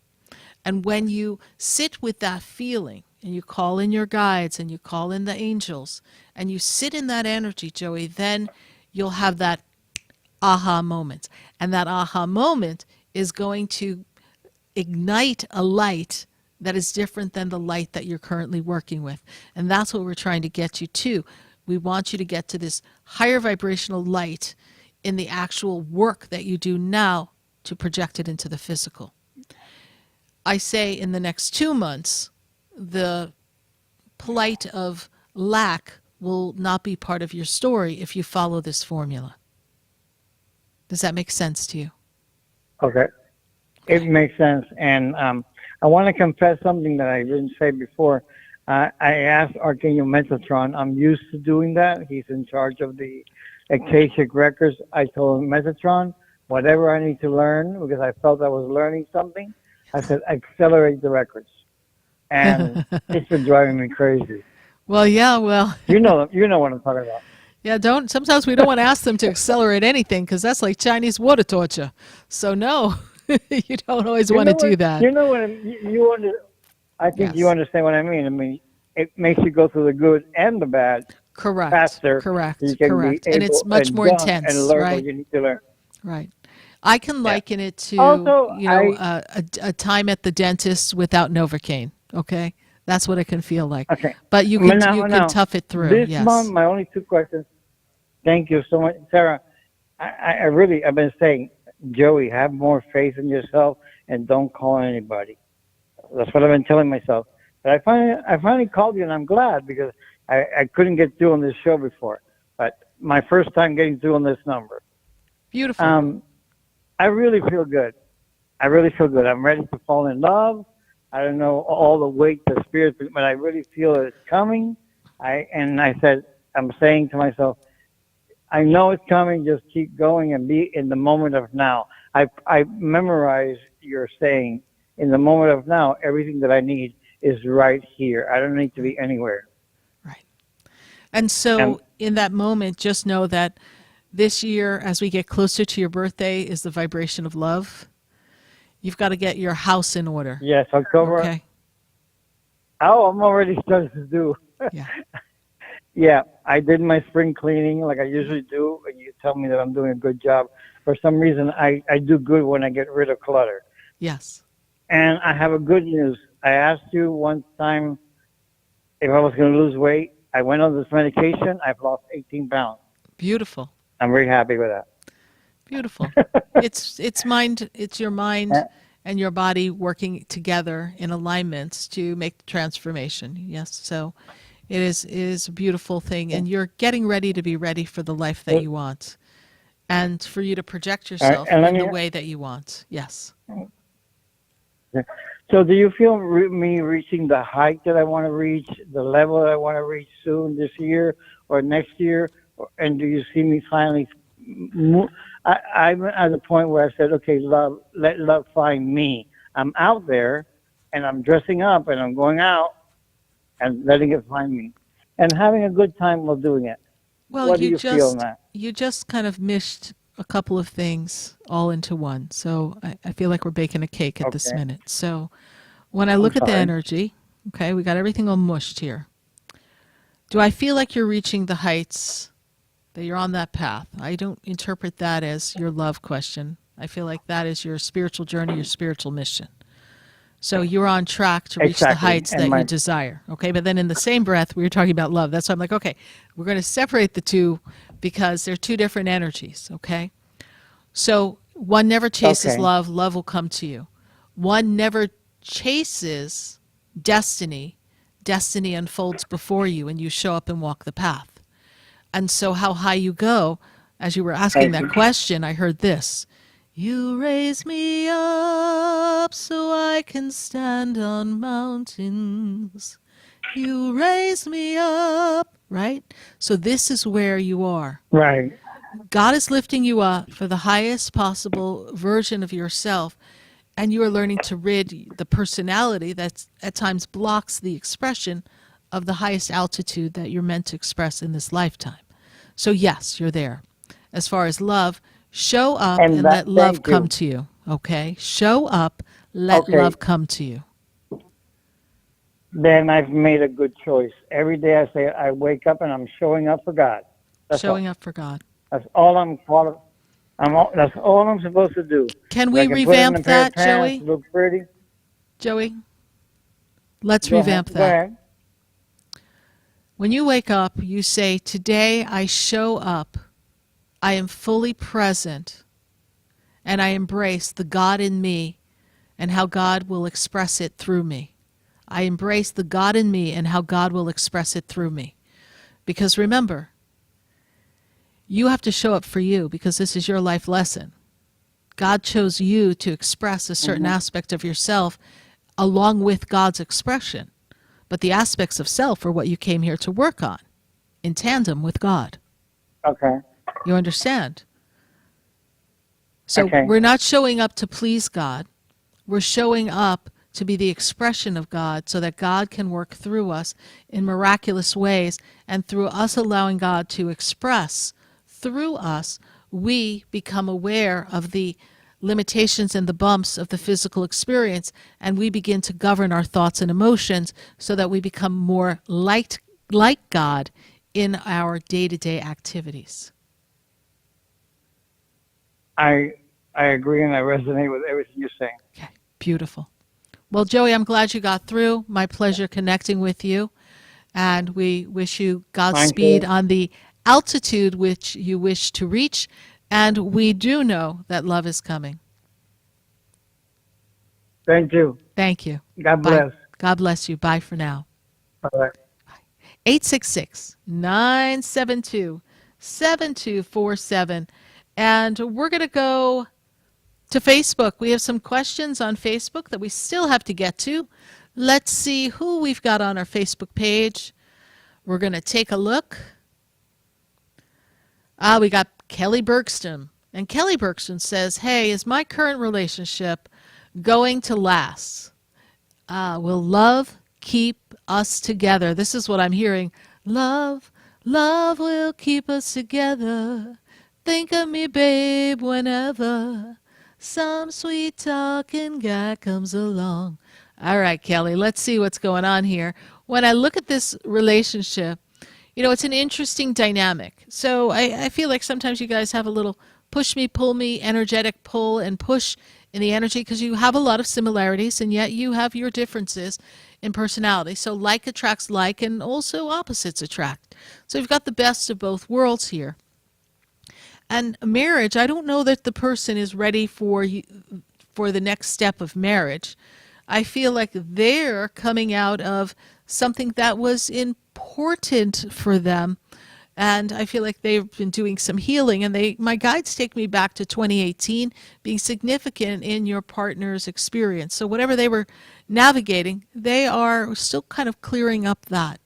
And when you sit with that feeling, and you call in your guides, and you call in the angels, and you sit in that energy, Joey, then you'll have that aha moment. And that aha moment is going to ignite a light that is different than the light that you're currently working with. And that's what we're trying to get you to. We want you to get to this higher vibrational light in the actual work that you do now to project it into the physical. I say in the next 2 months, the plight of lack will not be part of your story if you follow this formula. Does that make sense to you? Okay. It makes sense. And I want to confess something that I didn't say before. I asked Archangel Metatron. I'm used to doing that. He's in charge of the Akashic Records. I told him, Metatron, whatever I need to learn, because I felt I was learning something, I said, accelerate the records. And it's been driving me crazy. Well, yeah, well. You know what I'm talking about. Yeah, sometimes we don't want to ask them to accelerate anything because that's like Chinese water torture. So no, you don't always want to do that. You know what I think you understand what I mean. I mean, it makes you go through the good and the bad faster. Correct. And it's much more intense, and learn right? what you need to learn. Right. I can liken it to Also, a time at the dentist without Novocaine. Okay, that's what it can feel like. Okay, but you can tough it through. This yes. month, my only 2 questions. Thank you so much, Sarah. I've been saying, Joey, have more faith in yourself and don't call anybody. That's what I've been telling myself. But I finally called you, and I'm glad because I couldn't get through on this show before. But my first time getting through on this number. Beautiful. I really feel good. I'm ready to fall in love. I don't know all the weight, the spirit, but I really feel it's coming. I'm saying to myself, I know it's coming. Just keep going and be in the moment of now. I memorize your saying, in the moment of now, everything that I need is right here. I don't need to be anywhere. Right. And so in that moment, just know that this year, as we get closer to your birthday, is the vibration of love. You've got to get your house in order. Yes, October. Okay. Oh, I'm already starting to do. Yeah. Yeah, I did my spring cleaning like I usually do, and you tell me that I'm doing a good job. For some reason, I do good when I get rid of clutter. Yes. And I have a good news. I asked you one time if I was going to lose weight. I went on this medication. I've lost 18 pounds. Beautiful. I'm very happy with that. Beautiful. It's your mind and your body working together in alignments to make the transformation. Yes. So it is a beautiful thing, and you're getting ready to be ready for the life that you want and for you to project yourself in the way that you want. Yes. So do you feel me reaching the height that I want to reach, the level that I want to reach soon this year or next year? And do you see me finally move? I'm at the point where I said, okay, love, let love find me. I'm out there and I'm dressing up and I'm going out and letting it find me and having a good time while doing it. Well, what do you feel on that? You just kind of mished a couple of things all into one. So I feel like we're baking a cake at this minute. So when I look at the energy, okay, we got everything all mushed here. Do I feel like you're reaching the heights, that you're on that path? I don't interpret that as your love question. I feel like that is your spiritual journey, your spiritual mission. So you're on track to reach the heights that you desire. Okay, but then in the same breath, we were talking about love. That's why I'm like, okay, we're going to separate the two because they're two different energies, okay? So one never chases love. Love will come to you. One never chases destiny. Destiny unfolds before you, and you show up and walk the path. And so how high you go, as you were asking that question, I heard this. You raise me up so I can stand on mountains. You raise me up, right? So this is where you are. Right. God is lifting you up for the highest possible version of yourself, and you are learning to rid the personality that at times blocks the expression of the highest altitude that you're meant to express in this lifetime. So yes, you're there. As far as love, show up and let love come to you, okay? Show up, let love come to you. Then I've made a good choice. Every day I say I wake up and I'm showing up for God. That's showing up for God. That's all that's all I'm supposed to do. Can we revamp that, Joey? Look pretty. Joey, let's revamp that. Go ahead. When you wake up, you say, today I show up. I am fully present, and I embrace the God in me and how God will express it through me. I embrace the God in me and how God will express it through me. Because remember, you have to show up for you because this is your life lesson. God chose you to express a certain aspect of yourself along with God's expression. But the aspects of self are what you came here to work on in tandem with God. Okay. You understand? So Okay. we're not showing up to please God. We're showing up to be the expression of God so that God can work through us in miraculous ways. And through us allowing God to express through us, we become aware of the limitations and the bumps of the physical experience, and we begin to govern our thoughts and emotions so that we become more like God in our day-to-day activities. I agree and I resonate with everything you're saying. Okay, beautiful. Well, Joey, I'm glad you got through. My pleasure connecting with you, and we wish you Godspeed on the altitude which you wish to reach, and we do know that love is coming. Thank you. Thank you. God Bye. bless. God bless you. Bye for now. Bye-bye. 866-972-7247. And we're going to go to Facebook. We have some questions on Facebook that we still have to get to. Let's see who we've got on our Facebook page. We're going to take a look. We got Kelly Bergstrom. And Kelly Bergstrom says, hey, is my current relationship going to last? Will love keep us together? This is what I'm hearing. Love will keep us together. Think of me, babe, whenever some sweet talking guy comes along. All right, Kelly, let's see what's going on here. When I look at this relationship, you know, it's an interesting dynamic. So I feel like sometimes you guys have a little push me, pull me, energetic pull and push in the energy because you have a lot of similarities and yet you have your differences in personality. So like attracts like and also opposites attract. So you've got the best of both worlds here. And marriage, I don't know that the person is ready for the next step of marriage. I feel like they're coming out of something that was important for them. And I feel like they've been doing some healing. And my guides take me back to 2018 being significant in your partner's experience. So whatever they were navigating, they are still kind of clearing up that.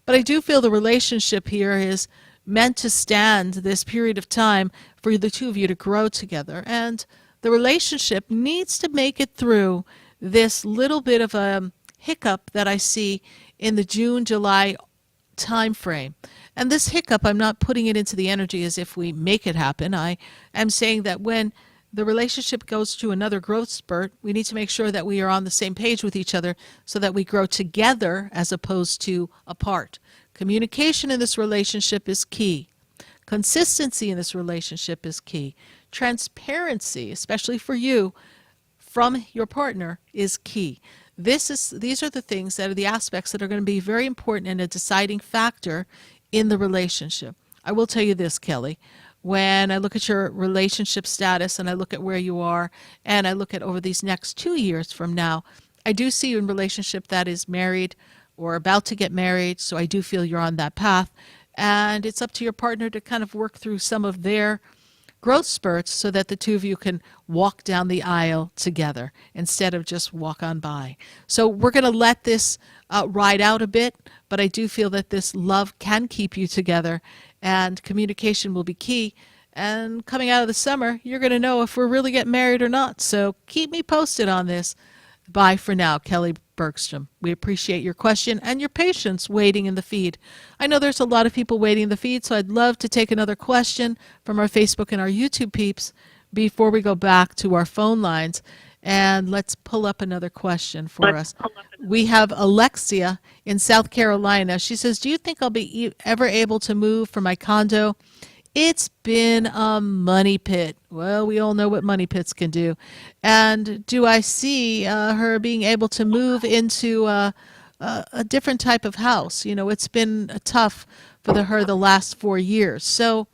But I do feel the relationship here is meant to stand this period of time for the two of you to grow together. And the relationship needs to make it through this little bit of a hiccup that I see in the June, July time frame. And this hiccup, I'm not putting it into the energy as if we make it happen. I am saying that when the relationship goes to another growth spurt, we need to make sure that we are on the same page with each other so that we grow together as opposed to apart. Communication in this relationship is key. Consistency in this relationship is key. Transparency, especially for you, from your partner is key. These are the things that are the aspects that are going to be very important and a deciding factor in the relationship. I will tell you this, Kelly. When I look at your relationship status and I look at where you are and I look at over these next 2 years from now, I do see you in a relationship that is married or about to get married, so I do feel you're on that path. And it's up to your partner to kind of work through some of their growth spurts so that the two of you can walk down the aisle together instead of just walk on by. So we're going to let this ride out a bit, but I do feel that this love can keep you together and communication will be key. And coming out of the summer, you're going to know if we're really getting married or not. So keep me posted on this. Bye for now, Kelly Bergstrom. We appreciate your question and your patience waiting in the feed. I know there's a lot of people waiting in the feed, so I'd love to take another question from our Facebook and our YouTube peeps before we go back to our phone lines. And let's pull up another question for us. We have Alexia in South Carolina. She says, do you think I'll be ever able to move from my condo? It's been a money pit. Well, we all know what money pits can do. And do I see her being able to move into a different type of house? You know, it's been tough for her the last 4 years. So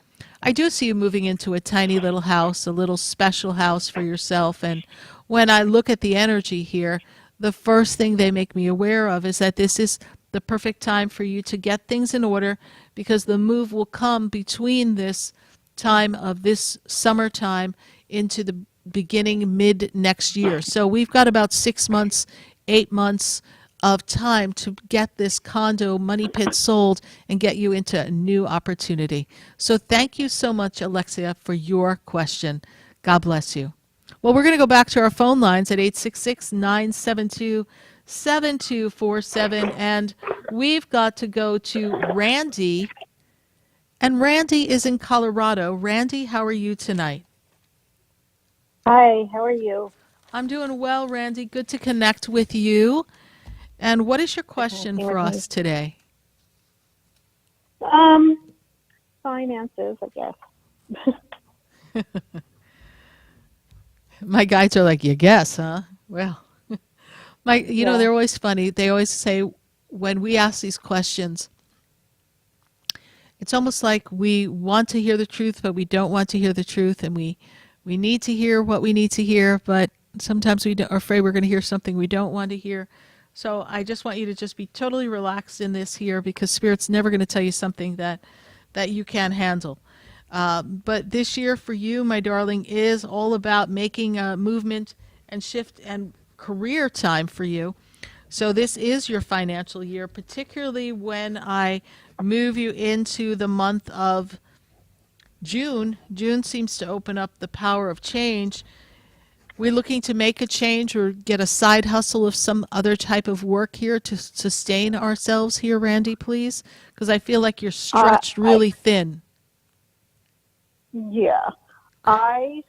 I do see you moving into a tiny little house, a little special house for yourself. And when I look at the energy here, the first thing they make me aware of is that this is the perfect time for you to get things in order, because the move will come between this time of this summertime into the beginning mid next year. So we've got about 6 months, 8 months of time to get this condo money pit sold and get you into a new opportunity. So thank you so much, Alexia, for your question. God bless you. Well, we're going to go back to our phone lines at 866-972-7247, and we've got to go to Randy. And Randy is in Colorado. Randy, how are you tonight? Hi, how are you? I'm doing well, Randy. Good to connect with you. And what is your question for us today? Finances, I guess. My guides are like, you guess, huh? Well, you know, they're always funny. They always say when we ask these questions, it's almost like we want to hear the truth, but we don't want to hear the truth. And we need to hear what we need to hear, but sometimes we are afraid we're going to hear something we don't want to hear. So I just want you to just be totally relaxed in this here, because Spirit's never going to tell you something that you can't handle. But this year for you, my darling, is all about making a movement and shift and career time for you. So this is your financial year, particularly when I move you into the month of June. June seems to open up the power of change. We're looking to make a change or get a side hustle of some other type of work here to sustain ourselves here, Randy, please? Because I feel like you're stretched really thin. Yeah. I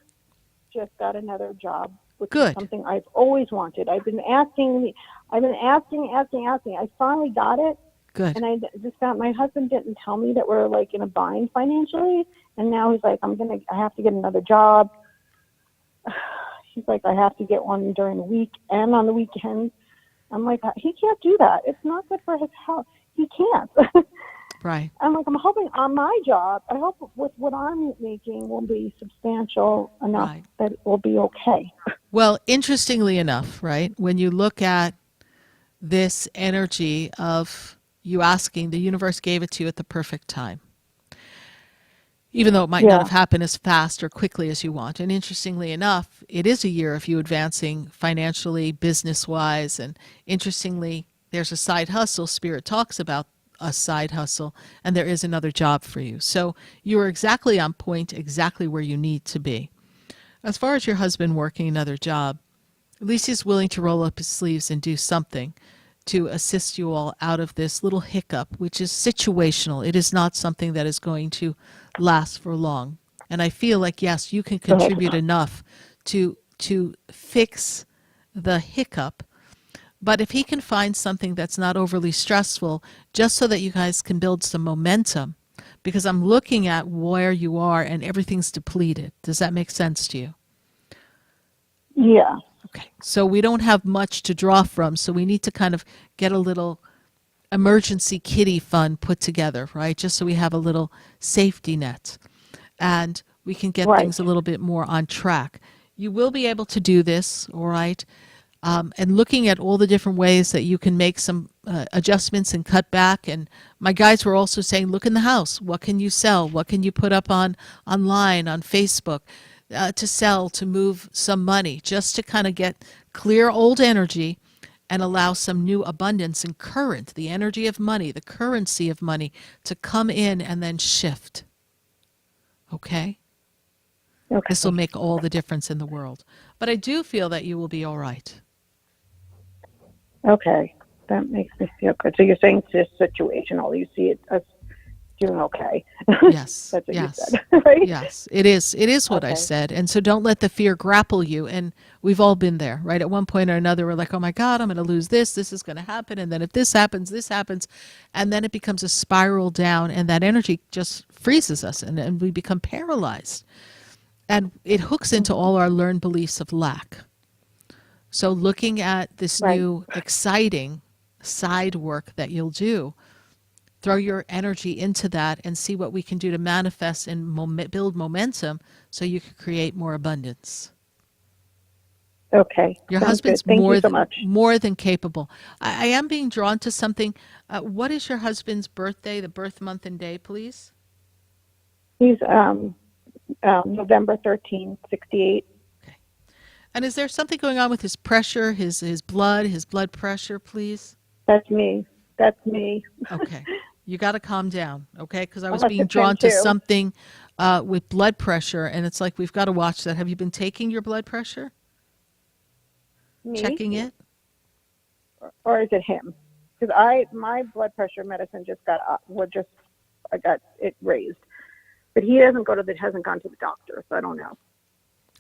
just got another job, which Good. is something I've always wanted. I've been asking. I finally got it. Good. And I just found my husband didn't tell me that we're like in a bind financially. And now he's like, I have to get another job. He's like, I have to get one during the week and on the weekends. I'm like, he can't do that. It's not good for his health. He can't. Right. I'm like, I'm hoping on my job, I hope with what I'm making will be substantial enough that it will be okay. Well, interestingly enough, right, when you look at this energy of you asking, the universe gave it to you at the perfect time, even though it might not have happened as fast or quickly as you want. And interestingly enough, it is a year of you advancing financially, business-wise, and interestingly, there's a side hustle. Spirit talks about a side hustle, and there is another job for you. So you are exactly on point, exactly where you need to be. As far as your husband working another job, at least he's willing to roll up his sleeves and do something to assist you all out of this little hiccup, which is situational. It is not something that is going to last for long. And I feel like, yes, you can contribute enough to fix the hiccup. But if he can find something that's not overly stressful, just so that you guys can build some momentum, because I'm looking at where you are and everything's depleted. Does that make sense to you? Yeah. Okay. So we don't have much to draw from, so we need to kind of get a little emergency kitty fund put together, right? Just so we have a little safety net and we can get things a little bit more on track. You will be able to do this, all right? And looking at all the different ways that you can make some adjustments and cut back. And my guides were also saying, look in the house. What can you sell? What can you put up online, on Facebook, to sell, to move some money, just to kind of get clear old energy and allow some new abundance and current, the energy of money, the currency of money, to come in and then shift. Okay? This will make all the difference in the world. But I do feel that you will be all right. Okay. That makes me feel good. So you're saying it's just situational. You see it as doing okay. Yes. That's what yes. you said, right? Yes, it is. It is what I said. And so don't let the fear grapple you. And we've all been there, right? At one point or another, we're like, oh my God, I'm going to lose this. This is going to happen. And then if this happens, this happens. And then it becomes a spiral down, and that energy just freezes us, and we become paralyzed. And it hooks into all our learned beliefs of lack. So looking at this new exciting side work that you'll do, throw your energy into that and see what we can do to manifest and build momentum so you can create more abundance. Okay. Your Sounds husband's good. Thank more you so than much. more than capable. I am being drawn to something. What is your husband's birthday, the birth month and day, please? He's November 13th, 68. And is there something going on with his pressure, his blood pressure, please? That's me. That's me. Okay. You got to calm down, okay? Because I was must being have drawn been to too. something with blood pressure, and it's like we've got to watch that. Have you been taking your blood pressure? Me? Checking it? Or is it him? Because my blood pressure medicine just got up. I got it raised, but he hasn't gone to the doctor, so I don't know.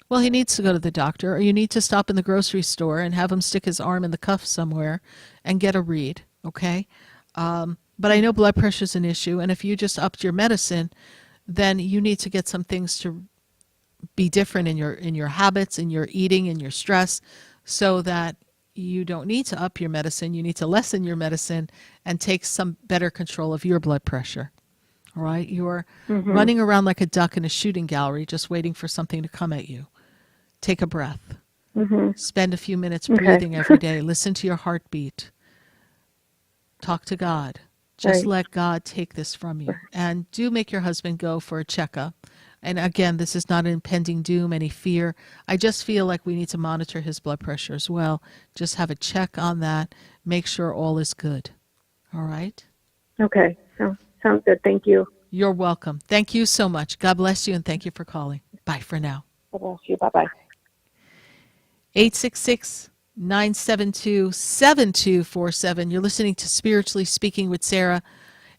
Well, he needs to go to the doctor, or you need to stop in the grocery store and have him stick his arm in the cuff somewhere and get a read, okay? But I know blood pressure is an issue, and if you just upped your medicine, then you need to get some things to be different in your habits, in your eating, in your stress, so that you don't need to up your medicine. You need to lessen your medicine and take some better control of your blood pressure. All right? You're running around like a duck in a shooting gallery just waiting for something to come at you. Take a breath. Spend a few minutes breathing every day. Listen to your heartbeat. Talk to God. Just let God take this from you. And do make your husband go for a checkup. And again, this is not an impending doom, any fear. I just feel like we need to monitor his blood pressure as well. Just have a check on that. Make sure all is good. All right? Okay. Sounds good. Thank you. You're welcome. Thank you so much. God bless you, and thank you for calling. Bye for now. God bless you. Bye-bye. 866-972-7247. You're listening to Spiritually Speaking with Sarah.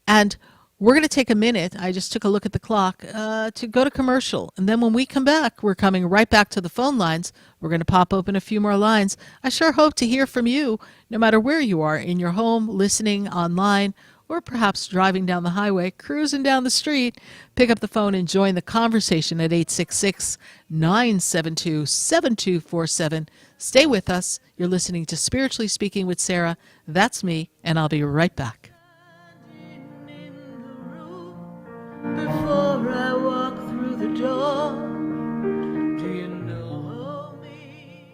And we're going to take a minute. I just took a look at the clock to go to commercial. And then when we come back, we're coming right back to the phone lines. We're going to pop open a few more lines. I sure hope to hear from you, no matter where you are, in your home, listening online, or perhaps driving down the highway, cruising down the street. Pick up the phone and join the conversation at 866-972-7247. Stay with us. You're listening to Spiritually Speaking with Sarah. That's me, and I'll be right back. Before I walk through the door, do you know me?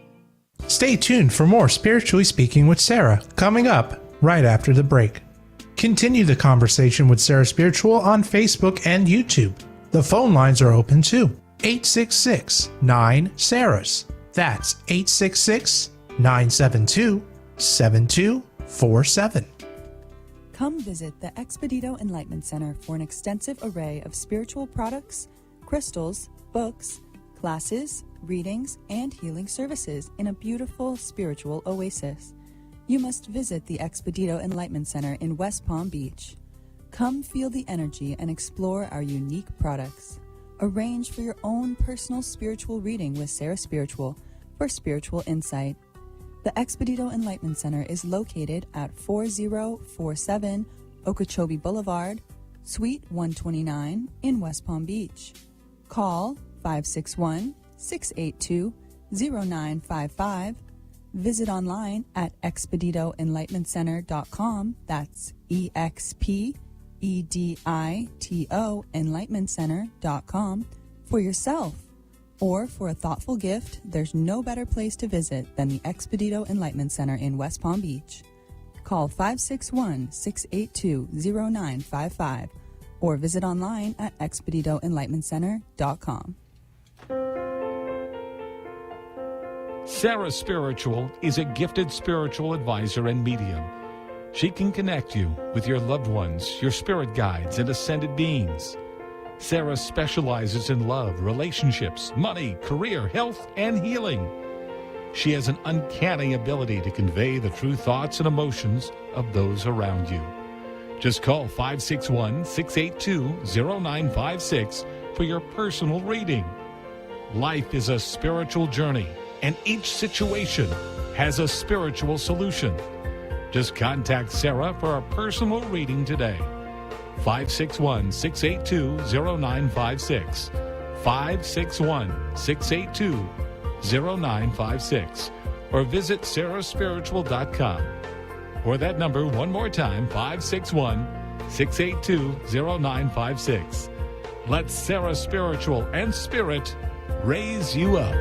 Stay tuned for more Spiritually Speaking with Sarah, coming up right after the break. Continue the conversation with Sarah Spiritual on Facebook and YouTube. The phone lines are open too. 866-9-SARAHS. That's 866-972-7247. Come visit the Expedito Enlightenment Center for an extensive array of spiritual products, crystals, books, classes, readings, and healing services in a beautiful spiritual oasis. You must visit the Expedito Enlightenment Center in West Palm Beach. Come feel the energy and explore our unique products. Arrange for your own personal spiritual reading with Sarah Spiritual for spiritual insight. The Expedito Enlightenment Center is located at 4047 Okeechobee Boulevard, Suite 129 in West Palm Beach. Call 561-682-0955. Visit online at expeditoenlightenmentcenter.com. That's EXPEDITO enlightenmentcenter.com for yourself. Or for a thoughtful gift, there's no better place to visit than the Expedito Enlightenment Center in West Palm Beach. Call 561-682-0955 or visit online at expeditoenlightenmentcenter.com. Sarah Spiritual is a gifted spiritual advisor and medium. She can connect you with your loved ones, your spirit guides, and ascended beings. Sarah specializes in love, relationships, money, career, health, and healing. She has an uncanny ability to convey the true thoughts and emotions of those around you. Just call 561-682-0956 for your personal reading. Life is a spiritual journey, and each situation has a spiritual solution. Just contact Sarah for a personal reading today. 561-682-0956. 561-682-0956. Or visit sarahspiritual.com. Or that number one more time, 561-682-0956. Let Sarah Spiritual and Spirit raise you up.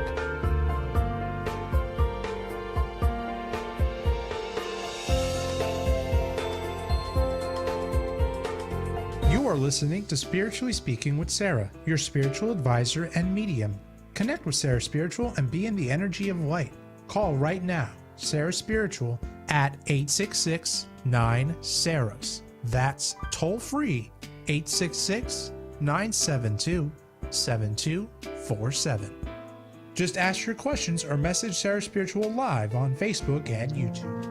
listening to Spiritually Speaking with Sarah, your spiritual advisor and medium. Connect with Sarah Spiritual and be in the energy of light. Call right now, Sarah Spiritual, at 866-9-SARAHS. That's toll free, 866-972-7247. Just ask your questions or message Sarah Spiritual live on Facebook and YouTube.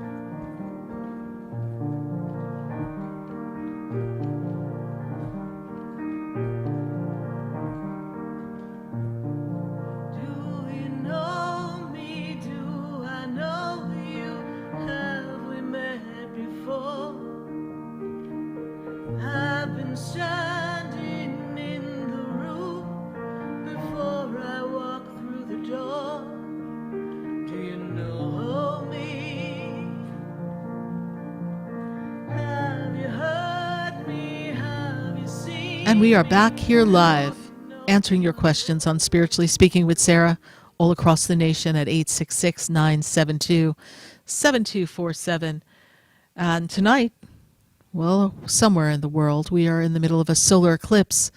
And we are back here live, answering your questions on Spiritually Speaking with Sarah, all across the nation at 866-972-7247. And tonight, well, somewhere in the world, we are in the middle of a solar eclipse.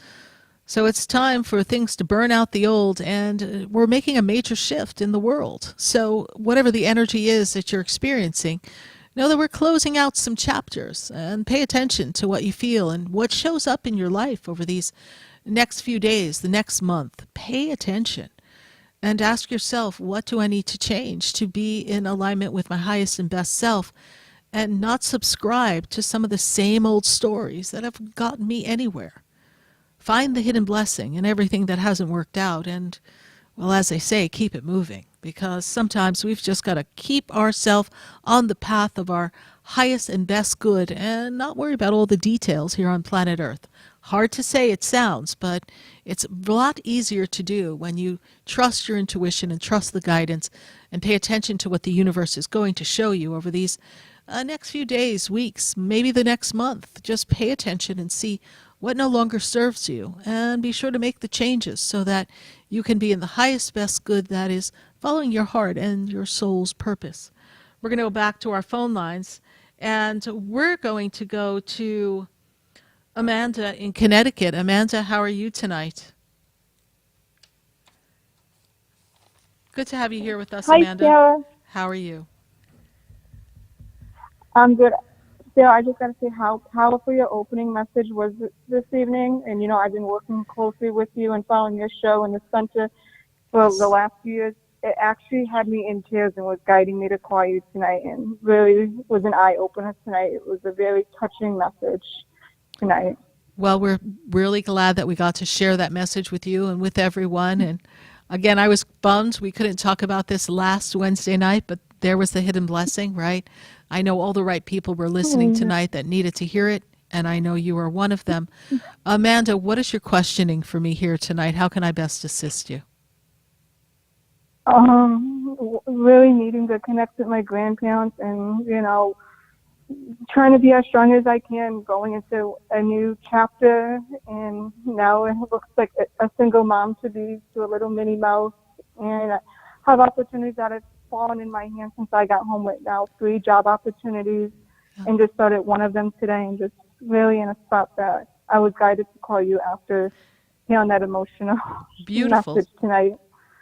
So it's time for things to burn out the old, and we're making a major shift in the world. So whatever the energy is that you're experiencing, know that we're closing out some chapters, and pay attention to what you feel and what shows up in your life over these next few days, the next month. Pay attention and ask yourself, what do I need to change to be in alignment with my highest and best self, and not subscribe to some of the same old stories that have gotten me anywhere. Find the hidden blessing in everything that hasn't worked out, and, well, as they say, keep it moving. Because sometimes we've just got to keep ourselves on the path of our highest and best good and not worry about all the details here on planet Earth. Hard to say it sounds, but it's a lot easier to do when you trust your intuition and trust the guidance and pay attention to what the universe is going to show you over these next few days, weeks, maybe the next month. Just pay attention and see what no longer serves you, and be sure to make the changes so that you can be in the highest, best good, that is following your heart and your soul's purpose. We're going to go back to our phone lines, and we're going to go to Amanda in Connecticut. Amanda, how are you tonight? Good to have you here with us, Hi, Amanda. Sarah. How are you? I'm good. Sarah, I just got to say how powerful your opening message was this evening. And, you know, I've been working closely with you and following your show in the center for the last few years. It actually had me in tears and was guiding me to call you tonight, and really was an eye-opener tonight. It was a very touching message tonight. Well, we're really glad that we got to share that message with you and with everyone. And again, I was bummed we couldn't talk about this last Wednesday night, but there was the hidden blessing, right? I know all the right people were listening tonight that needed to hear it, and I know you are one of them. Amanda, what is your questioning for me here tonight? How can I best assist you? Really needing to connect with my grandparents, and, you know, trying to be as strong as I can going into a new chapter. And now it looks like a single mom to be to a little Minnie Mouse, and I have opportunities that have fallen in my hands since I got home with now 3 job opportunities, and just started one of them today, and just really in a spot that I was guided to call you after hearing that emotional Beautiful message tonight.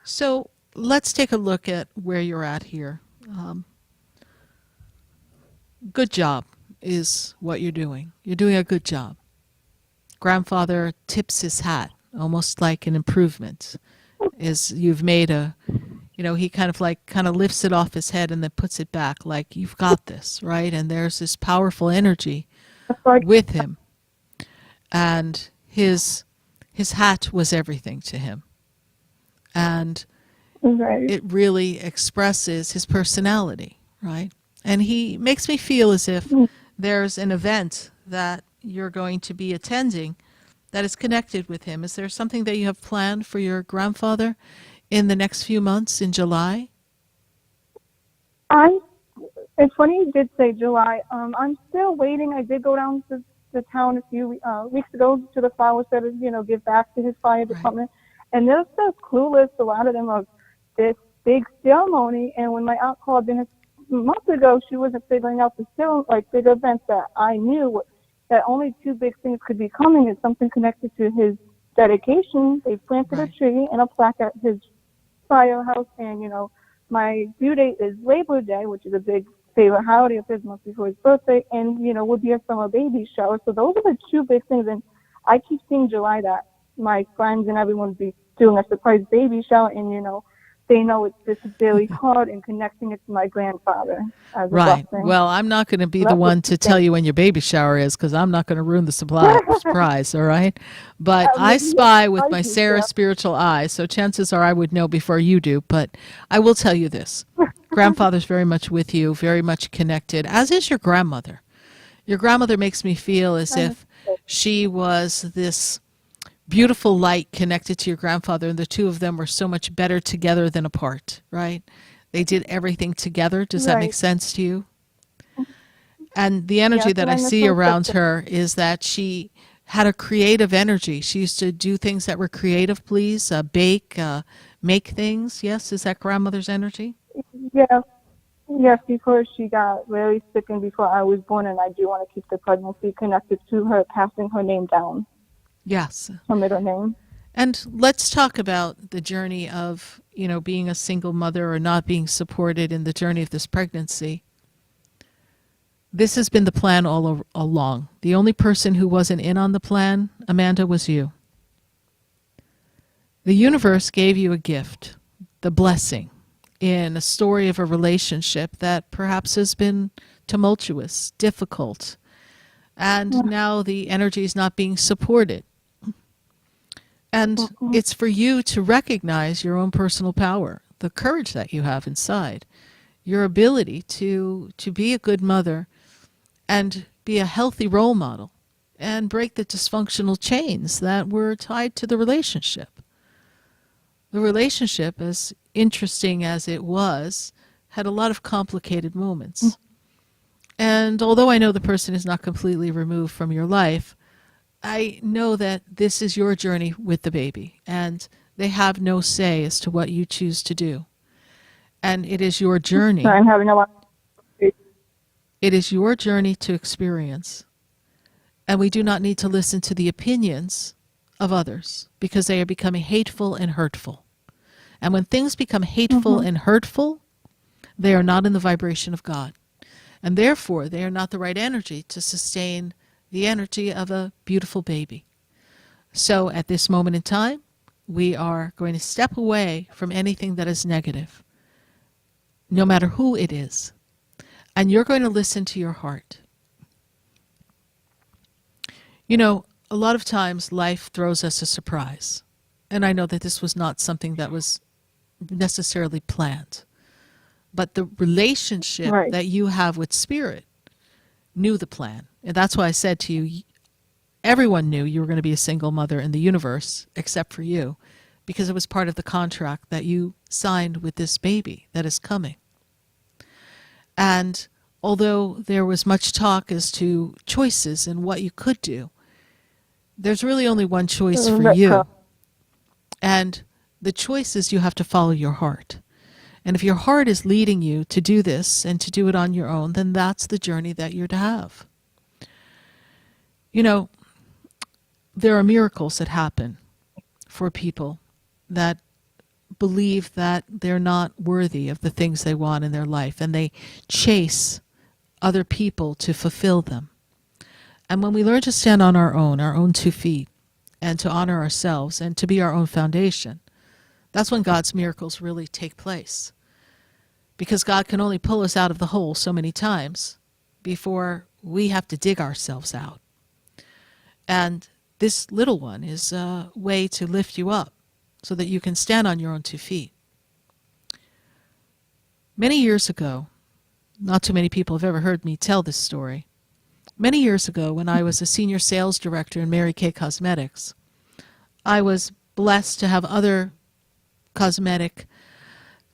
So let's take a look at where you're at here. Good job is what you're doing. You're doing a good job. Grandfather tips his hat, almost like an improvement. Is you've made a, you know, he kind of lifts it off his head and then puts it back, like, you've got this, right? And there's this powerful energy with him. And his hat was everything to him. And it really expresses his personality, right? And he makes me feel as if there's an event that you're going to be attending that is connected with him. Is there something that you have planned for your grandfather in the next few months in July? It's funny you did say July. I'm still waiting. I did go down to the town a few weeks ago to the flower setters, you know, give back to his fire department. And they're still clueless, a lot of them, of this big ceremony. And when my aunt called in a month ago, she wasn't figuring out the big events that I knew that only two big things could be coming is something connected to his dedication. They planted a tree and a plaque at his firehouse, and, you know, my due date is Labor Day, which is a big favorite holiday of his month before his birthday, and, you know, would be a summer baby shower. So those are the two big things, and I keep seeing July that my friends and everyone would be doing a surprise baby shower, and, you know, they know this is really hard, and connecting it to my grandfather as a Right. blessing. Well, I'm not going to be So the that's one what to tell you when your baby shower is, because I'm not going to ruin the surprise, all right? But I spy with my Sarah spiritual eye, so chances are I would know before you do. But I will tell you this. Grandfather's very much with you, very much connected, as is your grandmother. Your grandmother makes me feel as if she was this beautiful light connected to your grandfather, and the two of them were so much better together than apart, right? They did everything together. Does that make sense to you? And the energy that I see around her is that she had a creative energy. She used to do things that were creative, please, bake, make things. Yes, is that grandmother's energy? Yeah. Yes, because she got really sick and before I was born, and I do want to keep the pregnancy connected to her passing her name down. Yes. Her middle name. And let's talk about the journey of, you know, being a single mother or not being supported in the journey of this pregnancy. This has been the plan all along. The only person who wasn't in on the plan, Amanda, was you. The universe gave you a gift, the blessing, in a story of a relationship that perhaps has been tumultuous, difficult, and now the energy is not being supported. And it's for you to recognize your own personal power, the courage that you have inside, your ability to be a good mother and be a healthy role model and break the dysfunctional chains that were tied to the relationship. The relationship, as interesting as it was, had a lot of complicated moments. And although I know the person is not completely removed from your life, I know that this is your journey with the baby, and they have no say as to what you choose to do. And it is your journey. I'm having a lot. It is your journey to experience. And we do not need to listen to the opinions of others, because they are becoming hateful and hurtful. And when things become hateful and hurtful, they are not in the vibration of God. And therefore, they are not the right energy to sustain the energy of a beautiful baby. So at this moment in time, we are going to step away from anything that is negative, no matter who it is. And you're going to listen to your heart. You know, a lot of times life throws us a surprise. And I know that this was not something that was necessarily planned. But the relationship that you have with Spirit knew the plan. And that's why I said to you, everyone knew you were going to be a single mother in the universe, except for you, because it was part of the contract that you signed with this baby that is coming. And although there was much talk as to choices and what you could do, there's really only one choice for you. And the choice is you have to follow your heart. And if your heart is leading you to do this and to do it on your own, then that's the journey that you're to have. You know, there are miracles that happen for people that believe that they're not worthy of the things they want in their life, and they chase other people to fulfill them. And when we learn to stand on our own 2 feet, and to honor ourselves and to be our own foundation, that's when God's miracles really take place. Because God can only pull us out of the hole so many times before we have to dig ourselves out. And this little one is a way to lift you up so that you can stand on your own 2 feet. Many years ago, not too many people have ever heard me tell this story. Many years ago, when I was a senior sales director in Mary Kay Cosmetics, I was blessed to have other cosmetic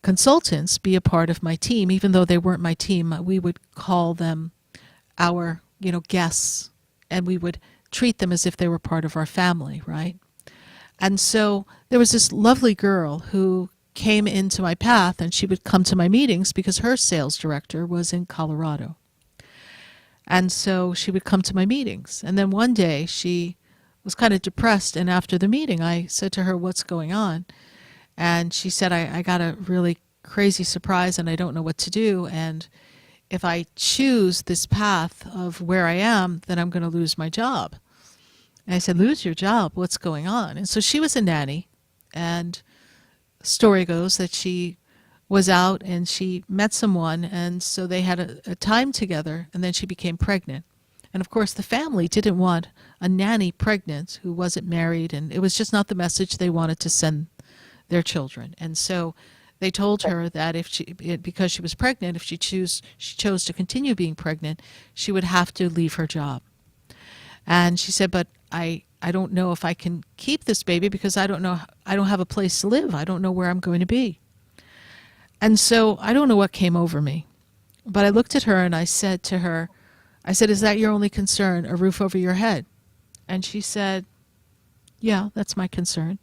consultants be a part of my team. Even though they weren't my team, we would call them our, guests, and we would treat them as if they were part of our family, right? And so there was this lovely girl who came into my path, and she would come to my meetings because her sales director was in Colorado. And so she would come to my meetings. And then one day she was kind of depressed. And after the meeting, I said to her, "What's going on?" And she said, I got a really crazy surprise and I don't know what to do. And if I choose this path of where I am, then I'm going to lose my job. And I said, "Lose your job? What's going on?" And so she was a nanny. And the story goes that she was out and she met someone, and so they had a time together, and then she became pregnant. And of course the family didn't want a nanny pregnant who wasn't married, and it was just not the message they wanted to send their children. And so they told her that because she was pregnant, if she chose to continue being pregnant, she would have to leave her job. And she said, "But I don't know if I can keep this baby because I don't have a place to live. I don't know where I'm going to be." And so I don't know what came over me, but I looked at her and I said to her, "Is that your only concern, a roof over your head?" And she said, "Yeah, that's my concern."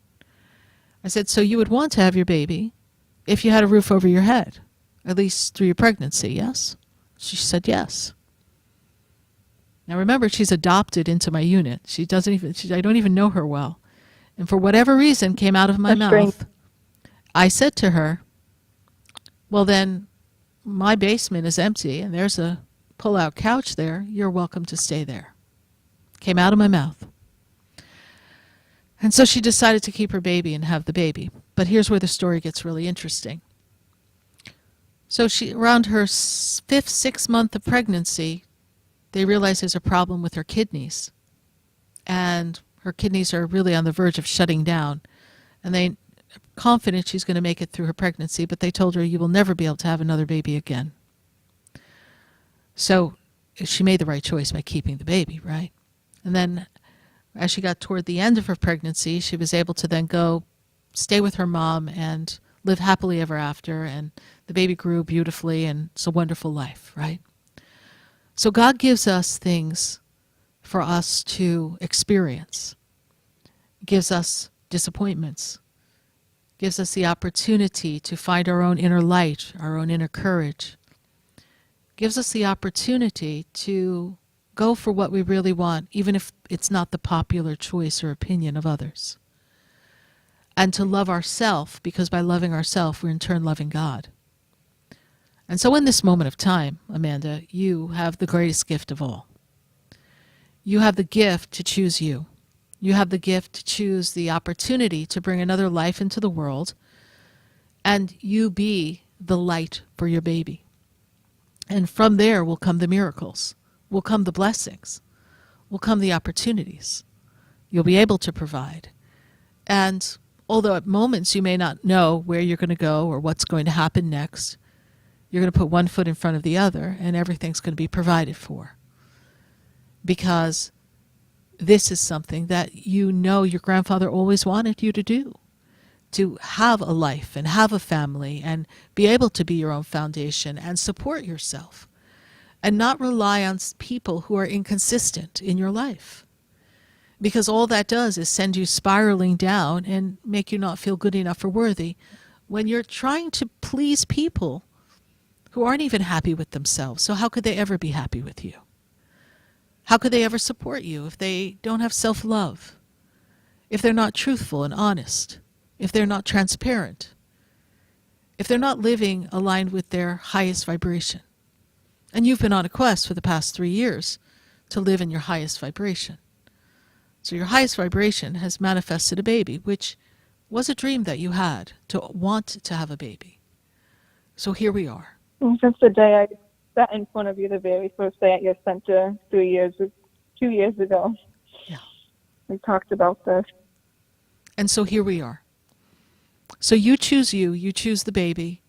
I said, "So you would want to have your baby if you had a roof over your head, at least through your pregnancy, yes?" She said, "Yes." Now remember, she's adopted into my unit. I don't even know her well. And for whatever reason came out of my mouth, I said to her, "Well then, my basement is empty and there's a pull-out couch there. You're welcome to stay there." Came out of my mouth. And so she decided to keep her baby and have the baby. But here's where the story gets really interesting. So around her 5th, 6th month of pregnancy, they realize there's a problem with her kidneys. And her kidneys are really on the verge of shutting down. And they're confident she's going to make it through her pregnancy, but they told her, "You will never be able to have another baby again." So she made the right choice by keeping the baby, right? And then as she got toward the end of her pregnancy, she was able to then go stay with her mom and live happily ever after. And the baby grew beautifully, and it's a wonderful life, right? So God gives us things for us to experience. Gives us disappointments. Gives us the opportunity to find our own inner light, our own inner courage. Gives us the opportunity to go for what we really want, even if it's not the popular choice or opinion of others. And to love ourselves, because by loving ourselves, we're in turn loving God. And so in this moment of time, Amanda, you have the greatest gift of all. You have the gift to choose you. You have the gift to choose the opportunity to bring another life into the world, and you be the light for your baby. And from there will come the miracles, will come the blessings, will come the opportunities. You'll be able to provide. And although at moments you may not know where you're going to go or what's going to happen next, you're going to put one foot in front of the other and everything's going to be provided for. Because this is something that you know your grandfather always wanted you to do. To have a life and have a family and be able to be your own foundation and support yourself. And not rely on people who are inconsistent in your life. Because all that does is send you spiraling down and make you not feel good enough or worthy when you're trying to please people who aren't even happy with themselves. So how could they ever be happy with you? How could they ever support you if they don't have self-love? If they're not truthful and honest? If they're not transparent? If they're not living aligned with their highest vibration? And you've been on a quest for the past 3 years to live in your highest vibration. So your highest vibration has manifested a baby, which was a dream that you had, to want to have a baby. So here we are. Since the day I sat in front of you the very first day at your center 2 years ago. Yeah. We talked about this. And so here we are. So you choose the baby,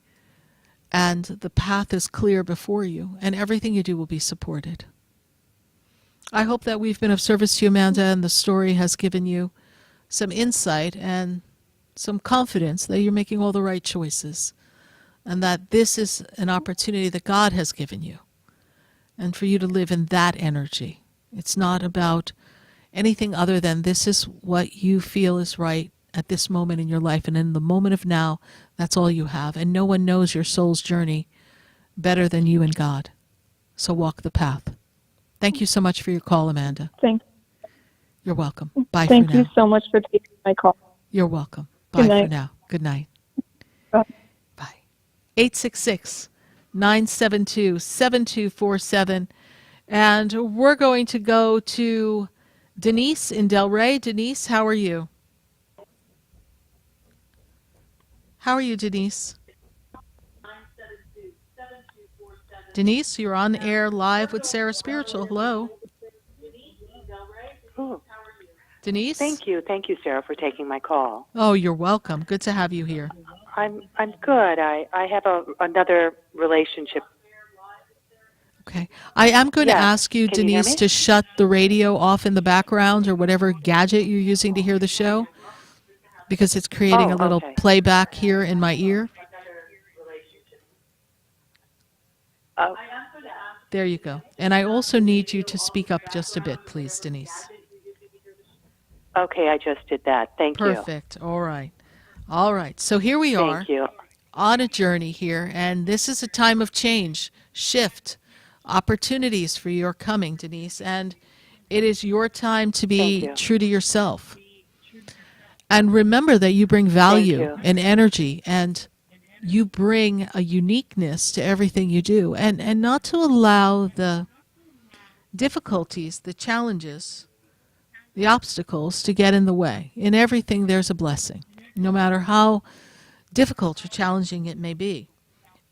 and the path is clear before you, and everything you do will be supported. I hope that we've been of service to you, Amanda, and the story has given you some insight and some confidence that you're making all the right choices, and that this is an opportunity that God has given you, and for you to live in that energy. It's not about anything other than this is what you feel is right at this moment in your life, and in the moment of now, that's all you have, and no one knows your soul's journey better than you and God. So walk the path. Thank you so much for your call, Amanda. You're welcome. Bye for now. Thank you so much for taking my call. You're welcome. Good Bye night. for now. Good night. Bye. 866-972-7247. And we're going to go to Denise in Delray. Denise, how are you? How are you, Denise? Denise, you're on air live with Sarah Spiritual. Hello. Oh, Denise? thank you, Sarah, for taking my call. Oh, you're welcome. Good to have you here. I'm good. I have another relationship. Okay. I am going to Yes. ask you, Can you hear Denise, me? to shut the radio off in the background or whatever gadget you're using to hear the show, because it's creating a little okay. playback here in my ear. Oh. There you go. And I also need you to speak up just a bit, please, Denise. Okay, I just did that. Thank you. Perfect. All right. All right. So here we are Thank you. on a journey here, and this is a time of change, shift, opportunities for your coming, Denise, and it is your time to be true to yourself. And remember that you bring value and energy, and you bring a uniqueness to everything you do, and not to allow the difficulties, the challenges, the obstacles to get in the way. In everything there's a blessing, no matter how difficult or challenging it may be.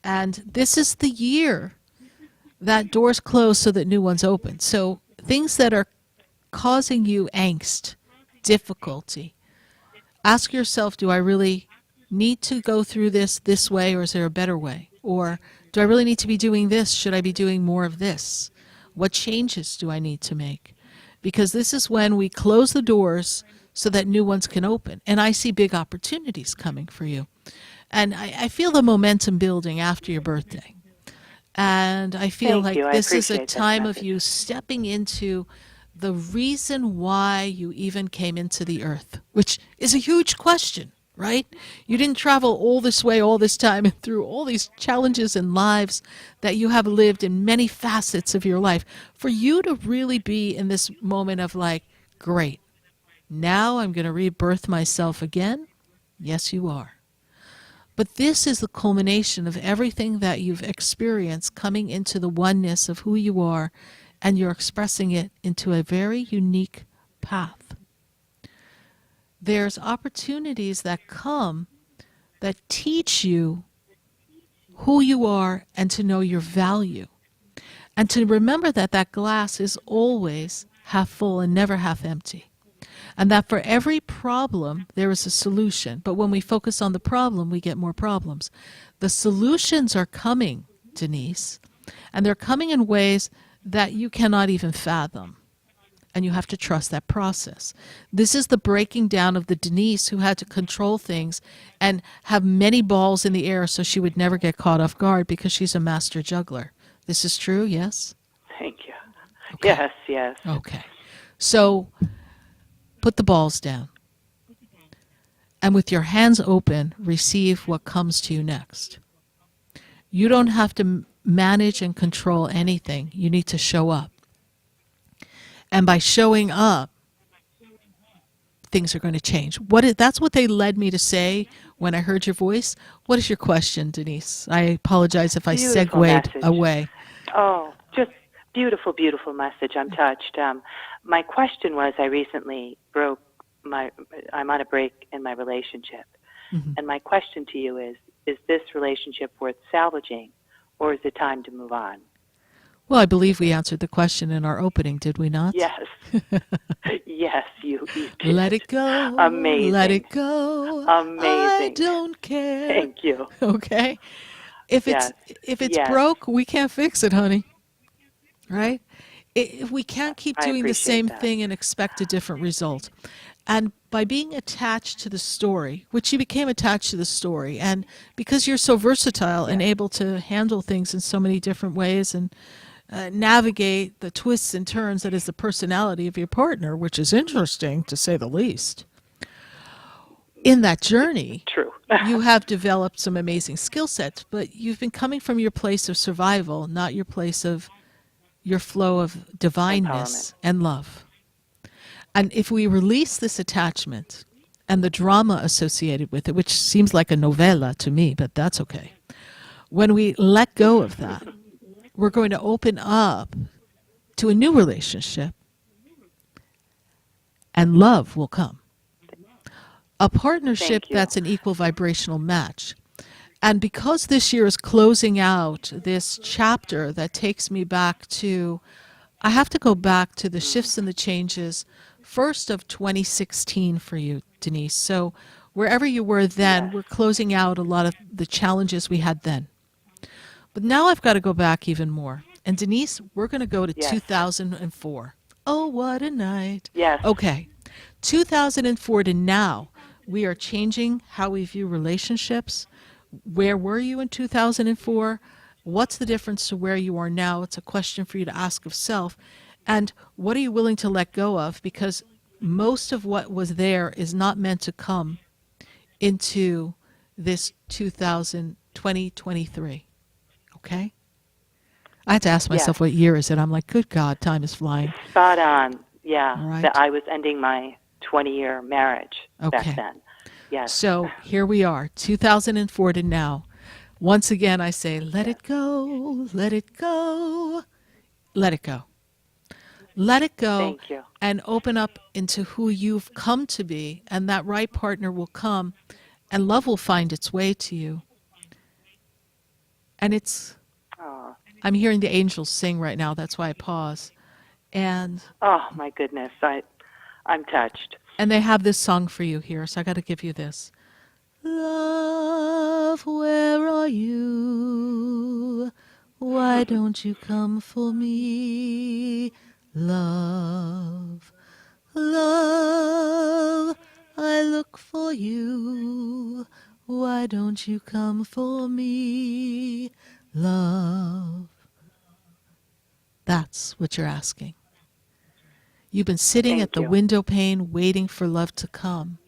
And this is the year that doors close so that new ones open. So things that are causing you angst, difficulty, ask yourself, do I really need to go through this way, or is there a better way? Or do I really need to be doing this? Should I be doing more of this? What changes do I need to make? Because this is when we close the doors so that new ones can open. And I see big opportunities coming for you. And I feel the momentum building after your birthday. And I feel Thank like you. I this is a appreciate that time of message. you stepping into the reason why you even came into the earth, which is a huge question, right? You didn't travel all this way all this time and through all these challenges and lives that you have lived in many facets of your life. For you to really be in this moment of like, great, now I'm going to rebirth myself again. Yes, you are. But this is the culmination of everything that you've experienced coming into the oneness of who you are, and you're expressing it into a very unique path. There's opportunities that come that teach you who you are and to know your value. And to remember that that glass is always half full and never half empty. And that for every problem, there is a solution. But when we focus on the problem, we get more problems. The solutions are coming, Denise, and they're coming in ways that you cannot even fathom. And you have to trust that process. This is the breaking down of the Denise who had to control things and have many balls in the air so she would never get caught off guard because she's a master juggler. This is true, yes? Thank you. Okay. Yes, yes. Okay. So put the balls down. And with your hands open, receive what comes to you next. You don't have to manage and control anything. You need to show up. And by showing up, things are going to change. That's what they led me to say when I heard your voice. What is your question, Denise? I apologize if I Beautiful segued message. away. Oh, just beautiful, beautiful message. I'm touched. My question was, I recently I'm on a break in my relationship. Mm-hmm. And my question to you is this relationship worth salvaging, or is it time to move on? Well, I believe we answered the question in our opening, did we not? Yes. Yes, you did. Let it go. Amazing. Let it go. Amazing. I don't care. Thank you. Okay? If Yes. it's Yes. broke, we can't fix it, honey. Right? If we can't keep I doing the appreciate same that. thing and expect a different result. And by being attached to the story, which you became attached to the story, and because you're so versatile and able to handle things in so many different ways and navigate the twists and turns that is the personality of your partner, which is interesting to say the least. In that journey, True. you have developed some amazing skill sets, but you've been coming from your place of survival, not your place of your flow of divineness and love. And if we release this attachment and the drama associated with it, which seems like a novella to me, but that's okay. When we let go of that, we're going to open up to a new relationship, and love will come. A partnership that's an equal vibrational match. And because this year is closing out this chapter that takes me back to, I have to go back to the shifts and the changes, first of 2016 for you, Denise. So wherever you were then, we're closing out a lot of the challenges we had then. But now I've got to go back even more. And Denise, we're going to go to 2004. Oh, what a night. Yes. Okay. 2004 to now, we are changing how we view relationships. Where were you in 2004? What's the difference to where you are now? It's a question for you to ask of self. And what are you willing to let go of? Because most of what was there is not meant to come into this 2023. Okay? I had to ask myself, what year is it? I'm like, good God, time is flying. Spot on. Yeah. All right. That I was ending my 20-year marriage back then. Yes. So here we are, 2004 to now. Once again, I say, let it go, let it go, let it go. Let it go. Thank you. And open up into who you've come to be, and that right partner will come, and love will find its way to you. And I'm hearing the angels sing right now. That's why I pause. And oh my goodness, I'm touched. And they have this song for you here, so I got to give you this. Love, where are you? Why don't you come for me? Love, love, I look for you. Why don't you come for me? Love. That's what you're asking. You've been sitting at the window pane waiting for love to come,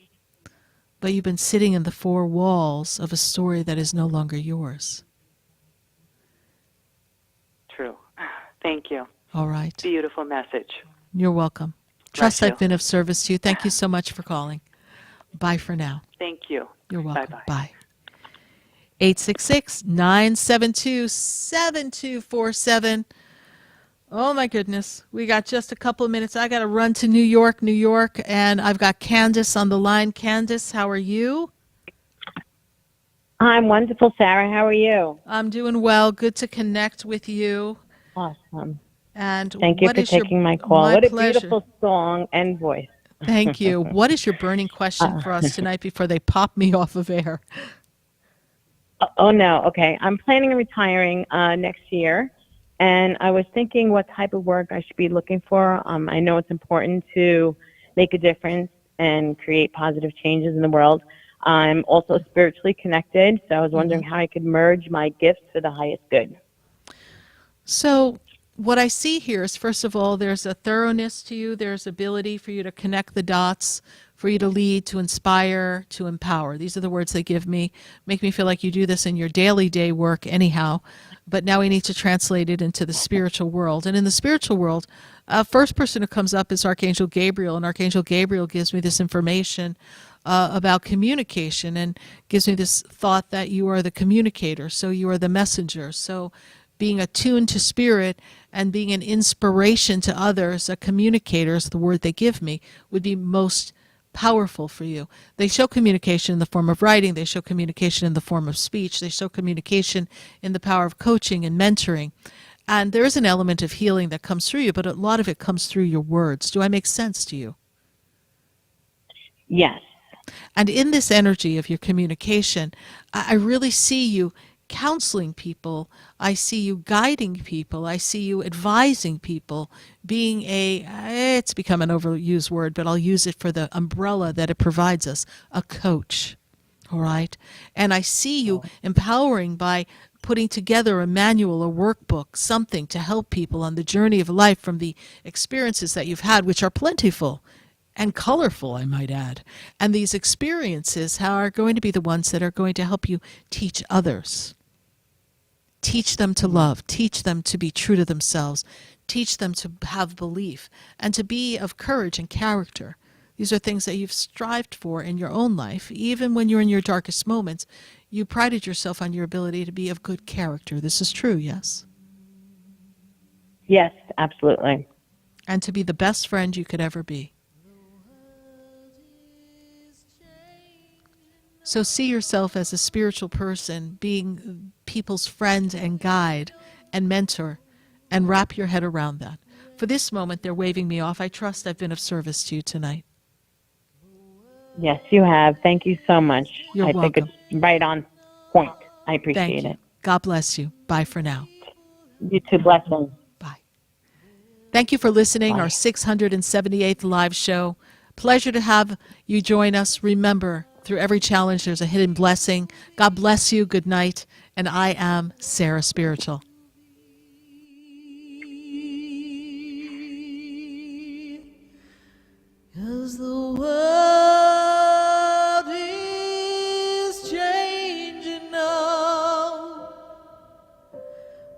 but you've been sitting in the four walls of a story that is no longer yours. True. Thank you. All right. Beautiful message. You're welcome. Trust I've been of service to you. Thank you so much for calling. Bye for now. Thank you. You're welcome. Bye-bye. Bye. 866-972-7247. Oh, my goodness. We got just a couple of minutes. I got to run to New York, and I've got Candace on the line. Candace, how are you? I'm wonderful, Sarah. How are you? I'm doing well. Good to connect with you. Awesome. And thank you for taking my call. What a beautiful song and voice. Thank you. What is your burning question for us tonight before they pop me off of air? Oh, no. Okay. I'm planning on retiring next year. And I was thinking what type of work I should be looking for. I know it's important to make a difference and create positive changes in the world. I'm also spiritually connected, so I was wondering how I could merge my gifts for the highest good. So what I see here is, first of all, there's a thoroughness to you. There's ability for you to connect the dots, for you to lead, to inspire, to empower. These are the words they give me. Make me feel like you do this in your daily day work anyhow. But now we need to translate it into the spiritual world. And in the spiritual world, first person who comes up is Archangel Gabriel. And Archangel Gabriel gives me this information about communication and gives me this thought that you are the communicator. So you are the messenger. So being attuned to spirit and being an inspiration to others, a communicator is the word they give me, would be most powerful for you. They show communication in the form of writing. They show communication in the form of speech. They show communication in the power of coaching and mentoring. And there is an element of healing that comes through you, but a lot of it comes through your words. Do I make sense to you? Yes. And in this energy of your communication, I really see you counseling people. I see you guiding people. I see you advising people, being it's become an overused word, but I'll use it for the umbrella that it provides us, a coach. All right? And I see you empowering by putting together a manual, a workbook, something to help people on the journey of life from the experiences that you've had, which are plentiful and colorful, I might add. And these experiences are going to be the ones that are going to help you teach others. Teach them to love. Teach them to be true to themselves. teach them to have belief, and to be of courage and character. These are things that you've strived for in your own life. Even when you're in your darkest moments, you prided yourself on your ability to be of good character. This is true, yes? Yes, absolutely. And to be the best friend you could ever be. So see yourself as a spiritual person, being people's friend and guide and mentor, and wrap your head around that. For this moment, they're waving me off. I trust I've been of service to you tonight. Yes, you have. Thank you so much. You're I welcome. think it's right on point. I appreciate Thank you. it. God bless you. Bye for now. You too. Blessings. Thank you for listening, Bye. our 678th live show. Pleasure to have you join us. Remember, through every challenge, there's a hidden blessing. God bless you. Good night. And I am Sarah Spiritual. 'Cause the world is changing now.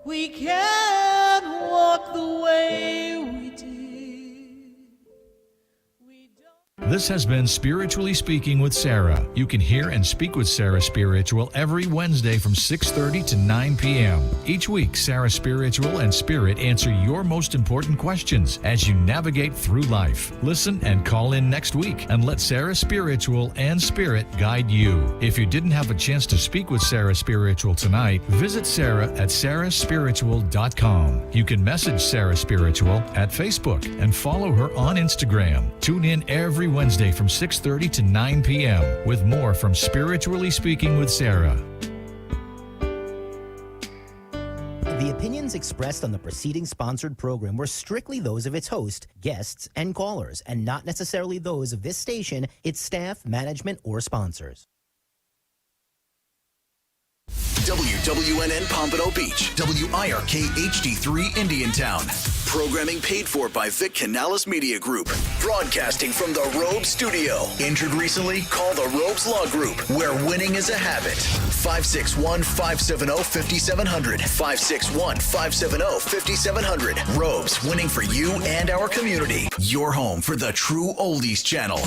We can't walk the way we did. This has been Spiritually Speaking with Sarah. You can hear and speak with Sarah Spiritual every Wednesday from 6:30 to 9 p.m. Each week, Sarah Spiritual and Spirit answer your most important questions as you navigate through life. Listen and call in next week and let Sarah Spiritual and Spirit guide you. If you didn't have a chance to speak with Sarah Spiritual tonight, visit Sarah at sarahspiritual.com. You can message Sarah Spiritual at Facebook and follow her on Instagram. Tune in every Wednesday from 6:30 to 9 p.m. with more from Spiritually Speaking with Sarah. The opinions expressed on the preceding sponsored program were strictly those of its host, guests, and callers, and not necessarily those of this station, its staff, management, or sponsors. WWNN Pompano Beach, WIRK HD3 Indiantown. Programming paid for by Vic Canales Media Group. Broadcasting from the Robe Studio. Injured recently? Call the Robes Law Group, where winning is a habit. 561-570-5700. 561-570-5700. Robes, winning for you and our community. Your home for the true oldies channel.